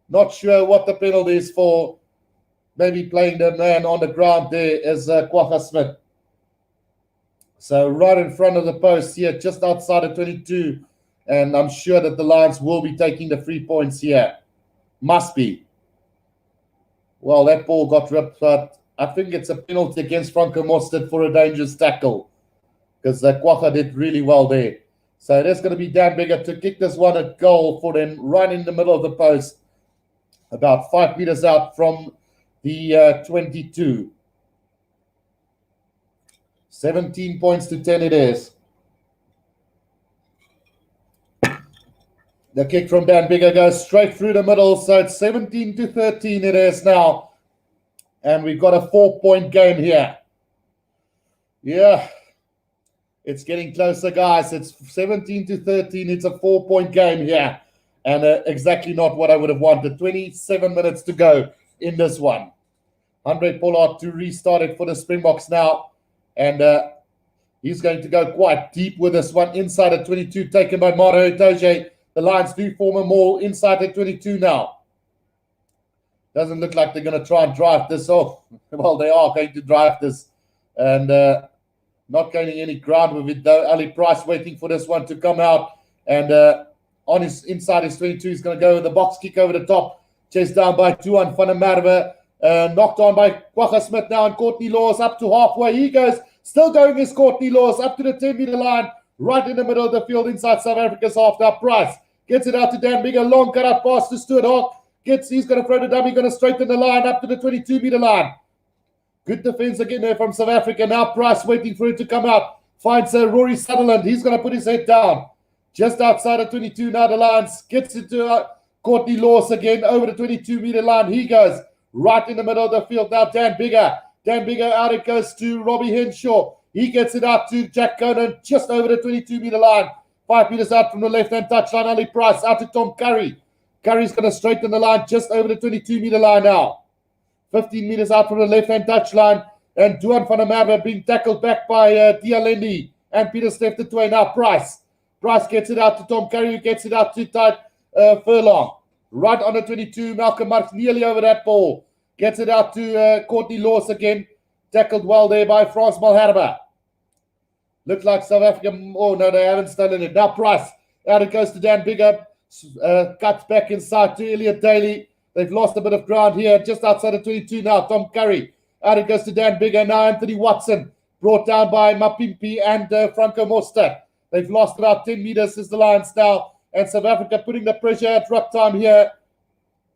Not sure what the penalty is for. Maybe playing the man on the ground there is Kwagga Smith. So right in front of the post here, just outside of 22. And I'm sure that the Lions will be taking the 3 points here. Must be. Well, that ball got ripped, but I think it's a penalty against Franco Mostert for a dangerous tackle. Because Kwagga did really well there. So there's going to be Dan Bigger to kick this one at goal for them right in the middle of the post. About 5 meters out from the 22. 17 points to 10 it is. The kick from Dan Bigger goes straight through the middle. So it's 17 to 13 it is now. And we've got a 4-point game here. Yeah. It's getting closer, guys. It's 17 to 13. It's a 4-point game here. And exactly not what I would have wanted. 27 minutes to go in this one. Andre Pollard to restart it for the Springboks now. And he's going to go quite deep with this one. Inside at 22, taken by Maro Itoje. The Lions do form a maul inside at 22 now. Doesn't look like they're going to try and drive this off. Well, they are going to drive this. And not gaining any ground with it, though. Ali Price waiting for this one to come out. And on his inside his 22, he's going to go with the box kick over the top. Chased down by Duan van der Merwe. Knocked on by Kwagga Smith now, and Courtney Laws up to halfway. He goes, still going is Courtney Laws up to the 10-meter line, right in the middle of the field inside South Africa's half. Now Price gets it out to Dan Bigger, long cut up pass to Stuart Hawk. He's going to throw the dummy, going to straighten the line up to the 22-meter line. Good defense again there from South Africa. Now Price waiting for it to come out. Finds Rory Sutherland. He's going to put his head down. Just outside of 22 now, the Lions gets it to Courtney Laws again over the 22-meter line. He goes right in the middle of the field now. Dan Bigger out it goes to Robbie Henshaw. He gets it out to Jack Conan just over the 22-meter line. 5 meters out from the left-hand touchline. Ali Price out to Tom Curry. Curry's going to straighten the line just over the 22-meter line now. 15 meters out from the left-hand touchline. And Duan van der Merwe being tackled back by Dialendi and Pieter-Steph du Toit. Now Price gets it out to Tom Curry, who gets it out to Tide Furlong. Right on the 22, Malcolm Marks nearly over that ball. Gets it out to Courtney Laws again. Tackled well there by Frans Malherbe. Looks like South Africa. Oh, no, they haven't stolen it. Now Price. Out it goes to Dan Bigger. Cuts back inside to Elliot Daly. They've lost a bit of ground here. Just outside of 22 now. Tom Curry. Out it goes to Dan Bigger. Now Anthony Watson. brought down by Mapimpi and Franco Mosta. They've lost about 10 meters as the Lions now, and South Africa putting the pressure at ruck time here.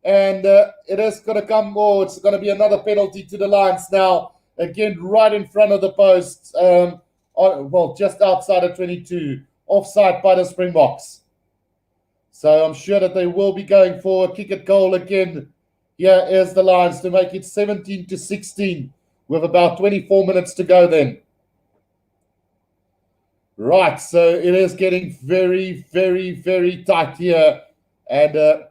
And it is going to come, it's going to be another penalty to the Lions now. Again, right in front of the post, just outside of 22. Offside by the Springboks. So I'm sure that they will be going for a kick at goal again. Here is the Lions to make it 17-16 with about 24 minutes to go then. Right, so it is getting very, very, very tight here. And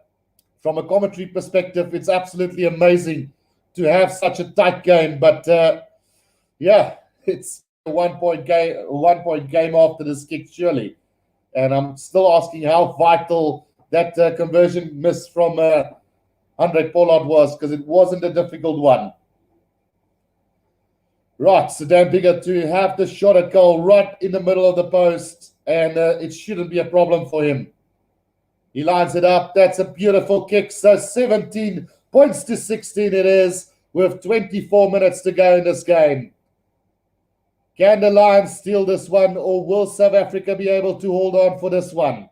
from a commentary perspective, it's absolutely amazing to have such a tight game. But it's a one-point game after this kick, surely. And I'm still asking how vital that conversion miss from Andre Pollard was, because it wasn't a difficult one. Right, so Dan Bigger to have the shot at goal right in the middle of the post, and it shouldn't be a problem for him. He lines it up. That's a beautiful kick. So 17 points to 16 it is, with 24 minutes to go in this game. Can the Lions steal this one, or will South Africa be able to hold on for this one?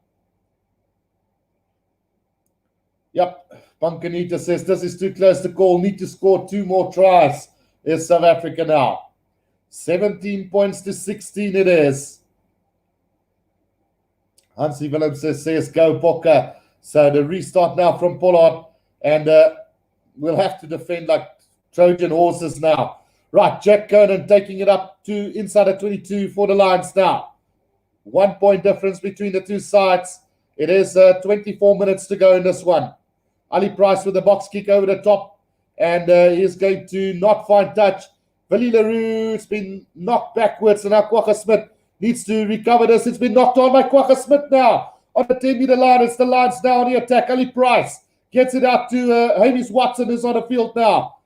Yep, Pankanita says this is too close to call. Need to score 2 more tries. Is South Africa now. 17 points to 16 it is. Hansie Willem says go Bokke. So the restart now from Pollard, and we'll have to defend like Trojan horses now. Right, Jack Conan taking it up to inside of 22 for the Lions now. 1 point difference between the two sides. It is 24 minutes to go in this one. Ali Price with the box kick over the top, and he's going to not find touch. Willie Leroux, it's been knocked backwards, and now Kwagga Smith needs to recover this. It's been knocked on by Kwagga Smith now. On the 10-meter line, it's the Lions now on the attack. Ali Price gets it out to Hamish Watson, who's on the field now.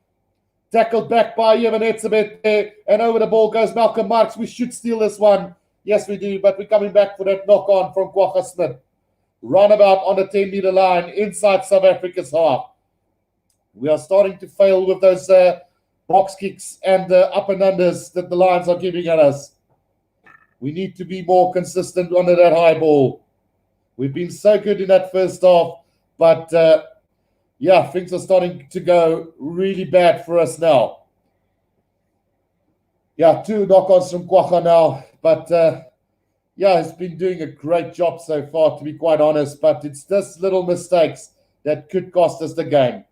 Tackled back by Evan Etzebeth there, and over the ball goes Malcolm Marks. We should steal this one. Yes, we do, but we're coming back for that knock-on from Kwagga Smith. Runabout on the 10-meter line inside South Africa's half. We are starting to fail with those box kicks and up and unders that the Lions are giving at us. We need to be more consistent under that high ball. We've been so good in that first half, but things are starting to go really bad for us now. 2 knock-ons from Kwagga now, but he's been doing a great job so far, to be quite honest, but it's just little mistakes that could cost us the game.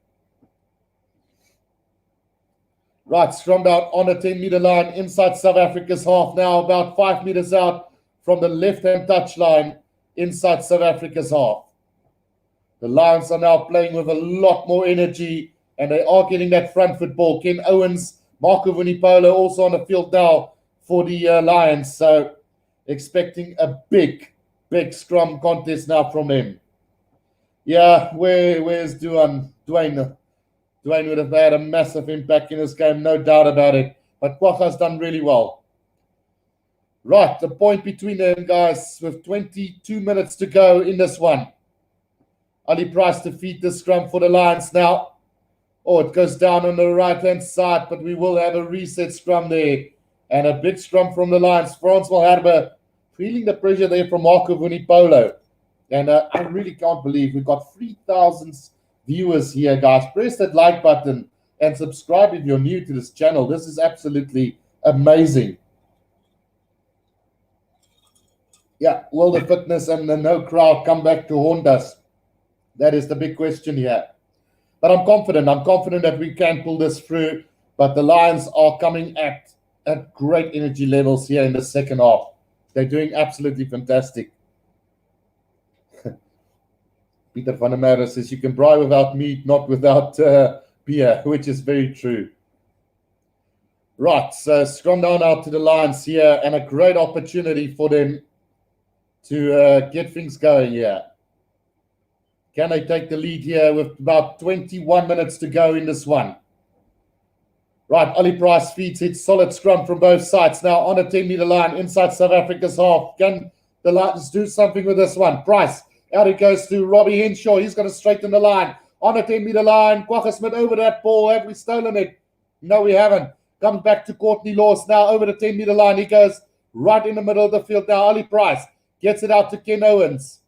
Right, scrummed out on the 10-meter line inside South Africa's half now, about 5 meters out from the left-hand touchline inside South Africa's half. The Lions are now playing with a lot more energy, and they are getting that front foot ball. Ken Owens, Marco Vunipola also on the field now for the Lions. So expecting a big scrum contest now from them. Where's Dwayne? Dwayne would have had a massive impact in this game, no doubt about it. But Kwagga's done really well. Right, the point between them, guys, with 22 minutes to go in this one. Ali Price to feed the scrum for the Lions now. It goes down on the right-hand side, but we will have a reset scrum there. And a big scrum from the Lions. Frans Malherbe feeling the pressure there from Marco Vunipola. And I really can't believe we've got 3,000 viewers here, guys. Press that like button and subscribe if you're new to this channel. This is absolutely amazing. Will the fitness and the no crowd come back to haunt us? That is the big question here. But I'm confident that we can pull this through. But the Lions are coming at great energy levels here in the second half. They're doing absolutely fantastic. Peter van der Merwe says, you can braai without meat, not without beer, which is very true. Right, so scrum down out to the Lions here, and a great opportunity for them to get things going here. Can they take the lead here with about 21 minutes to go in this one? Right, Ali Price feeds it. Solid scrum from both sides. Now on the 10-meter line inside South Africa's half. Can the Lions do something with this one? Price. Out it goes to Robbie Henshaw. He's going to straighten the line. On the 10-meter line. Kwagga Smith over that ball. Have we stolen it? No, we haven't. Comes back to Courtney Laws now over the 10-meter line. He goes right in the middle of the field now. Ali Price gets it out to Ken Owens.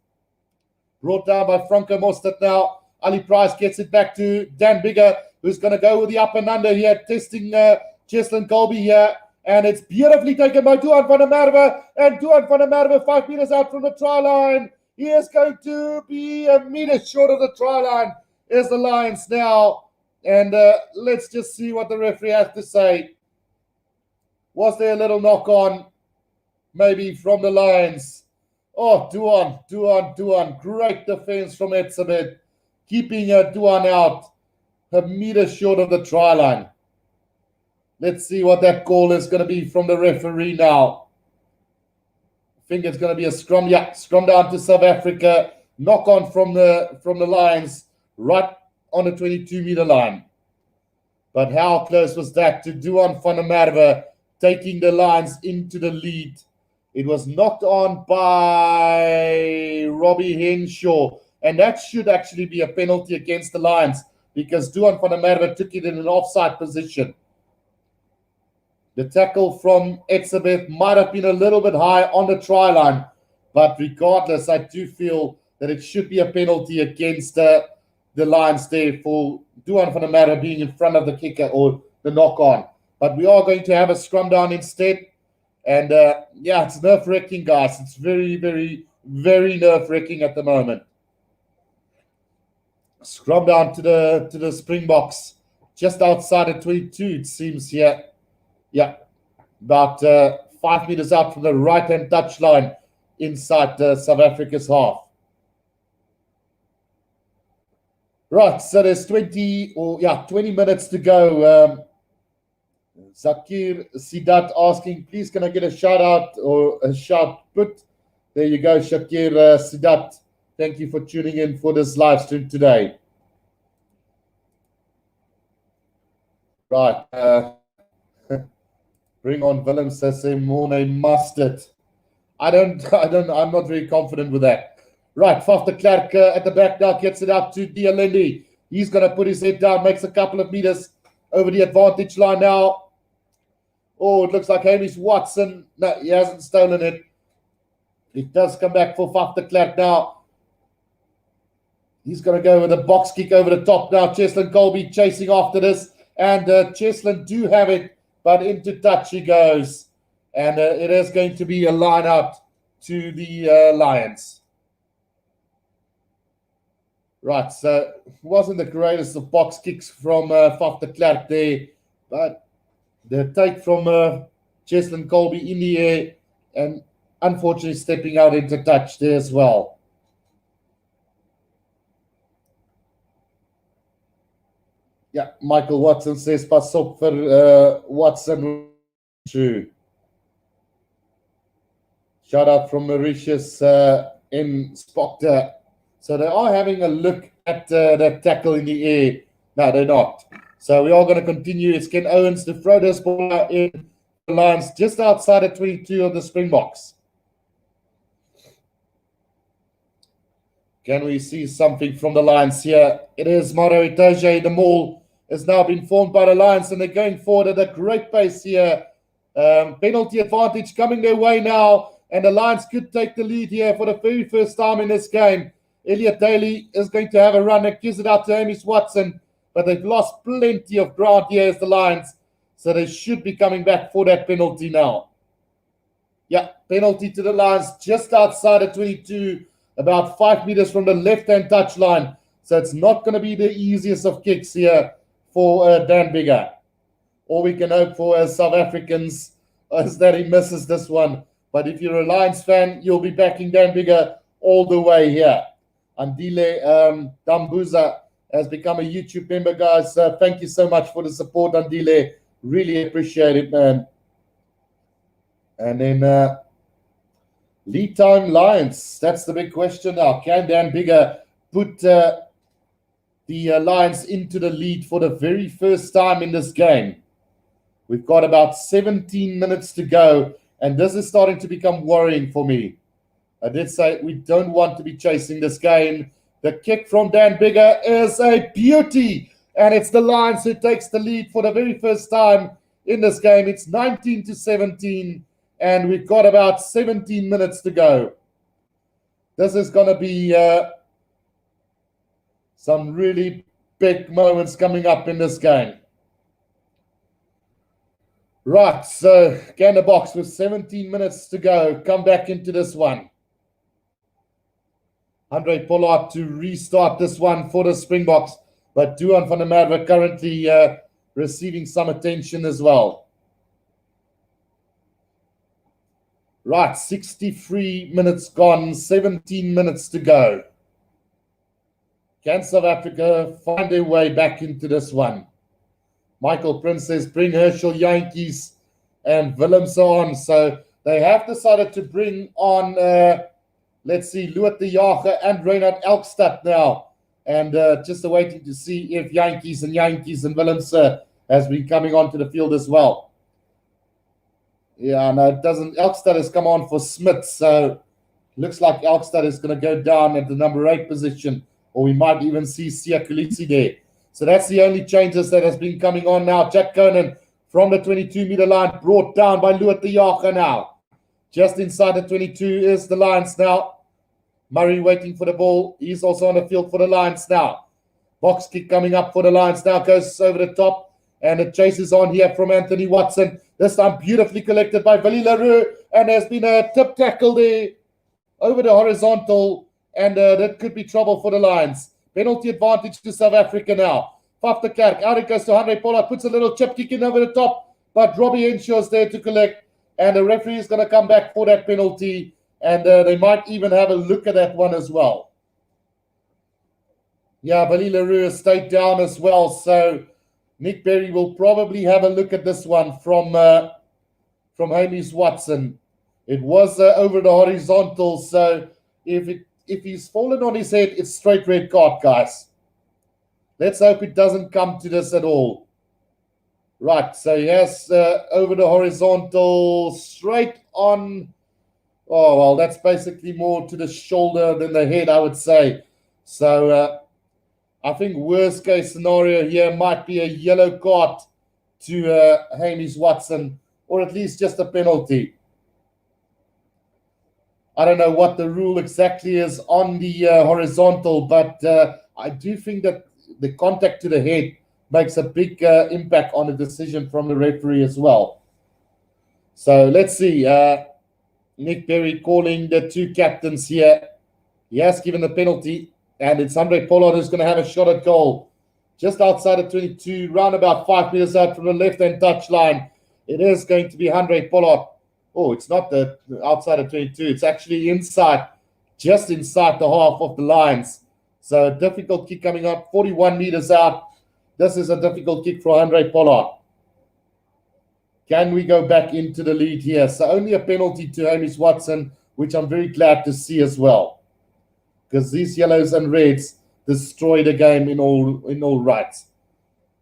Brought down by Franco Mostert now. Ali Price gets it back to Dan Bigger, who's going to go with the up and under here, testing Cheslin Colby here. And it's beautifully taken by Duan van der Merwe. And Duan van der Merwe, 5 meters out from the try line. He is going to be a meter short of the try line. Is the Lions now. And let's just see what the referee has to say. Was there a little knock on? Maybe from the Lions. Oh, Duan. Great defense from Etzebeth. Keeping Duan out. A meter short of the try line. Let's see what that call is going to be from the referee now. I think it's going to be a scrum. Yeah, scrum down to South Africa. Knock on from the Lions right on the 22-meter line. But how close was that to Duan van der Merwe taking the Lions into the lead? It was knocked on by Robbie Henshaw. And that should actually be a penalty against the Lions because Duan van der Merwe took it in an offside position. The tackle from Etzebeth might have been a little bit high on the try line. But regardless, I do feel that it should be a penalty against the Lions there for Duan van der Merwe being in front of the kicker or the knock-on. But we are going to have a scrum down instead. And, yeah, it's nerve-wracking, guys. It's very, very, very nerve-wracking at the moment. Scrum down to the Springboks. Just outside of 22, it seems here. Yeah, about 5 meters out from the right-hand touchline inside South Africa's half. Right, so there's 20 minutes to go. Zakir Sidat asking, please can I get a shout out or a shout put? There you go, Shakir Sidat. Thank you for tuning in for this live stream today. Right, bring on Willem Sessimone Mustard. I'm not very confident with that. Right, Faf de Klerk at the back now gets it out to Dialendi. He's going to put his head down, makes a couple of meters over the advantage line now. Oh, it looks like Hamish Watson. No, he hasn't stolen it. It does come back for Faf de Klerk now. He's going to go with a box kick over the top now. Cheslin Colby chasing after this. And Cheslin do have it, but into touch he goes. And it is going to be a line out to the Lions. Right, so it wasn't the greatest of box kicks from Faf de Klerk there, but the take from Cheslin Colby in the air and unfortunately stepping out into touch there as well. Yeah, Michael Watson says, pas op vir Watson. True. Shout out from Mauritius in Spokter. So they are having a look at that tackle in the air. No, they're not. So we are going to continue. It's Ken Owens to throw this ball in the Lions just outside of 22 of the Springboks. Can we see something from the Lions here? It is Maro Itoje. The maul has now been formed by the Lions, and they're going forward at a great pace here. Penalty advantage coming their way now, and the Lions could take the lead here for the very first time in this game. Elliot Daly is going to have a run and gives it out to Hamish Watson, but they've lost plenty of ground here as the Lions, so they should be coming back for that penalty now. Yeah, penalty to the Lions just outside of 22, about 5 meters from the left-hand touchline, so it's not going to be the easiest of kicks here for Dan Bigger. All we can hope for as South Africans is that he misses this one, but if you're a Lions fan, you'll be backing Dan Bigger all the way here. Andile Dambuza has become a YouTube member, guys. Thank you so much for the support, Andile. Really appreciate it, man. And then lead time Lions. That's the big question now. Can Dan Bigger put the Lions into the lead for the very first time in this game? We've got about 17 minutes to go, and this is starting to become worrying for me. I did say we don't want to be chasing this game. The kick from Dan Bigger is a beauty, and it's the Lions who takes the lead for the very first time in this game. It's 19-17, and we've got about 17 minutes to go. This is going to be some really big moments coming up in this game. Right, so Gander Boks with 17 minutes to go. Come back into this one. Andre Pollard to restart this one for the Springboks, but Duan van der Merwe currently receiving some attention as well. Right, 63 minutes gone, 17 minutes to go. Can South Africa find their way back into this one? Michael Prince says, bring Herschel Jantjies and Willems on. So they have decided to bring on, let's see, Louis de Jager and Reinhard Elkstad now. And just waiting to see if Jantjies and Willems has been coming onto the field as well. Yeah, no, it doesn't. Elkstad has come on for Smith. So looks like Elkstad is going to go down at the number 8 position. Or we might even see Siya Kolisi there. So that's the only changes that has been coming on now. Jack Conan from the 22-meter line, brought down by Louis de Jager now. Just inside the 22 is the Lions now. Murray waiting for the ball. He's also on the field for the Lions now. Box kick coming up for the Lions now. Goes over the top. And the chase is on here from Anthony Watson. This time beautifully collected by Willie Leroux. And there's been a tip tackle there over the horizontal. And that could be trouble for the Lions. Penalty advantage to South Africa now. Faf de Klerk. Out it goes to Andre Pollard. Puts a little chip kick in over the top. But Robbie Henshaw's there to collect. And the referee is going to come back for that penalty. And they might even have a look at that one as well. Yeah, Willie Leroux has stayed down as well. So Nick Berry will probably have a look at this one from Hamish Watson. It was over the horizontal. So if he's fallen on his head, it's straight red card, guys. Let's hope it doesn't come to this at all. Right, so he has over the horizontal, straight on. Oh, well, that's basically more to the shoulder than the head, I would say. So I think worst case scenario here might be a yellow card to Hamish Watson, or at least just a penalty. I don't know what the rule exactly is on the horizontal, but I do think that the contact to the head makes a big impact on the decision from the referee as well. So let's see. Nick Berry calling the two captains here. He has given the penalty, and it's Andre Pollard who's going to have a shot at goal. Just outside of 22, round about 5 meters out from the left-hand touchline. It is going to be Andre Pollard. Oh, it's not the outside of 22. It's actually inside, just inside the half of the Lions. So a difficult kick coming up, 41 meters out. This is a difficult kick for Andre Pollard. Can we go back into the lead here? So only a penalty to Hamish Watson, which I'm very glad to see as well. Because these yellows and reds destroy the game in all rights.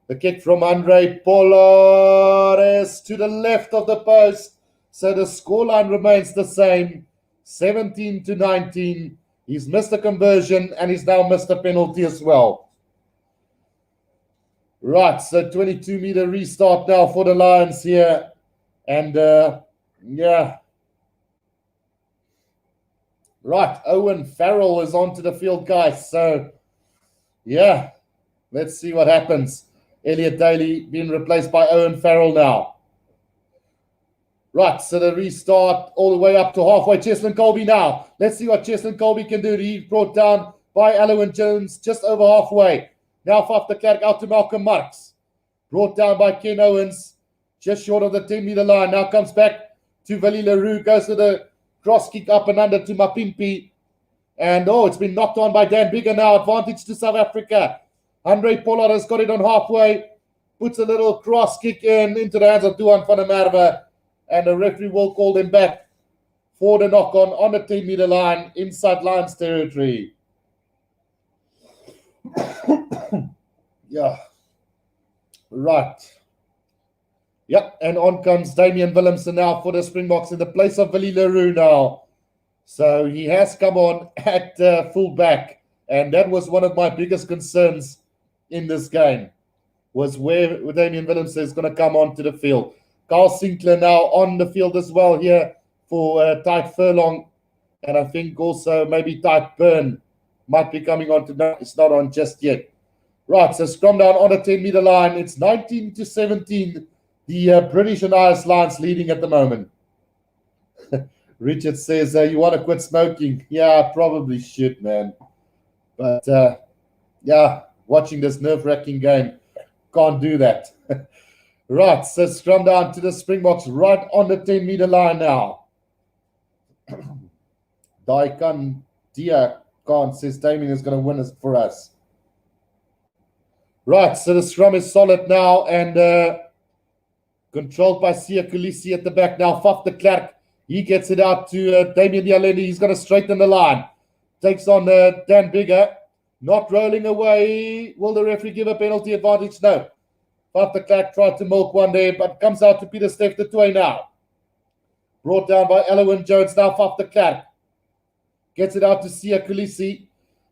The kick from Andre Pollard is to the left of the post. So the scoreline remains the same, 17-19. He's missed a conversion and he's now missed a penalty as well. Right, so 22-meter restart now for the Lions here. And, yeah. Right, Owen Farrell is onto the field, guys. So, yeah, let's see what happens. Elliot Daly being replaced by Owen Farrell now. Right, so the restart all the way up to halfway. Cheslin Colby now. Let's see what Cheslin Colby can do. He's brought down by Alwyn Jones just over halfway. Now Faf de Klerk out to Malcolm Marks. Brought down by Ken Owens. Just short of the 10-meter line. Now comes back to Willie Leroux. Goes to the cross kick up and under to Mapimpi. And, it's been knocked on by Dan Bigger now. Advantage to South Africa. Andre Pollard has got it on halfway. Puts a little cross kick into the hands of Duan van der Merwe. And the referee will call them back for the knock-on the 10-meter line inside Lions territory. Yeah. Right. Yep, and on comes Damian Willemse now for the Springboks in the place of Willie Leroux now. So he has come on at fullback, and that was one of my biggest concerns in this game. was where Damien Willemse is going to come onto the field. Carl Sinclair now on the field as well here for Tyke Furlong. And I think also maybe Tyke Byrne might be coming on to now. It's not on just yet. Right, so scrum down on the 10-meter line. It's 19-17. The British and Irish Lions leading at the moment. Richard says, you want to quit smoking? Yeah, I probably should, man. But, yeah, watching this nerve-wracking game, can't do that. Right, so scrum down to the Springboks right on the 10-meter line now. Daikan Dia Khan says Damien is going to win this for us. Right, so the scrum is solid now and controlled by Sia Kulisi at the back now. Faf de Klerk, he gets it out to Damien Dialendi. He's going to straighten the line. Takes on Dan Bigger. Not rolling away. Will the referee give a penalty advantage? No. Faf de Klerk tried to milk one there, but comes out to Peter Steph de Toey now. Brought down by Elowen Jones now. Faf de Klerk gets it out to Sia Kulisi.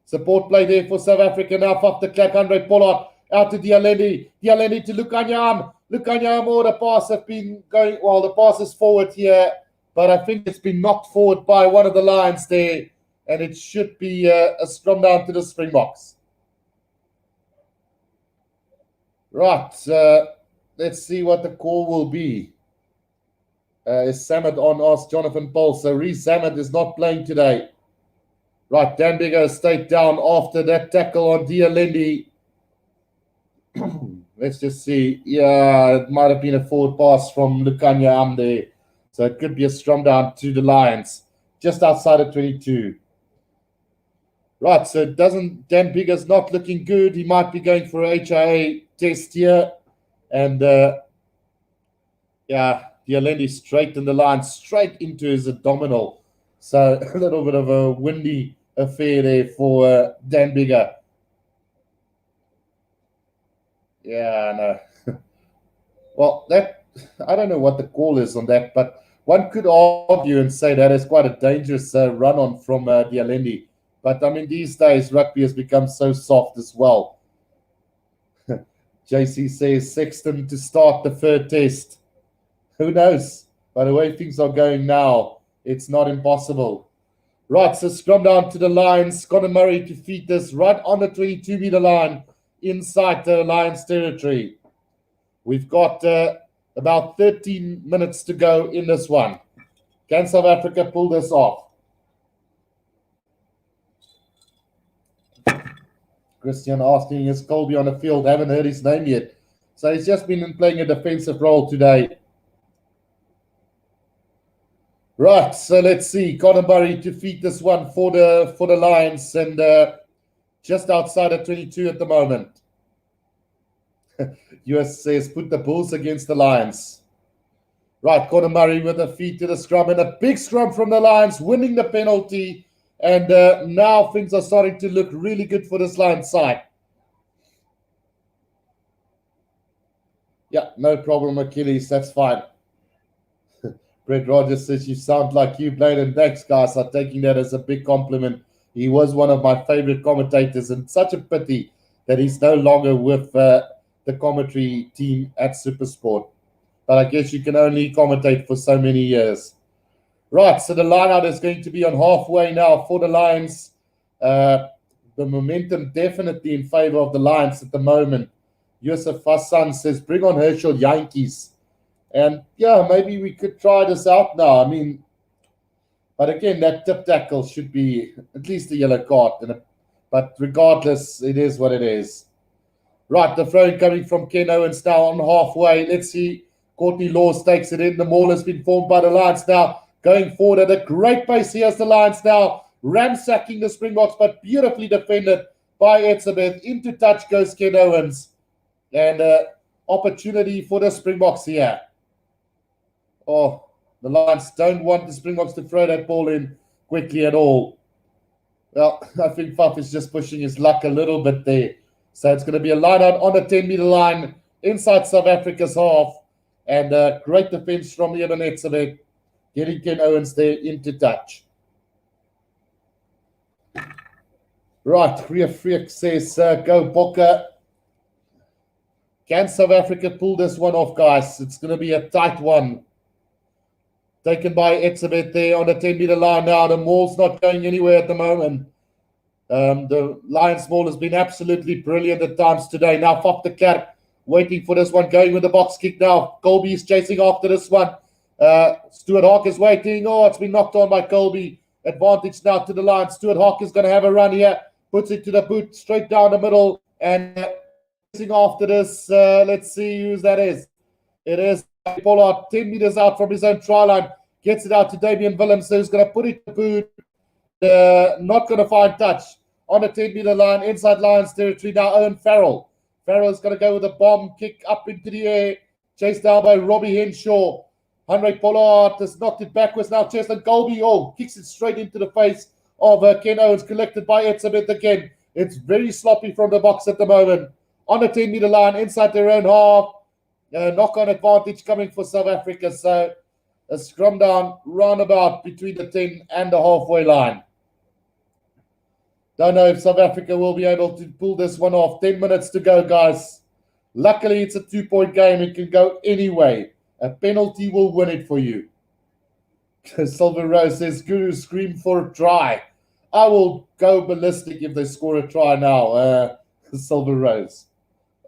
Support play there for South Africa now. Faf de Klerk, Andre Pollard out to Dialendi. Dialendi to Lukanyam. Lukanyam, or the pass have been going, well, the pass is forward here, but I think it's been knocked forward by one of the Lions there, and it should be a scrum down to the Springboks. Right, let's see what the call will be. Is Samad on? Ask Jonathan Paul. So Reece Samad is not playing today. Right, Dan Bigger stayed down after that tackle on Dialendi. Let's just see. Yeah, it might have been a forward pass from Lukanya Amde. So it could be a scrum down to the Lions, just outside of 22. Right, so it doesn't, Dan Bigger's not looking good. He might be going for a HIA test here. And yeah, Dialendi straight in the line, straight into his abdominal. So a little bit of a windy affair there for Dan Bigger. Yeah, no. Well, that, I don't know what the call is on that, but one could argue and say that is quite a dangerous run-on from Dialendi. But, I mean, these days, rugby has become so soft as well. JC says Sexton to start the third test. Who knows? By the way things are going now, it's not impossible. Right, so scrum down to the Lions. Conor Murray to feed this right on the 22-meter line inside the Lions territory. We've got about 13 minutes to go in this one. Can South Africa pull this off? Christian asking, is Colby on the field? Haven't heard his name yet. So he's just been playing a defensive role today. Right, so let's see. Conor Murray to feed this one for the Lions, and just outside of 22 at the moment. US says put the Bulls against the Lions. Right, Conor Murray with a feed to the scrum, and a big scrum from the Lions, winning the penalty. And now things are starting to look really good for this Lions side. Yeah, no problem, Achilles. That's fine. Brett Rogers says, you sound like you, Blaine, and thanks, guys. I'm taking that as a big compliment. He was one of my favorite commentators, and such a pity that he's no longer with the commentary team at SuperSport. But I guess you can only commentate for so many years. Right, so the line-out is going to be on halfway now for the Lions. The momentum definitely in favor of the Lions at the moment. Yusuf Hassan says, bring on Herschel Yankees. And, yeah, maybe we could try this out now. I mean, but again, that tip tackle should be at least a yellow card. But regardless, it is what it is. Right, the throw coming from Ken Owens now on halfway. Let's see. Courtney Laws takes it in. The maul has been formed by the Lions now. Going forward at a great pace here as the Lions now ransacking the Springboks, but beautifully defended by Etzebeth. Into touch goes Ken Owens. And opportunity for the Springboks here. Oh, the Lions don't want the Springboks to throw that ball in quickly at all. Well, I think Faf is just pushing his luck a little bit there. So it's going to be a line out on the 10-meter line inside South Africa's half. And great defense from Eben Etzebeth. Getting Ken Owens there into touch. Right, Ria Freek says, go Bokke. Can South Africa pull this one off, guys? It's going to be a tight one. Taken by Etzebeth there on the 10-meter line now. The maul's not going anywhere at the moment. The Lions maul has been absolutely brilliant at times today. Now Fop de Klerk waiting for this one, going with the box kick now. Colby is chasing after this one. Stuart Hawk is waiting. Oh, it's been knocked on by Colby. Advantage now to the Lions. Stuart Hawk is going to have a run here. Puts it to the boot, straight down the middle. And chasing after this, let's see who that is. It is Pollard, 10 meters out from his own try line. Gets it out to Damian Willems, who's going to put it to the boot. Not going to find touch on the 10-meter line, inside Lions territory now. Owen Farrell. Farrell is going to go with a bomb kick up into the air, chased down by Robbie Henshaw. Henry Pollard has knocked it backwards now. Cheslin Colby, kicks it straight into the face of Ken Owens, collected by Etzebeth again. It's very sloppy from the box at the moment. On the 10-meter line, inside their own half. Knock-on advantage coming for South Africa. So a scrum down roundabout between the 10 and the halfway line. Don't know if South Africa will be able to pull this one off. 10 minutes to go, guys. Luckily, it's a 2-point game. It can go any way. A penalty will win it for you. Silver Rose says, Guru, scream for a try. I will go ballistic if they score a try now, Silver Rose.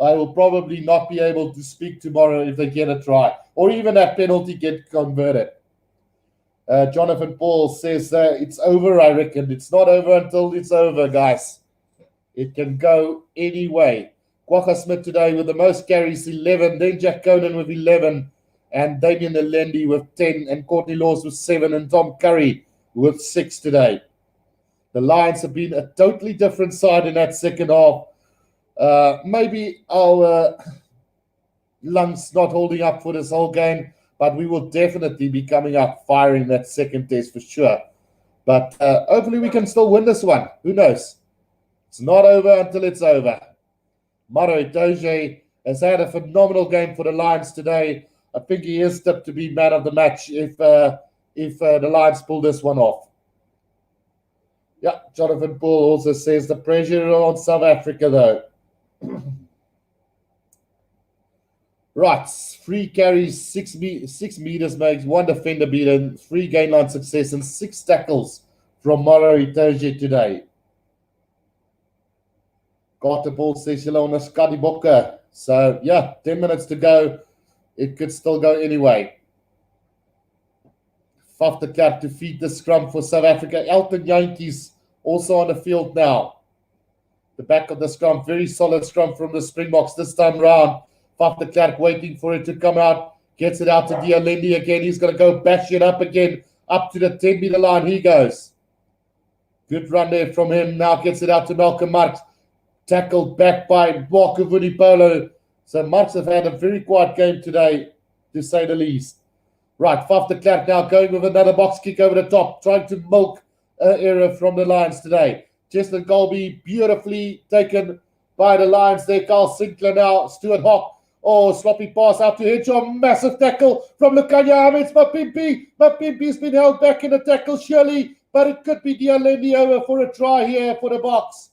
I will probably not be able to speak tomorrow if they get a try. Or even that penalty get converted. Jonathan Paul says it's over, I reckon. It's not over until it's over, guys. It can go any way. Kwagga Smith today with the most carries, 11. Then Jack Conan with 11. And Damien Alendi with 10. And Courtney Laws with 7. And Tom Curry with 6 today. The Lions have been a totally different side in that second half. Maybe our lungs not holding up for this whole game. But we will definitely be coming up firing that second test for sure. But hopefully we can still win this one. Who knows? It's not over until it's over. Maro Itoje has had a phenomenal game for the Lions today. I think he is tipped to be man of the match if the Lions pull this one off. Yeah, Jonathan Paul also says the pressure on South Africa though. Right, 3 carries, 6 meters makes, 1 defender beaten, 3 gain line success, and 6 tackles from Maro Itoje today. Carter Paul says hello on the Scotty Bokke. So, yeah, 10 minutes to go. It could still go anyway. Faf de Klerk to feed the scrum for South Africa. Elton Yankees also on the field now. The back of the scrum, very solid scrum from the Springboks this time round. Faf de Klerk waiting for it to come out. Gets it out to Dialendi again. He's going to go bash it up again. Up to the 10-meter line he goes. Good run there from him. Now gets it out to Malcolm Marx. Tackled back by Bokke Vunipolo. So Marx have had a very quiet game today, to say the least. Right, Faf de Klerk now going with another box kick over the top. Trying to milk an error from the Lions today. Cheslin Colby beautifully taken by the Lions there. Carl Sinclair now. Stuart Hawk. Oh, sloppy pass out to Henshaw. Massive tackle from Lukanya Ahmed's Mapimpi. Mapimpi's been held back in the tackle, surely. But it could be Dialendi over for a try here for the box.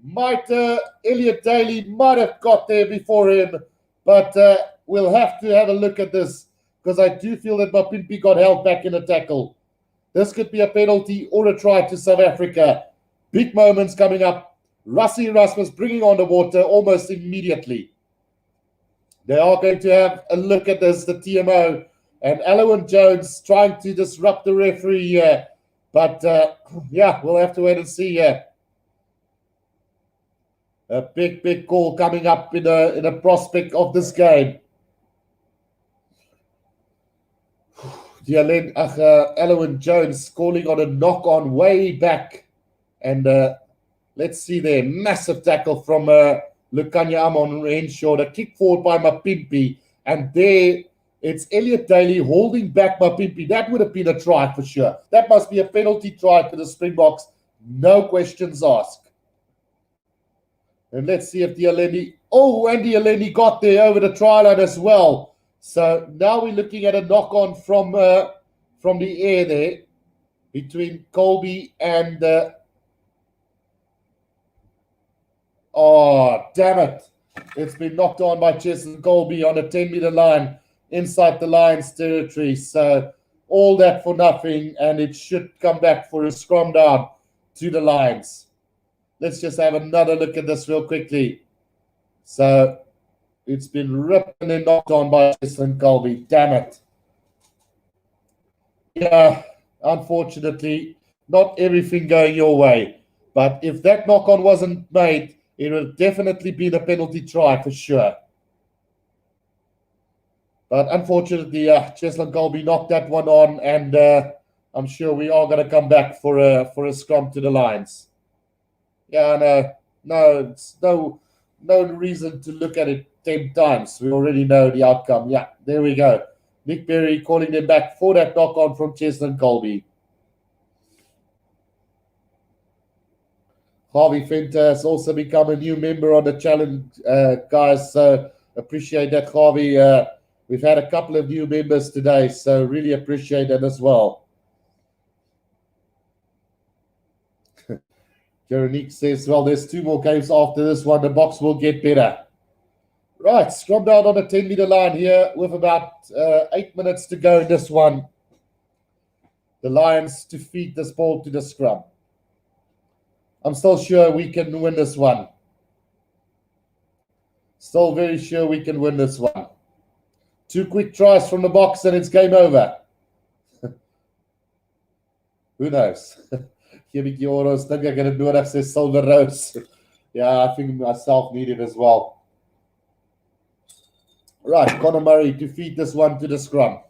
Elliot Daly might have got there before him. But we'll have a look at this. Because I do feel that Mapimpi got held back in the tackle. This could be a penalty or a try to South Africa. Big moments coming up. Rassie Erasmus bringing on the water almost immediately. They are going to have a look at this, the TMO, and Alwyn Jones trying to disrupt the referee here. But, yeah, we'll have to wait and see here. A big call coming up in a prospect of this game. Alwyn Jones calling on a knock-on way back. And let's see there, massive tackle from Lukanya Amon Henshaw, a kick forward by Mapimpi, and there it's Elliot Daly holding back Mapimpi. That would have been a try for sure. That must be a penalty try for the Springboks, no questions asked. And let's see if Dialendi, and Dialendi got there over the try line as well. So now we're looking at a knock-on from the air there between Colby and oh, damn it. It's been knocked on by Cheslin Colby on a 10-meter line inside the Lions territory. So all that for nothing, and it should come back for a scrum down to the Lions. Let's just have another look at this real quickly. So it's been ripped and then knocked on by Cheslin Colby. Damn it. Yeah, unfortunately, not everything going your way. But if that knock-on wasn't made, it would definitely be the penalty try for sure. But unfortunately, Cheslin Colby knocked that one on, and I'm sure we are going to come back for a scrum to the Lions. Yeah, it's no reason to look at it 10 times. We already know the outcome. Yeah, there we go. Nick Berry calling them back for that knock-on from Cheslin Colby. Harvey Fenter has also become a new member on the challenge, guys. So appreciate that, Harvey. We've had a couple of new members today, so really appreciate that as well. Veronique says, well, there's 2 more games after this one. The Boks will get better. Right, scrum down on the 10-meter line here with about 8 minutes to go in this one. The Lions to feed this ball to the scrum. I'm still sure we can win this one. Still very sure we can win this one. 2 quick tries from the Boks and it's game over. Who knows? Hierdie euros dink ek het dit nodig, sê Silver Rose. Yeah, I think myself need it as well. Right, Conor Murray to feed this one to the scrum.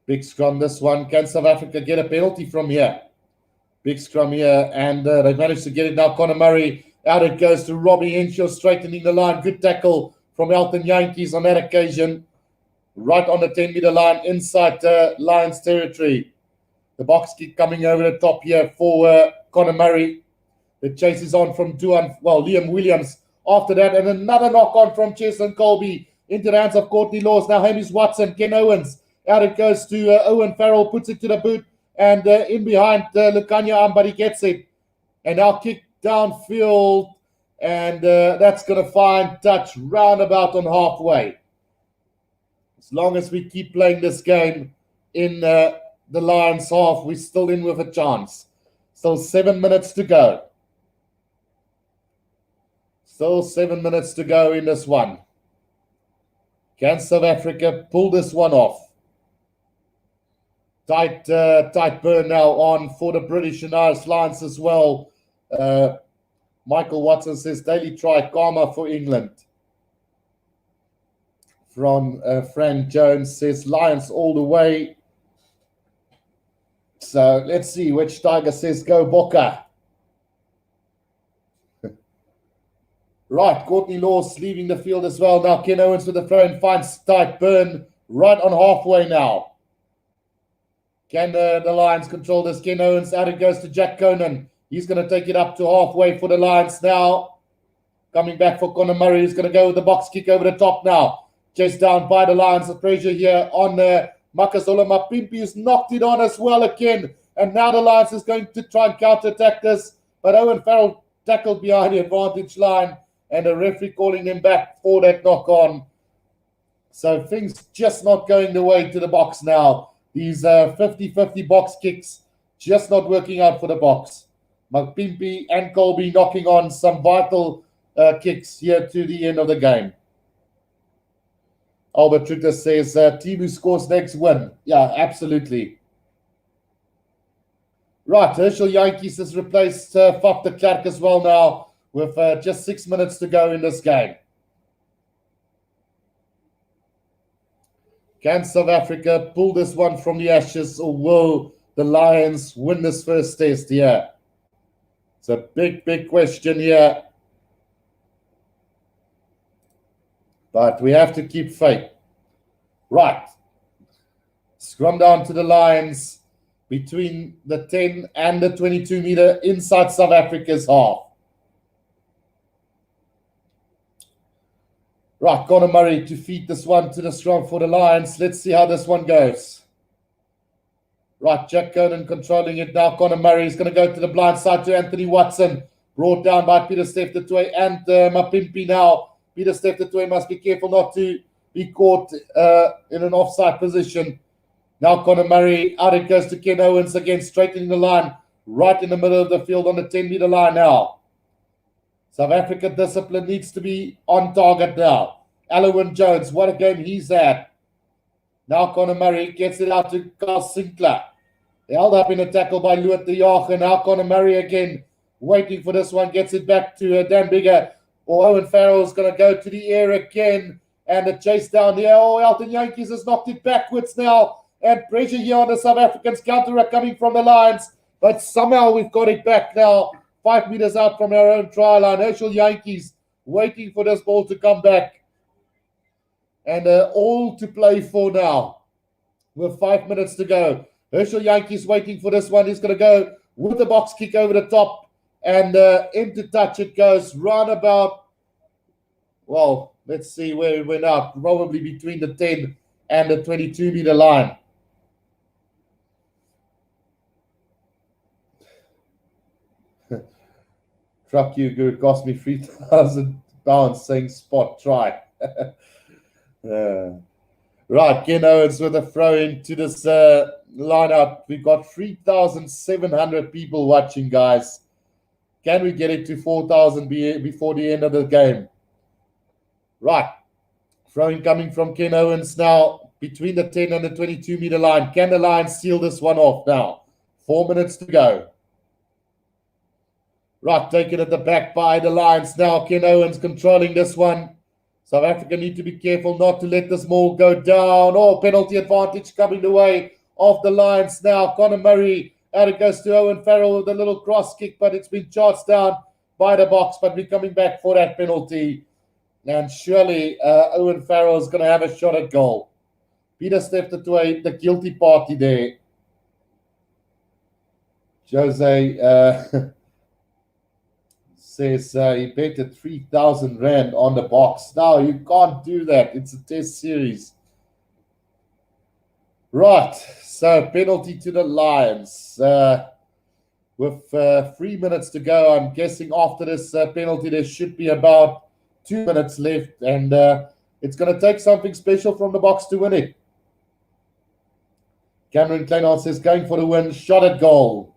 Big scrum this one. Can South Africa get a penalty from here? Big scrum here, and they've managed to get it now. Conor Murray, out it goes to Robbie Henshaw, straightening the line. Good tackle from Elton Yankees on that occasion. Right on the 10-meter line inside Lions territory. The Boks keep coming over the top here for Conor Murray. The chase is on from Liam Williams. After that, and another knock-on from Cheslin Colby into the hands of Courtney Laws. Now Hamish Watson, Ken Owens. Out it goes to Owen Farrell, puts it to the boot, and in behind Lukanya, but he gets it. And now kick downfield, and that's going to find touch roundabout on halfway. As long as we keep playing this game in the Lions half, we're still in with a chance. Still 7 minutes to go. Still 7 minutes to go in this one. Can South Africa pull this one off? Tight burn now on for the British and Irish Lions as well. Michael Watson says daily try karma for England. From Fran Jones says Lions all the way. So let's see which Tiger says go Bokke. Right, Courtney Laws leaving the field as well. Now Ken Owens with the throw and finds tight burn right on halfway now. Can the Lions control this? Ken Owens, out it goes to Jack Conan. He's going to take it up to halfway for the Lions now. Coming back for Conor Murray. He's going to go with the box kick over the top now. Chased down by the Lions. The pressure here on Makazola Mapimpi, who's knocked it on as well again. And now the Lions is going to try and counter-attack this. But Owen Farrell tackled behind the advantage line. And the referee calling them back for that knock-on. So things just not going the way to the Boks now. These 50-50 box kicks just not working out for the Boks. Mapimpi and Colby knocking on some vital kicks here to the end of the game. Albert Ritter says, team who scores next win. Yeah, absolutely. Right, Herschel Yankees has replaced Faf de Klerk as well now with just 6 minutes to go in this game. Can South Africa pull this one from the ashes, or will the Lions win this first test here? It's a big, big question here. But we have to keep faith. Right. Scrum down to the Lions between the 10 and the 22-meter inside South Africa's half. Right, Conor Murray to feed this one to the scrum for the Lions. Let's see how this one goes. Right, Jack Conan controlling it now. Conor Murray is going to go to the blind side to Anthony Watson. Brought down by Peter Steph du Toit and Mapimpi now. Peter Steph du Toit must be careful not to be caught in an offside position. Now Conor Murray, out it goes to Ken Owens again, straightening the line, right in the middle of the field on the 10-meter line now. South Africa discipline needs to be on target now. Alwyn Jones, what a game he's had. Now Conor Murray gets it out to Carl Sinclair. Held up in a tackle by Louis de Jager. Now Conor Murray again, waiting for this one, gets it back to Dan Bigger. Or Owen Farrell's going to go to the air again. And the chase down here. Oh, Elton Yankees has knocked it backwards now. And pressure here on the South Africans. Counter coming from the Lions. But somehow we've got it back now. 5 meters out from our own try line. Herschel Yankees waiting for this ball to come back. And all to play for now. With 5 minutes to go. Herschel Yankees waiting for this one. He's going to go with the box kick over the top. And into touch it goes. Round about, well, let's see where it went out. Probably between the 10 and the 22-meter line. Truck Hugo cost me £3,000 saying spot try. Right, Ken Owens with a throw into this line out. We've got 3,700 people watching, guys. Can we get it to 4,000 before the end of the game? Right. Throwing coming from Ken Owens now between the 10 and the 22-meter line. Can the Lions seal this one off now? 4 minutes to go. Right, taken at the back by the Lions now. Ken Owens controlling this one. South Africa need to be careful not to let this ball go down. Oh, penalty advantage coming the way of the Lions now. Conor Murray, out it goes to Owen Farrell with a little cross kick, but it's been charged down by the box. But we're coming back for that penalty. And surely Owen Farrell is going to have a shot at goal. Peter Steph du Toit, the guilty party there. Jose says he betted 3,000 Rand on the box. No, you can't do that. It's a test series. Right, so penalty to the Lions. With 3 minutes to go, I'm guessing after this penalty, there should be about 2 minutes left. And it's going to take something special from the box to win it. Cameron Kleinhardt says, going for the win, shot at goal.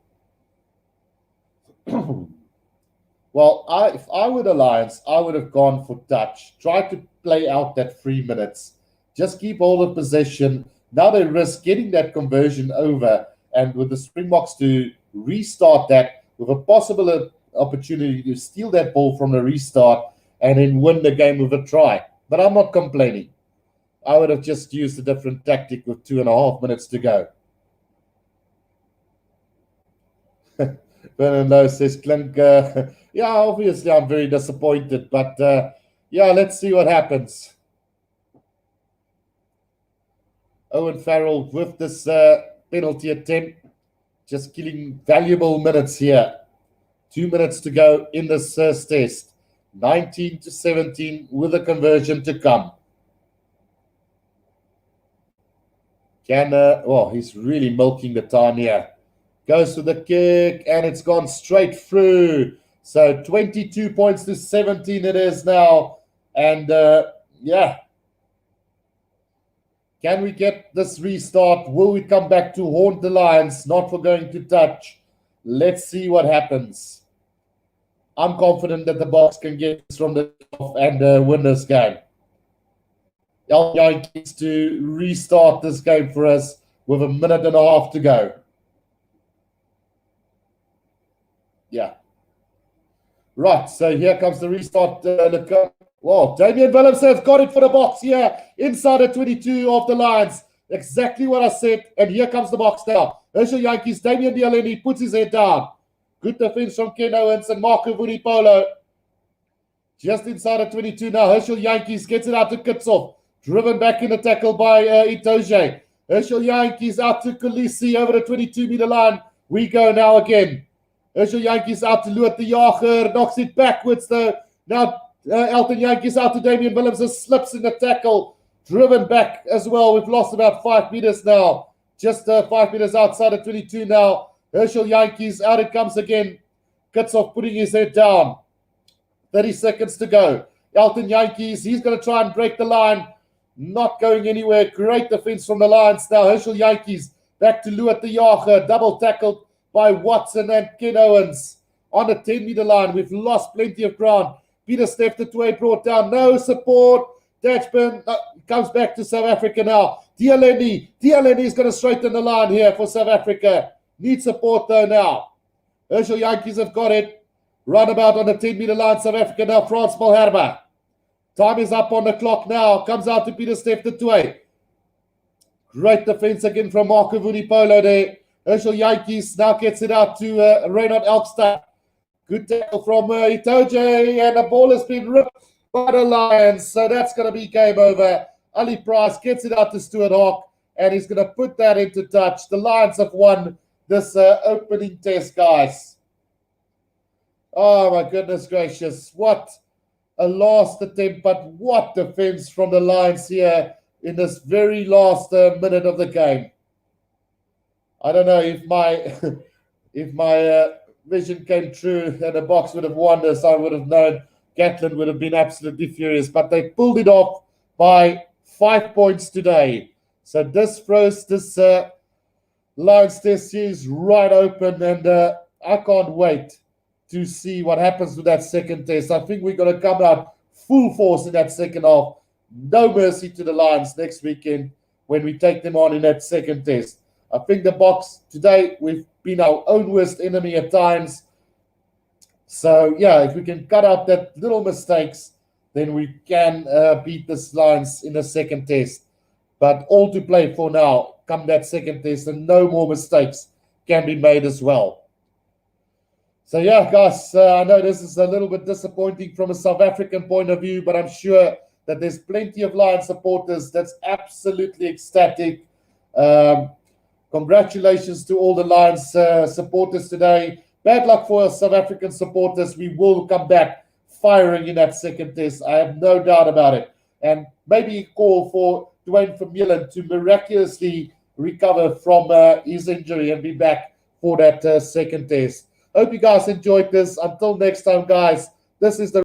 Well, if I were the Lions, I would have gone for touch. Try to play out that 3 minutes. Just keep hold of possession. Now they risk getting that conversion over. And with the Springboks to restart that with a possible opportunity to steal that ball from the restart and then win the game with a try. But I'm not complaining. I would have just used a different tactic with 2.5 minutes to go. Vernon Lowe says, Klink, yeah, obviously I'm very disappointed, but yeah, let's see what happens. Owen Farrell with this penalty attempt, just killing valuable minutes here. 2 minutes to go in this test. 19-17 with a conversion to come. Oh, he's really milking the time here. Goes to the kick, and it's gone straight through. So 22 points to 17 it is now. And, yeah. Can we get this restart? Will we come back to haunt the Lions? Not for going to touch. Let's see what happens. I'm confident that the Boks can get this from the top and win this game. Yankees to restart this game for us with 1.5 minutes to go. Yeah. Right, so here comes the restart. Whoa, Damian Willemse has got it for the Boks here. Inside the 22 of the Lions. Exactly what I said. And here comes the Boks now. Herschel Yankees, Damian Dialeni puts his head down. Good defense from Ken Owens and Marco Vunipolo. Just inside the 22 now. Herschel Yankees gets it out to Kitshoff. Driven back in the tackle by Itoje. Herschel Yankees out to Kolisi over the 22-meter line. We go now again. Herschel Yankees out to Louis de Jager. Knocks it backwards though. Now Elton Yankees out to Damian Willemse. Slips in the tackle. Driven back as well. We've lost about 5 meters now. Just 5 meters outside the 22 now. Herschel Yankees out it comes again. Kickoff putting his head down. 30 seconds to go. Elton Yankees, he's going to try and break the line. Not going anywhere. Great defense from the Lions now. Herschel Yankees back to Lou at the Yager. Double tackled by Watson and Ken Owens on the 10-meter line. We've lost plenty of ground. Peter Steph the Tway brought down. No support. Dutchman comes back to South Africa now. Dialeni is going to straighten the line here for South Africa. Need support though now. Herschel Yankees have got it. Runabout on the 10-meter line. South Africa now. Frans Malherbe. Time is up on the clock now. Comes out to Peter Steph the Tway. Great defense again from Marco Vunipolo there. Herschel Yankees now gets it out to Reinhard Elkstad. Good tackle from Itoje, and the ball has been ripped by the Lions. So that's going to be game over. Ali Price gets it out to Stuart Hawke, and he's going to put that into touch. The Lions have won this opening test, guys. Oh, my goodness gracious. What a last attempt, but what defense from the Lions here in this very last minute of the game. I don't know if my vision came true and the Boks would have won this. I would have known Gatland would have been absolutely furious, but they pulled it off by 5 points today. So this throws this Lions test series right open, and I can't wait to see what happens with that second test. I think we're going to come out full force in that second half. No mercy to the Lions next weekend when we take them on in that second test. I think the Boks today, we've been our own worst enemy at times. So, yeah, if we can cut out that little mistakes, then we can beat the Lions in the second test. But all to play for now, come that second test, and no more mistakes can be made as well. So, yeah, guys, I know this is a little bit disappointing from a South African point of view, but I'm sure that there's plenty of Lions supporters that's absolutely ecstatic. Congratulations to all the Lions supporters today. Bad luck for us South African supporters. We will come back firing in that second test. I have no doubt about it. And maybe a call for Dwayne Vermeulen to miraculously recover from his injury and be back for that second test. Hope you guys enjoyed this. Until next time, guys, this is the